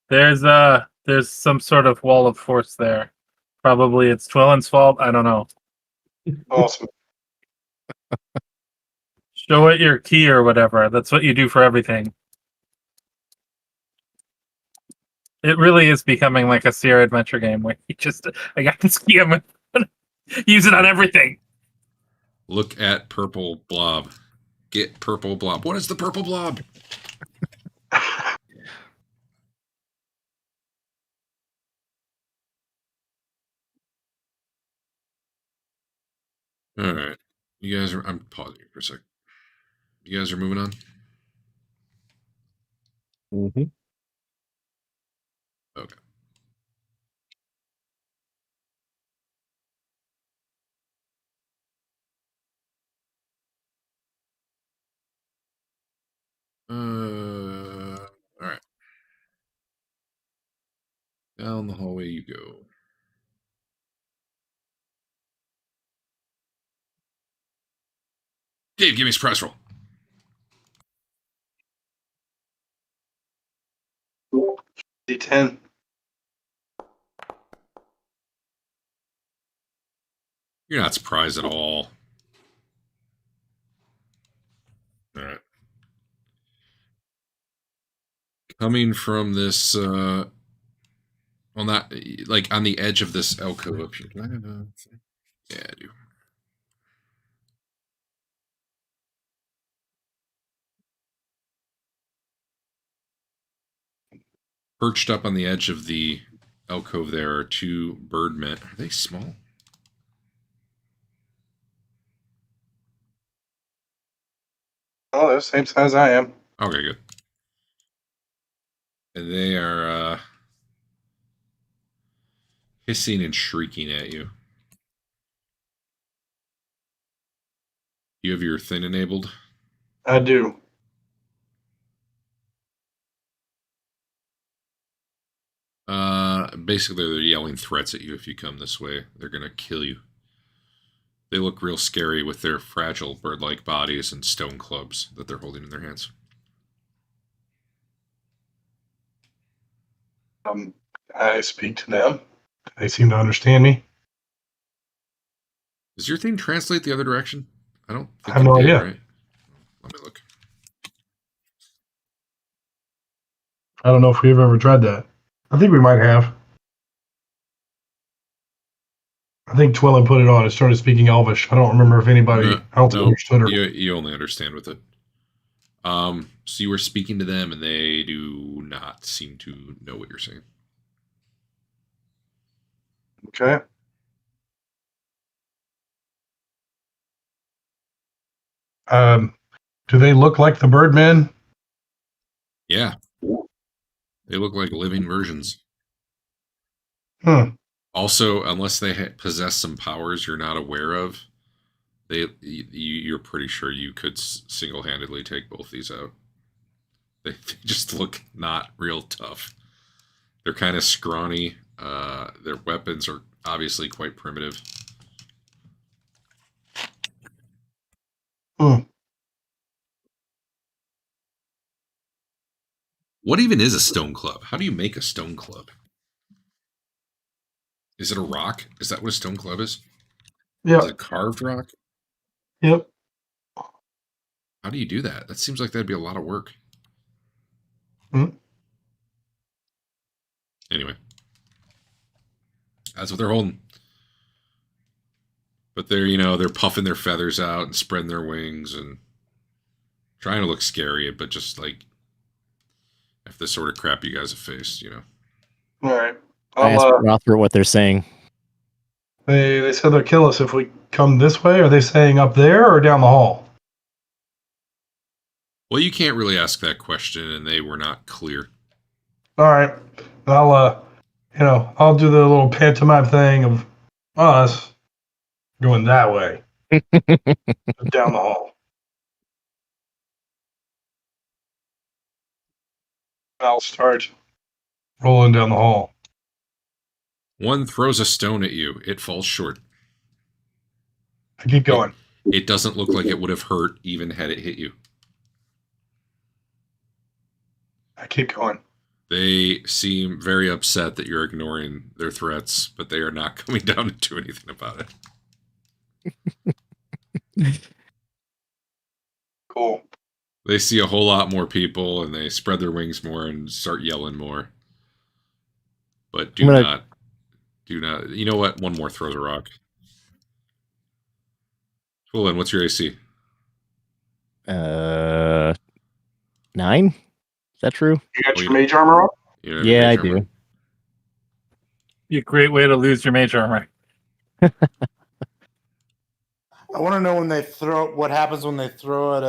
fine. There's some sort of wall of force there. Probably it's Twillen's fault. I don't know. Awesome. Show it your key or whatever. That's what you do for everything. It really is becoming like a Sierra adventure game where I got this key, I'm gonna use it on everything. Look at purple blob. Get purple blob. What is the purple blob? All right. You guys are. I'm pausing for a sec. You guys are moving on? Mm-hmm. Okay. All right. Down the hallway you go. Dave, give me a surprise roll. D10. You're not surprised at all. All right. Coming from this, on that, like on the edge of this alcove up here. Do I have a? Yeah, I do. Perched up on the edge of the alcove there are two birdmen. Are they small? Oh, they're the same size I am. Okay, good. And they are hissing and shrieking at you. You have your thing enabled? I do. Basically, they're yelling threats at you if you come this way. They're going to kill you. They look real scary with their fragile bird-like bodies and stone clubs that they're holding in their hands. I speak to them. They seem to understand me. Does your thing translate the other direction? I don't I think have it no did, idea. right? Let me look. I don't know if we've ever tried that. I think we might have. I think Twillen put it on and started speaking Elvish. I don't remember if anybody else understood her. You only understand with it. So you were speaking to them, and they do not seem to know what you're saying. Okay. Do they look like the Birdmen? Yeah, they look like living versions. Hmm. Also, unless they possess some powers you're not aware of, you're pretty sure you could single-handedly take both these out. They just look not real tough. They're kind of scrawny. Their weapons are obviously quite primitive. Hmm. What even is a stone club? How do you make a stone club? Is it a rock? Is that what a stone club is? Is Yep. it carved rock? Yep. How do you do that? That seems like that'd be a lot of work. Hmm. Anyway, that's what they're holding. But they're puffing their feathers out and spreading their wings and trying to look scary, but just like if the sort of crap you guys have faced. All right. I asked Rothbert what they're saying. They said they'll kill us if we come this way. Are they saying up there or down the hall? Well, you can't really ask that question, and they were not clear. All right. I'll do the little pantomime thing of us going that way down the hall. I'll start rolling down the hall. One throws a stone at you. It falls short. I keep going. It doesn't look like it would have hurt even had it hit you. I keep going. They seem very upset that you're ignoring their threats, but they are not coming down to do anything about it. Cool. They see a whole lot more people, and they spread their wings more and start yelling more. But do not. You know what? One more throws a rock. Quillen, what's your AC? 9? Is that true? You got Well, your mage armor on? You have Yeah, I your do. armor? Be a great way to lose your mage armor. I want to know when they throw. What happens when they throw it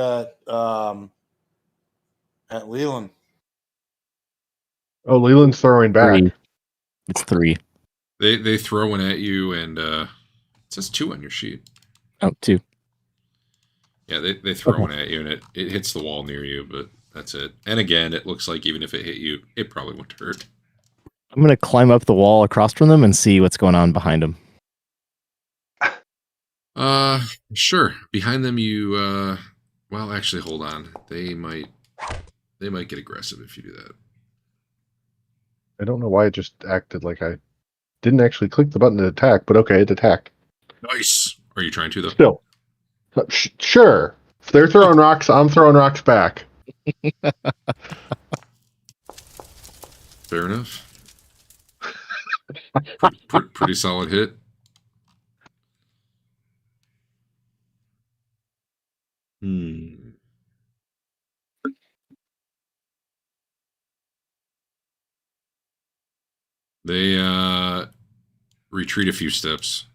at Leland? Oh, Leland's throwing back. 3. It's 3. They throw one at you, and it says 2 on your sheet. Oh, 2. Yeah, they throw Okay. one at you, and it hits the wall near you, but that's it. And again, it looks like even if it hit you, it probably wouldn't hurt. I'm gonna climb up the wall across from them and see what's going on behind them. Sure. Behind them, you well, actually, hold on. They might get aggressive if you do that. I don't know why it just acted like I didn't actually click the button to attack, but okay, it attacked. Nice. Are you trying to though? Still. Sure. If they're throwing rocks, I'm throwing rocks back. Fair enough. Pretty solid hit. They retreat a few steps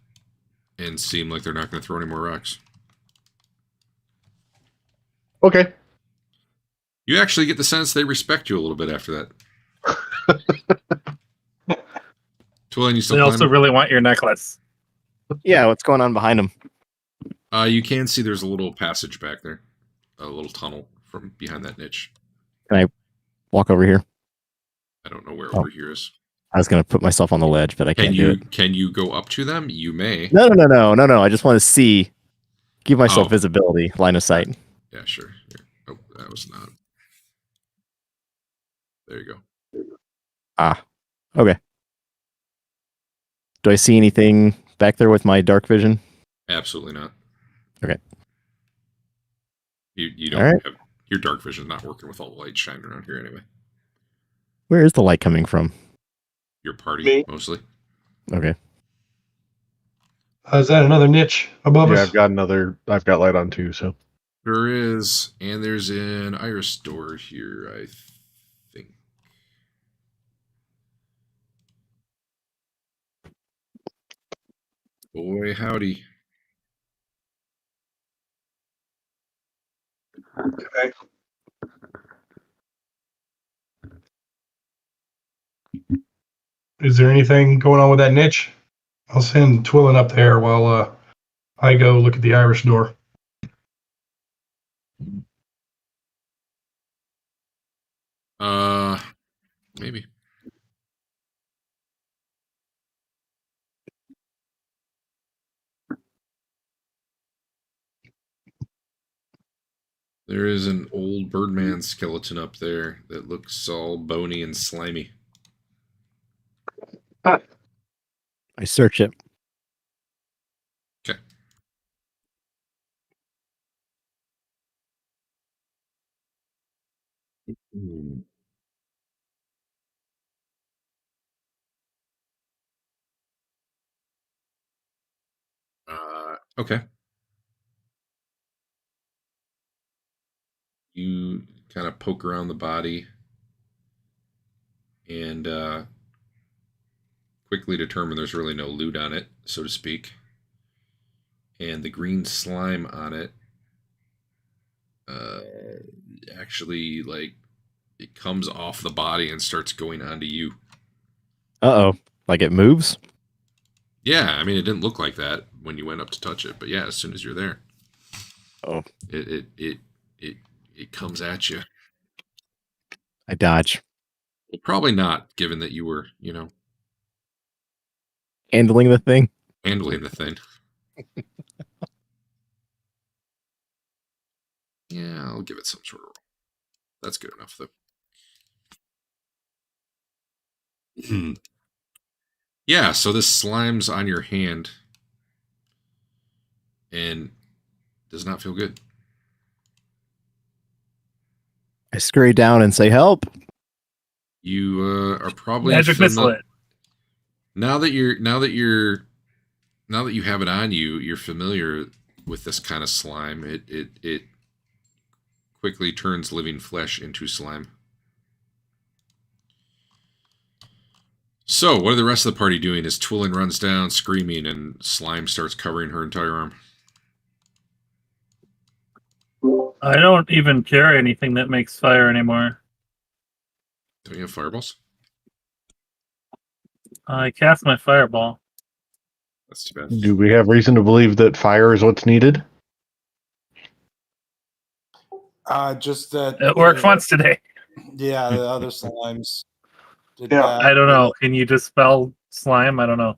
and seem like they're not going to throw any more rocks. Okay. You actually get the sense they respect you a little bit after that. Twillian, you still They climbing? also really want your necklace. Yeah, what's going on behind them? You can see there's a little passage back there, a little tunnel from behind that niche. Walk over here. I don't know where Oh. over here is. I was gonna put myself on the ledge, but I can't do it. Can you go up to them? You may. No. I just want to see, give myself visibility, line of sight. Yeah, sure. Here. Oh, that was not. There you go. Okay. Do I see anything back there with my dark vision? Absolutely not. Okay. You don't All right. have your dark vision not working with all the light shining around here anyway. Where is the light coming from? Your party Me. mostly. Okay. Is that another niche above Yeah, us? I've got light on too, so. There is, and there's an iris door here, I think. Boy, howdy. Okay. Is there anything going on with that niche? I'll send Twillin up there while I go look at the Irish door. Maybe. There is an old birdman skeleton up there that looks all bony and slimy. I search it. Okay. Okay. You kind of poke around the body and quickly determine there's really no loot on it, so to speak. And the green slime on it actually, like, it comes off the body and starts going onto you. Uh-oh. Like it moves? Yeah, I mean, it didn't look like that when you went up to touch it, but yeah, as soon as you're there, Oh. it comes at you. I dodge. Well, probably not, given that you were, Handling the thing? handling the thing. Yeah, I'll give it some sort of roll. That's good enough, though. Yeah, so this slime's on your hand and does not feel good. I scurry down and say, "Help!" You are probably Magic missile it. now that you have it on you, you're familiar with this kind of slime. It quickly turns living flesh into slime. So, what are the rest of the party doing as Twillin runs down screaming and slime starts covering her entire arm? I don't even carry anything that makes fire anymore. Don't you have fireballs? I cast my fireball. That's too bad. Do we have reason to believe that fire is what's needed? Just that It worked once today. Yeah, the other slimes did Yeah, that. I don't know. Can you dispel slime? I don't know.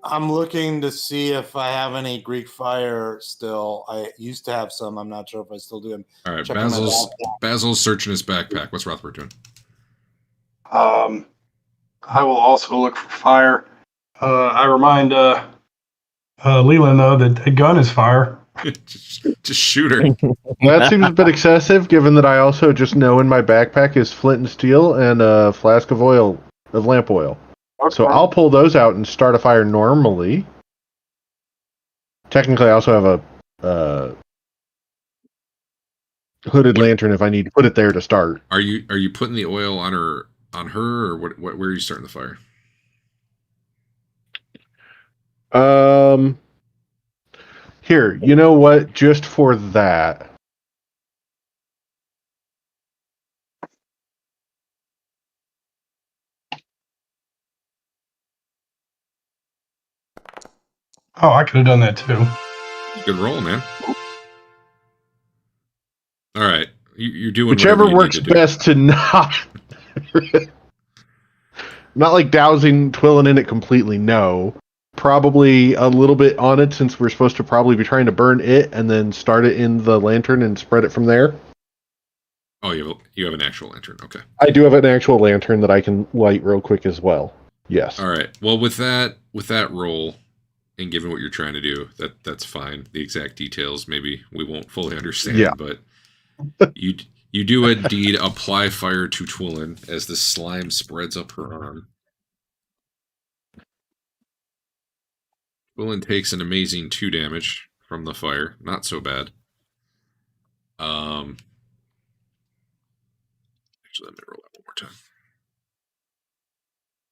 I'm looking to see if I have any Greek fire still. I used to have some. I'm not sure if I still do. All right, Checking my Basil's searching his backpack. What's Rothbard doing? I will also look for fire. I remind Leland though that the gun is fire. just shoot her. That seems a bit excessive, given that I also just know in my backpack is flint and steel and a flask of lamp oil. So I'll pull those out and start a fire normally. Technically, I also have a hooded lantern if I need to put it there to start. Are you putting the oil on her or what? Where are you starting the fire? Here, you know what? Just for that. Oh, I could have done that too. Good roll, man. All right, you're doing Whichever whatever you works need to do. best to not. Not like dousing Twillin in it completely, no. Probably a little bit on it since we're supposed to probably be trying to burn it and then start it in the lantern and spread it from there. Oh, you have an actual lantern. Okay. I do have an actual lantern that I can light real quick as well. Yes. All right. Well, with that roll, and given what you're trying to do, that's fine. The exact details maybe we won't fully understand, Yeah. but you do indeed apply fire to Twillin as the slime spreads up her arm. Twillin takes an amazing 2 damage from the fire. Not so bad. Actually, let me roll that one more time.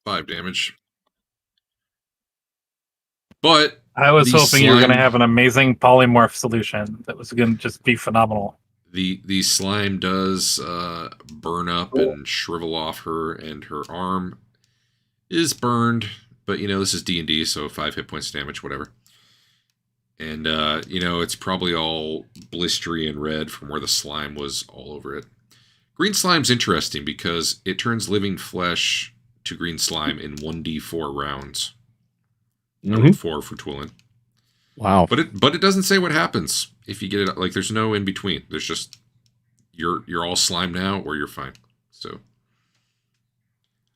5 damage. But I was the hoping you were going to slime- have an amazing polymorph solution that was going to just be phenomenal. The slime does burn up and shrivel off her, and her arm is burned. But this is D&D, so 5 hit points damage, whatever. And it's probably all blistery and red from where the slime was all over it. Green slime's interesting because it turns living flesh to green slime in 1d4 rounds. I rolled 4 for Twillin. Wow. But it doesn't say what happens if you get it. Like, there's no in between. There's just you're all slime now, or you're fine. So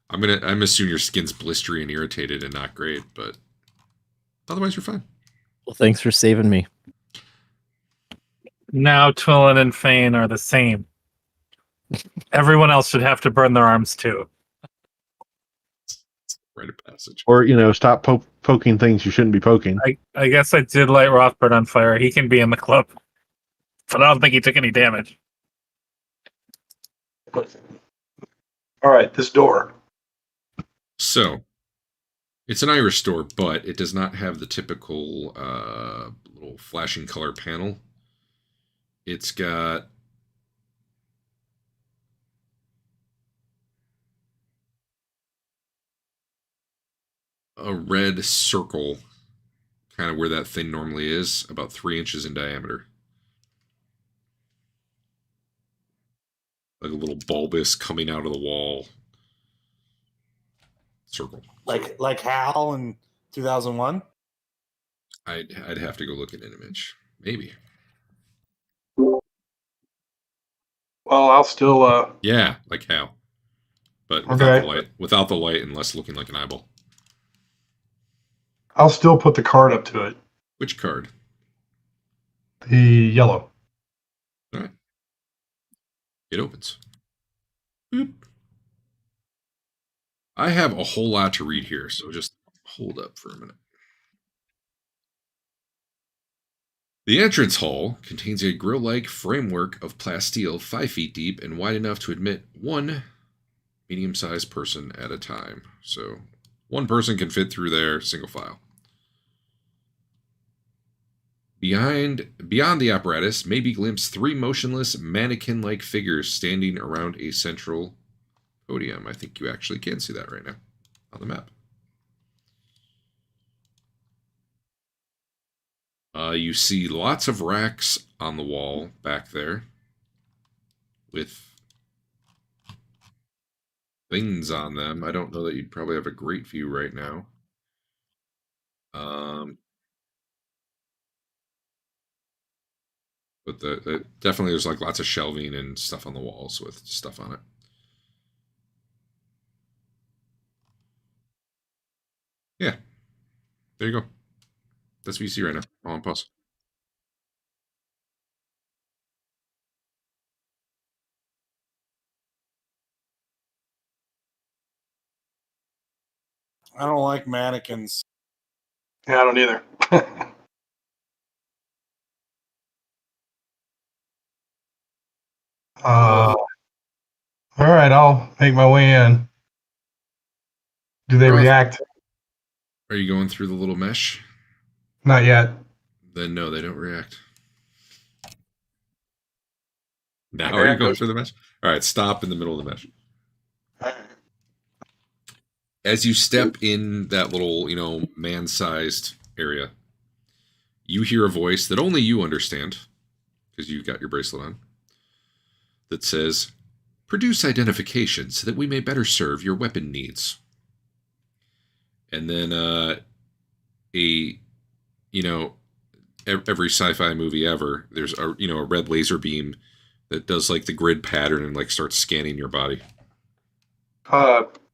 I'm assuming your skin's blistery and irritated and not great, but otherwise you're fine. Well, thanks for saving me. Now Twillin and Fane are the same. Everyone else should have to burn their arms too. Rite of passage. Or, stop poking things you shouldn't be poking. I guess I did light Rothbard on fire. He can be in the club. But I don't think he took any damage. All right, this door. So it's an Irish store, but it does not have the typical little flashing color panel. It's got a red circle, kind of where that thing normally is, about 3 inches in diameter. Like a little bulbous coming out of the wall circle. Like Hal in 2001. I'd have to go look at an image. Maybe. Well, I'll still. Yeah, like Hal, but without Okay. the light. Without the light, and less looking like an eyeball. I'll still put the card up to it. Which card? The yellow. All right. It opens. Boop. I have a whole lot to read here, so just hold up for a minute. The entrance hall contains a grill-like framework of plasteel 5 feet deep and wide enough to admit one medium-sized person at a time. So one person can fit through there, single file. Beyond the apparatus may be glimpsed 3 motionless mannequin-like figures standing around a central podium. I think you actually can see that right now on the map. You see lots of racks on the wall back there with things on them. I don't know that you'd probably have a great view right now. But definitely there's like lots of shelving and stuff on the walls with stuff on it. Yeah, there you go. That's what you see right now. I'll on pause. I don't like mannequins. Yeah, I don't either. All right, I'll make my way in. Do they Roth, react? are you going through the little mesh? Not yet. Then no, they don't react. Now Okay, are you going through the mesh? All right, stop in the middle of the mesh. As you step in that little, man-sized area, you hear a voice that only you understand because you've got your bracelet on that says, "Produce identification so that we may better serve your weapon needs." And then every sci-fi movie ever, there's a red laser beam that does like the grid pattern and like starts scanning your body.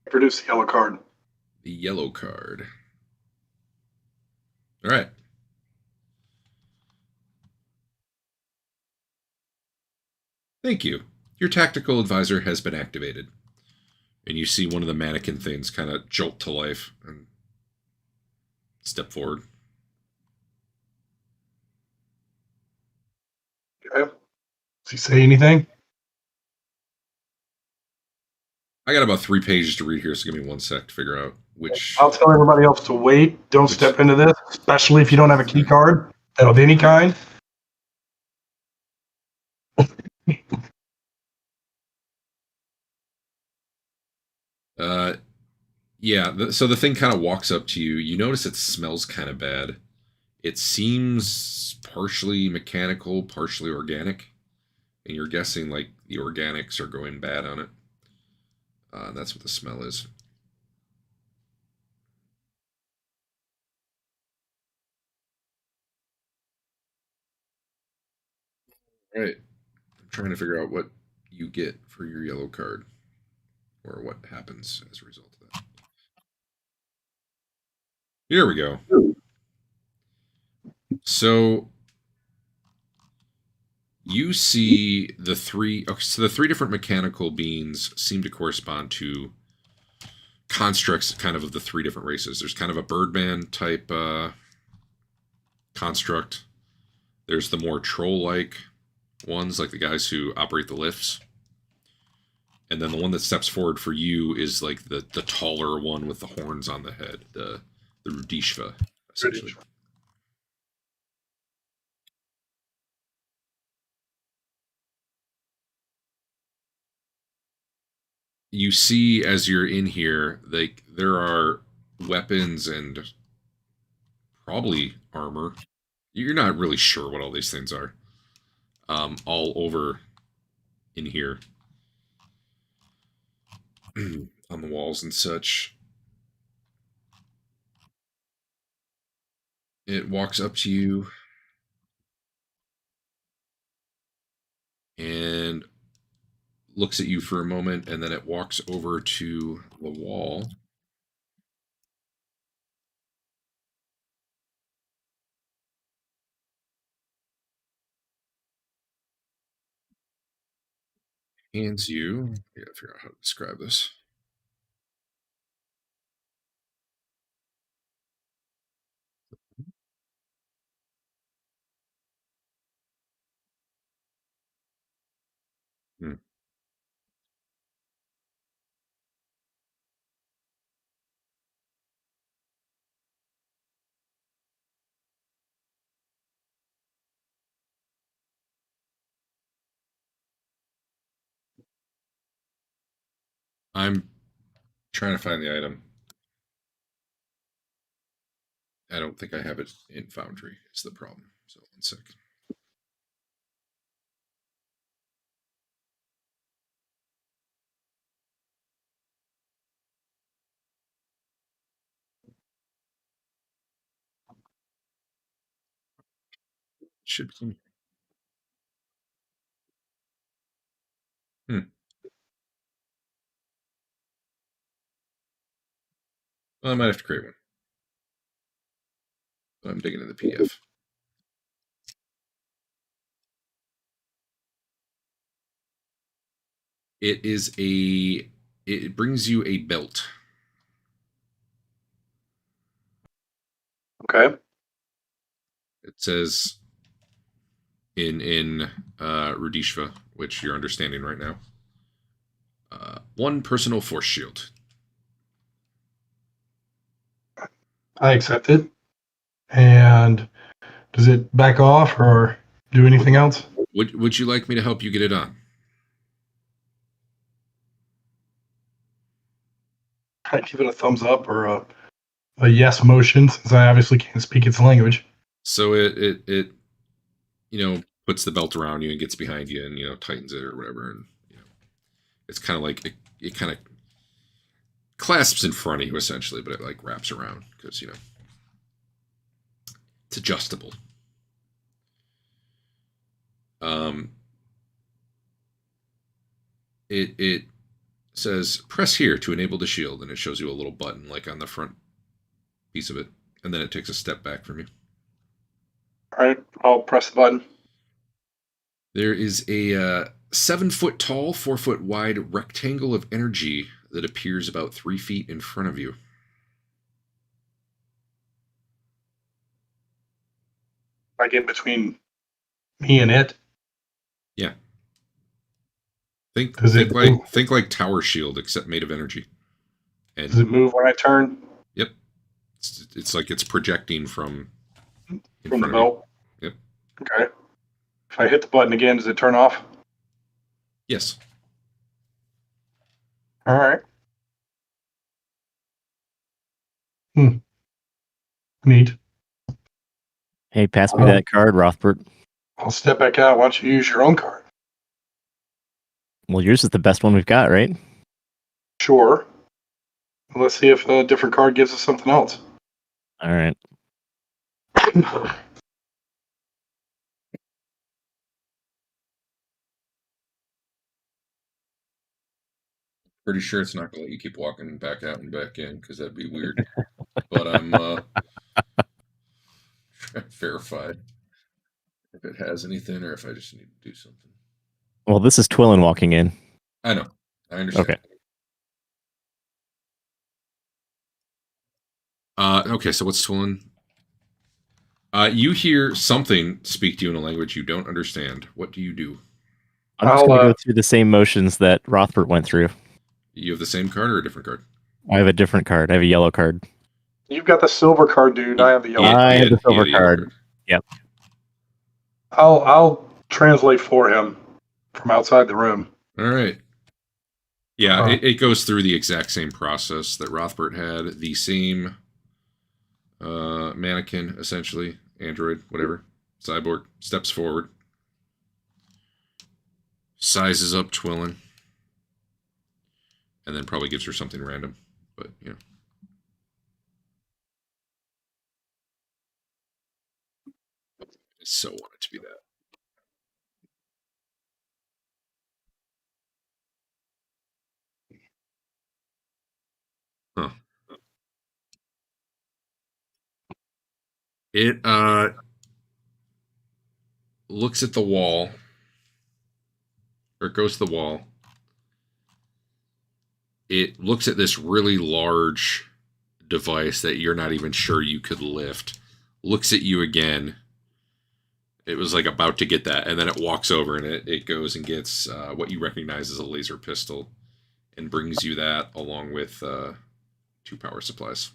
Produce the yellow card. The yellow card. All right. Thank you. Your tactical advisor has been activated. And you see one of the mannequin things kind of jolt to life and step forward. Okay. Does he say anything? I got about 3 pages to read here, so give me 1 sec to figure out which. I'll tell everybody else to wait. Don't step into this, especially if you don't have a key card of any kind. Yeah, so the thing kind of walks up to you. You notice it smells kind of bad. It seems partially mechanical, partially organic. And you're guessing like the organics are going bad on it. That's what the smell is. All right. I'm trying to figure out what you get for your yellow card. Or what happens as a result of that. Here we go. So you see the 3. Okay, so the 3 different mechanical beings seem to correspond to constructs kind of the 3 different races. There's kind of a Birdman type construct. There's the more troll-like ones, like the guys who operate the lifts. And then the one that steps forward for you is like the taller one with the horns on the head, the Rudishva, essentially. You see as you're in here, like there are weapons and probably armor. You're not really sure what all these things are. All over in here. On the walls and such. It walks up to you and looks at you for a moment, and then it walks over to the wall. Hands you. I gotta figure out how to describe this. Hmm. I'm trying to find the item. I don't think I have it in Foundry. Is the problem. So 1 second. Should be. Well, I might have to create one. I'm digging in the PDF. It is a. It brings you a belt. Okay. It says in Rudishva, which you're understanding right now. 1 personal force shield. I accept it. And does it back off or do anything else? Would you like me to help you get it on? I give it a thumbs up or a yes motion since I obviously can't speak its language. So it puts the belt around you and gets behind you and tightens it or whatever, and it's kind of like it kind of clasps in front of you essentially, but it like wraps around because it's adjustable. It says press here to enable the shield, and it shows you a little button like on the front piece of it, and then it takes a step back from you. All right, I'll press the button. There is a 7 foot tall, 4 foot wide rectangle of energy that appears about 3 feet in front of you. Like in between me and it. Yeah. Think Does it move? think like Tower Shield, except made of energy. And Does it move when I turn? Yep. It's like it's projecting from in From the front of belt? you. Yep. Okay. If I hit the button again, does it turn off? Yes. All right. Neat. Hey, pass me that card, Rothbert. I'll step back out. Why don't you use your own card? Well, yours is the best one we've got, right? Sure. Let's see if a different card gives us something else. All right. Pretty sure it's not gonna let you keep walking back out and back in because that'd be weird. But I'm verified if it has anything or if I just need to do something. Well, this is Twillin walking in. I know. I understand. Okay. Okay, so what's Twillin? You hear something speak to you in a language you don't understand. What do you do? I'm just going to go through the same motions that Rothbert went through. You have the same card or a different card? I have a different card. I have a yellow card. You've got the silver card, dude. I have the yellow. I have the silver card. Yep. I'll translate for him from outside the room. All right. Yeah, it goes through the exact same process that Rothbert had. The same mannequin, essentially, android, whatever, cyborg, steps forward, sizes up Twillin, and then probably gives her something random. But, I so want it to be that. It looks at the wall, or it goes to the wall. It looks at this really large device that you're not even sure you could lift. Looks at you again. It was like about to get that, and then it walks over and it goes and gets what you recognize as a laser pistol and brings you that along with 2 power supplies.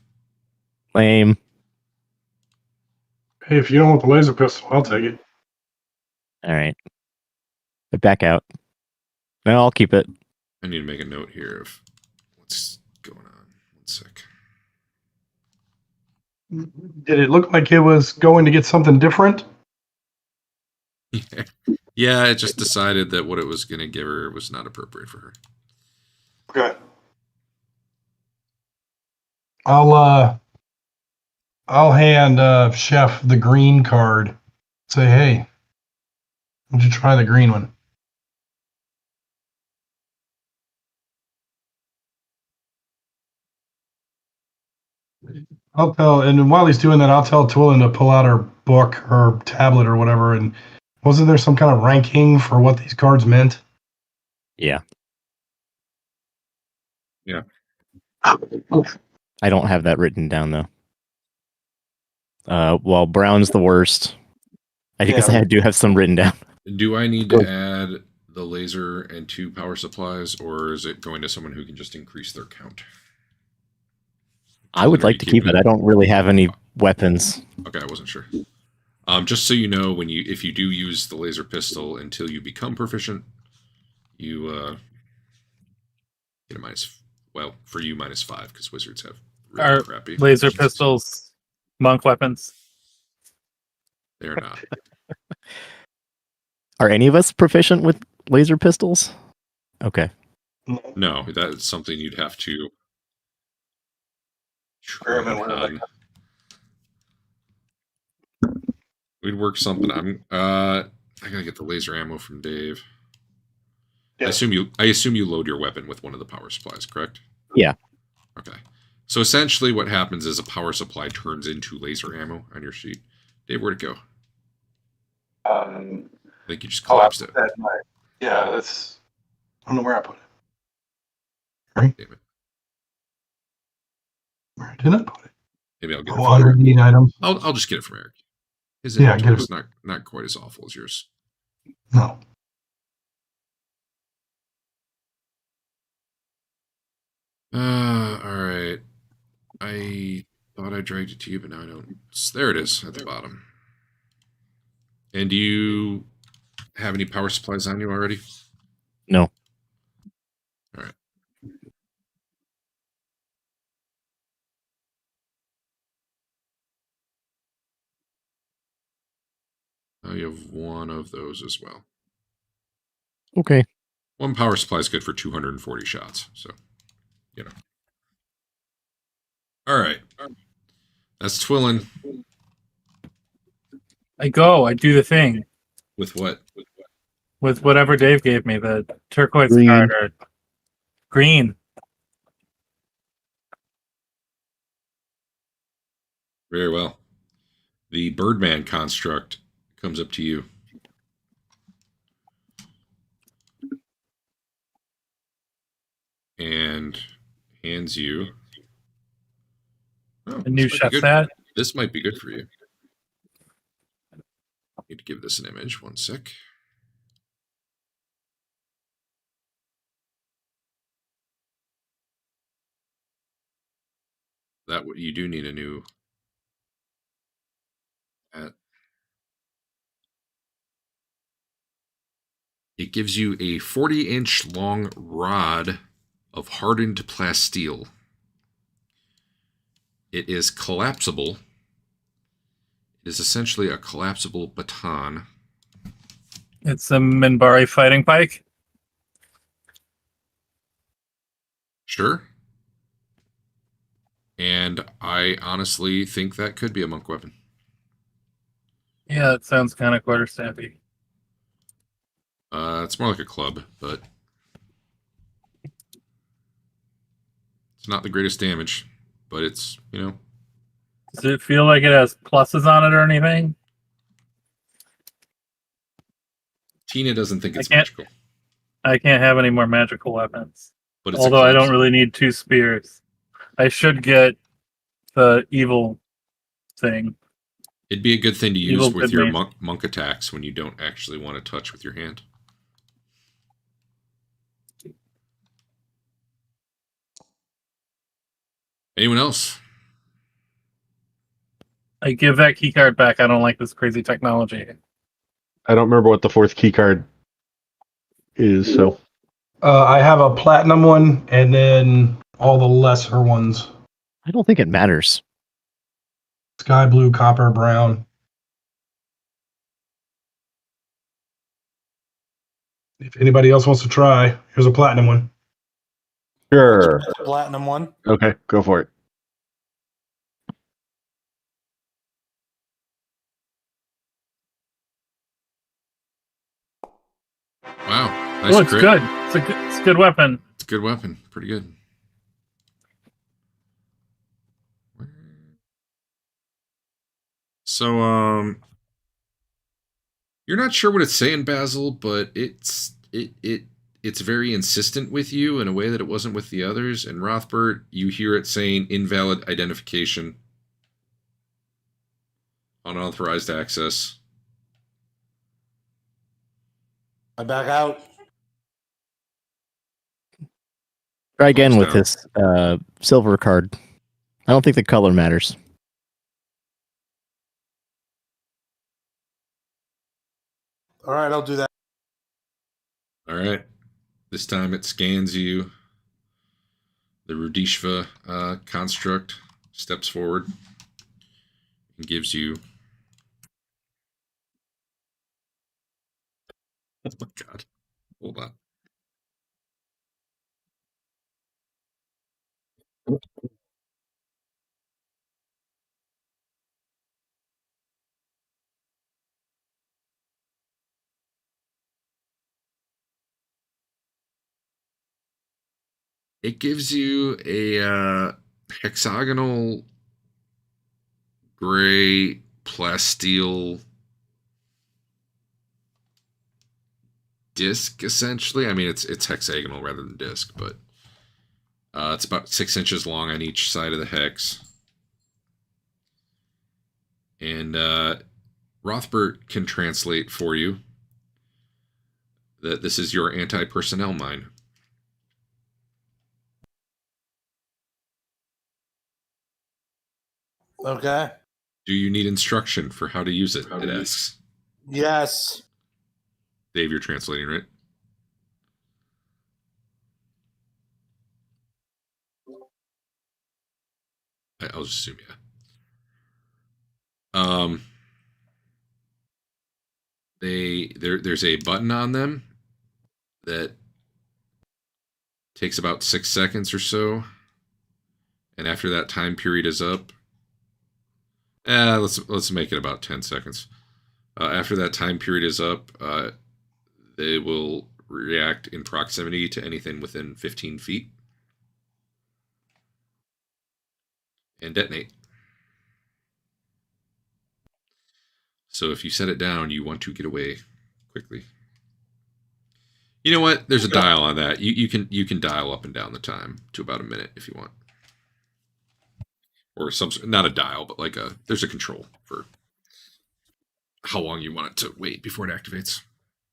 Lame. Hey, if you don't want the laser pistol, I'll take it. All right. I back out. No, I'll keep it. I need to make a note here of what's going on. 1 sec. Did it look like it was going to get something different? Yeah, it just decided that what it was going to give her was not appropriate for her. Okay. I'll hand Chef the green card. Say, hey, why don't you try the green one? I'll tell, and while he's doing that, I'll tell Twilin to pull out her book, her tablet, or whatever. And wasn't there some kind of ranking for what these cards meant? Yeah. Yeah. I don't have that written down though. Well, brown's the worst. I guess I do have some written down. Do I need to add the laser and 2 power supplies, or is it going to someone who can just increase their count? I would like to keep it. I don't really have any weapons. Okay, I wasn't sure. Just so you know, if you do use the laser pistol until you become proficient, you get a minus. Well, for you, -5 because wizards have really Are crappy laser proficiencies. pistols monk weapons? They're not. Are any of us proficient with laser pistols? Okay. No, that's something you'd have to Experiment with train on. We'd work something. I gotta get the laser ammo from Dave. Yeah. I assume you load your weapon with one of the power supplies, correct? Yeah. Okay. So essentially what happens is a power supply turns into laser ammo on your sheet. Dave, where'd it go? I think you just collapsed it. Yeah, that's. I don't know where I put it. Right? Damn it. Where did I put it? Maybe I'll get it from 108 items. I'll just get it from Eric. His Yeah, inventory get is not quite as awful as yours. No. All right. I thought I dragged it to you, but now I don't. There it is at the bottom. And do you have any power supplies on you already? No. All right. Oh, you have one of those as well. Okay. 1 power supply is good for 240 shots. So, you know. All right. That's Twillin. I do the thing With what? with whatever Dave gave me, the turquoise Green. card or green. Very well. The Birdman construct comes up to you. And hands you A new chef's hat. This might be good for you. I need to give this an image. 1 sec. That you do need a new hat. It gives you a 40-inch long rod of hardened plasteel. It is collapsible. It is essentially a collapsible baton. It's a Minbari fighting pike. Sure. And I honestly think that could be a monk weapon. Yeah, it sounds kind of quarterstaffy. It's more like a club, but it's not the greatest damage. But it's, Does it feel like it has pluses on it or anything? Tina doesn't think it's I can't- magical, I can't have any more magical weapons. but it's Although a I club. don't really need 2 spears. I should get the evil thing. It'd be a good thing to use Evil with good your mage. monk attacks when you don't actually want to touch with your hand. Anyone else? I give that key card back. I don't like this crazy technology. I don't remember what the fourth key card is, so I have a platinum one, and then all the lesser ones: I don't think it matters. sky blue, copper, brown. If anybody else wants to try, here's a platinum one. sure. The platinum one. Okay, go for it. Wow, nice Oh, it's crit. good. It's a good weapon. It's a good weapon. Pretty good. So, you're not sure what it's saying, Basil, but it's very insistent with you in a way that it wasn't with the others. And Rothbert, you hear it saying invalid identification, unauthorized access. I back out. Try again Thumbs with down. this silver card. I don't think the color matters. All right, I'll do that. All right. This time it scans you. The Rudishva construct steps forward and gives you. Oh my god. Hold on. It gives you a hexagonal gray plasteel disc, essentially. I mean, it's hexagonal rather than disc, but it's about 6 inches long on each side of the hex. And Rothbert can translate for you that this is your anti-personnel mine. Okay. Do you need instruction for how to use it? It asks. Yes. Dave, you're translating, right? I'll just assume, yeah. There's a button on them that takes about 6 seconds or so, and after that time period is up, let's make it about 10 seconds. After that time period is up, they will react in proximity to anything within 15 feet and detonate. So if you set it down, you want to get away quickly. You know what? There's a dial on that. You can dial up and down the time to about a minute if you want, or some, not a dial, but like there's a control for how long you want it to wait before it activates.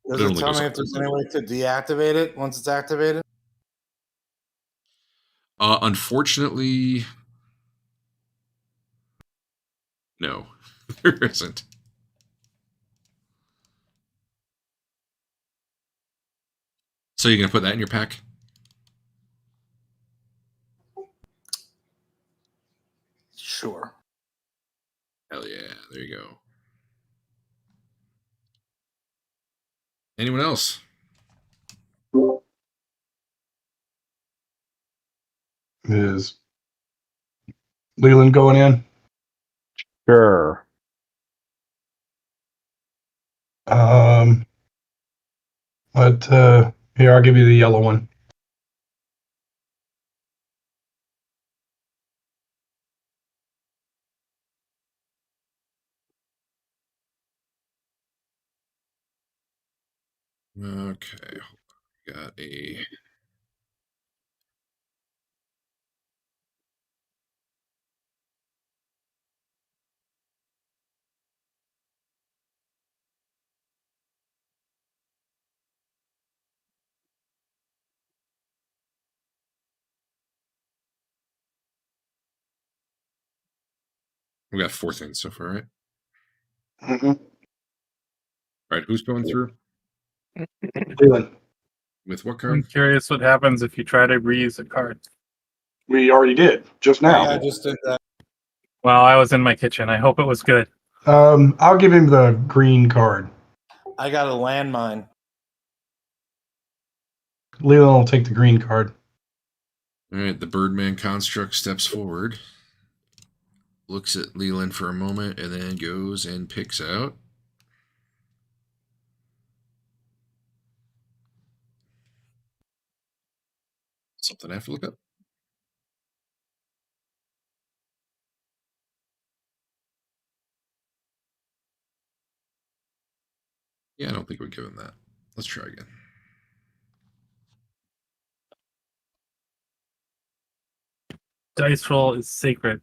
Does It it only tell goes me up if there's to any way to deactivate it once it's activated? Unfortunately, no, there isn't. So you're gonna put that in your pack? Sure. Hell yeah! There you go. Anyone else? Is Leland going in? Sure. But here, I'll give you the yellow one. Okay, got a. We got 4 things so far, right? Mm-hmm. All right, who's going through? Leland, With what I'm card? curious what happens if you try to reuse a card. we already did just now. Yeah, I just did that. Well, I was in my kitchen. I hope it was good. I'll give him the green card. I got a landmine. Leland will take the green card. All right, the Birdman construct steps forward, looks at Leland for a moment, and then goes and picks out something I have to look up. Yeah, I don't think we'd give him that. Let's try again. Dice roll is sacred.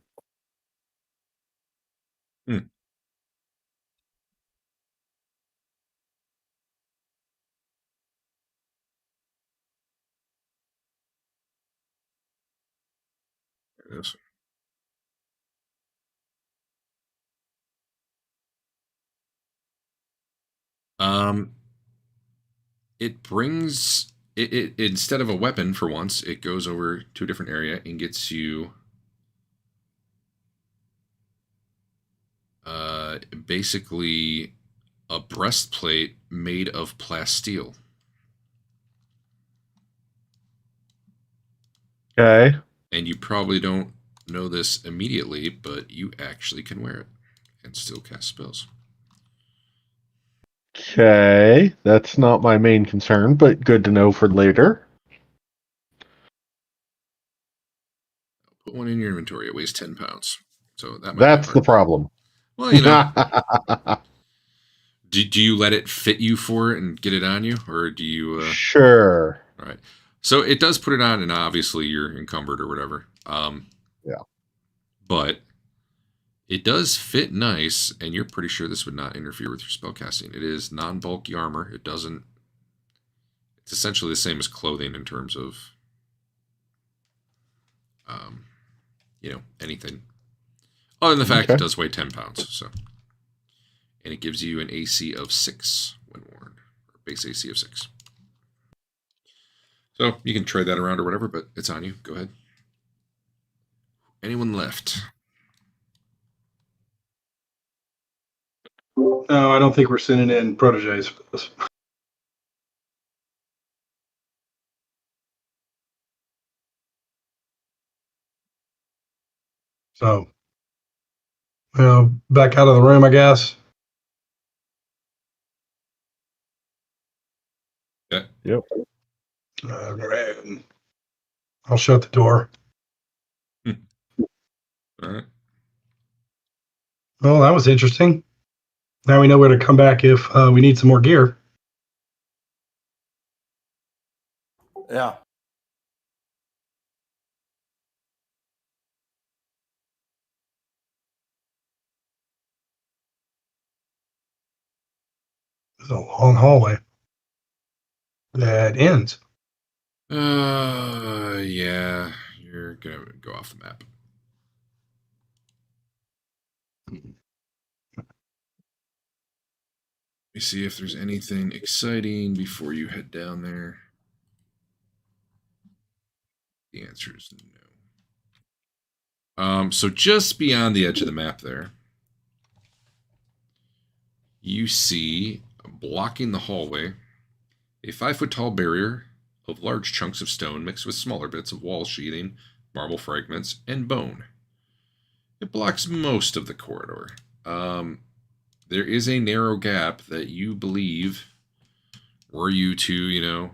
There it is. It brings it instead of a weapon for once, it goes over to a different area and gets you basically a breastplate made of plasteel. Okay. And you probably don't know this immediately, but you actually can wear it and still cast spells. Okay. That's not my main concern, but good to know for later. Put one in your inventory. It weighs 10 pounds. So that might That's be the hard. problem. Well, you know, do you let it fit you for it and get it on you? Or do you... Sure. All right. So it does put it on, and obviously you're encumbered or whatever. Yeah. But it does fit nice, and you're pretty sure this would not interfere with your spellcasting. It is non-bulky armor. It doesn't... It's essentially the same as clothing in terms of, anything. Other than the fact Okay. it does weigh 10 pounds. So, and it gives you an AC of 6 when worn. Or base AC of 6. So you can trade that around or whatever, but it's on you. Go ahead. Anyone left? No, I don't think we're sending in proteges for this. So, back out of the room, I guess. Yeah. Yep. I'll shut the door. All right. Well, that was interesting. Now we know where to come back if we need some more gear. Yeah. It's a long hallway that ends. Yeah. You're going to go off the map. Let me see if there's anything exciting before you head down there. The answer is no. So just beyond the edge of the map there, you see, blocking the hallway, a 5-foot tall barrier of large chunks of stone mixed with smaller bits of wall sheathing, marble fragments, and bone. It blocks most of the corridor. There is a narrow gap that you believe, were you to,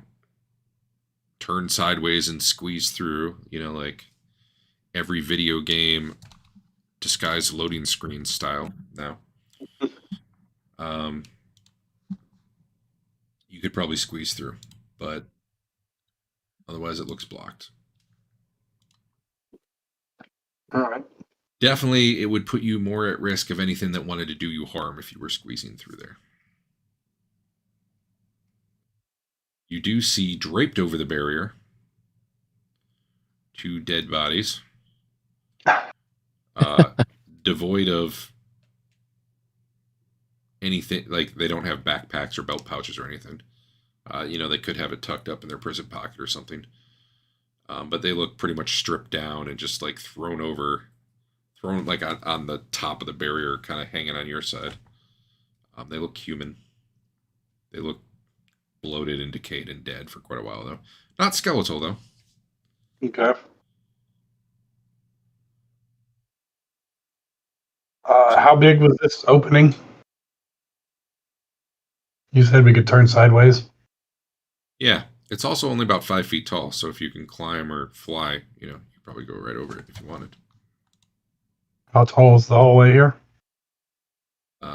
turn sideways and squeeze through, like every video game disguised loading screen style now. You could probably squeeze through, but otherwise it looks blocked. All right. Definitely, it would put you more at risk of anything that wanted to do you harm if you were squeezing through there. You do see draped over the barrier 2 dead bodies, devoid of anything. Like, they don't have backpacks or belt pouches or anything. They could have it tucked up in their prison pocket or something. But they look pretty much stripped down and just like thrown like on the top of the barrier, kind of hanging on your side. They look human. They look bloated and decayed and dead for quite a while, though. Not skeletal, though. Okay. How big was this opening? You said we could turn sideways. Yeah, it's also only about 5 feet tall, so if you can climb or fly, you could probably go right over it if you wanted. How tall is the hallway here?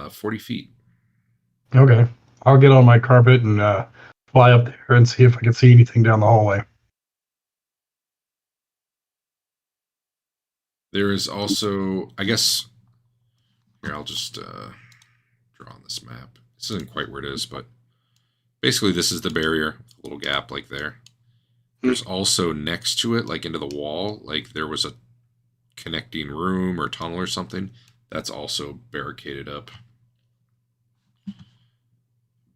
40 feet. Okay. I'll get on my carpet and fly up there and see if I can see anything down the hallway. There is also, I guess, here, I'll just draw on this map. This isn't quite where it is, but basically this is the barrier, a little gap like there. There's also next to it, like into the wall, like there was a connecting room or tunnel or something. That's also barricaded up.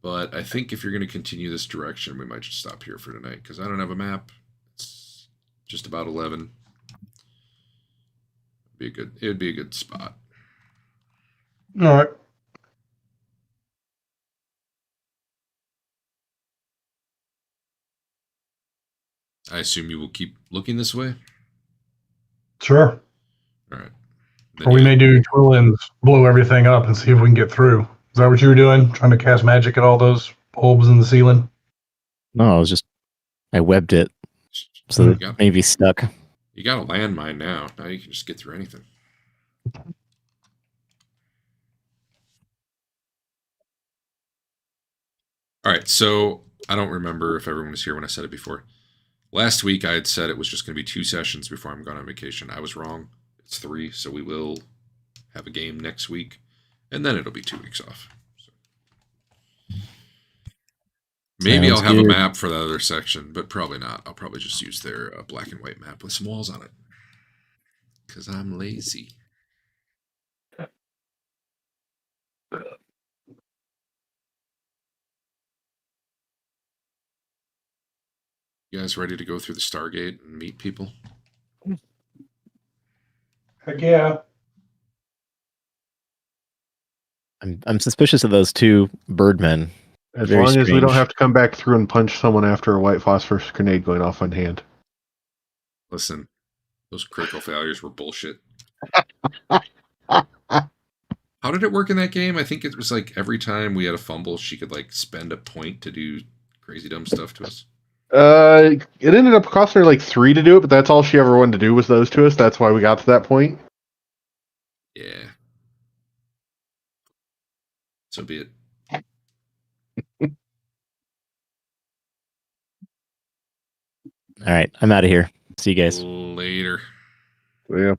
But I think if you're going to continue this direction, we might just stop here for tonight, because I don't have a map. It's just about 11. It would be a good spot. All right. I assume you will keep looking this way? Sure. All right. Or we may do twirl and blow everything up and see if we can get through. Is that what you were doing? Trying to cast magic at all those bulbs in the ceiling? No, I webbed it so that it may be stuck. You got a landmine now. Now you can just get through anything. All right, so I don't remember if everyone was here when I said it before. Last week I had said it was just going to be 2 sessions before I'm gone on vacation. I was wrong. It's 3, so we will have a game next week, and then it'll be 2 weeks off. So maybe Sounds I'll have good. a map for the other section, but probably not. I'll probably just use their black and white map with some walls on it, because I'm lazy. You guys ready to go through the Stargate and meet people? Heck yeah. I'm suspicious of those 2 birdmen. As Very long as we don't strange. have to come back through and punch someone after a white phosphorus grenade going off on hand. Listen, those critical failures were bullshit. How did it work in that game? I think it was like every time we had a fumble, she could like spend a point to do crazy dumb stuff to us. It ended up costing her like 3 to do it, but that's all she ever wanted to do was those to us. That's why we got to that point. Yeah. So be it. All right, I'm out of here. See you guys. Later. So, yeah.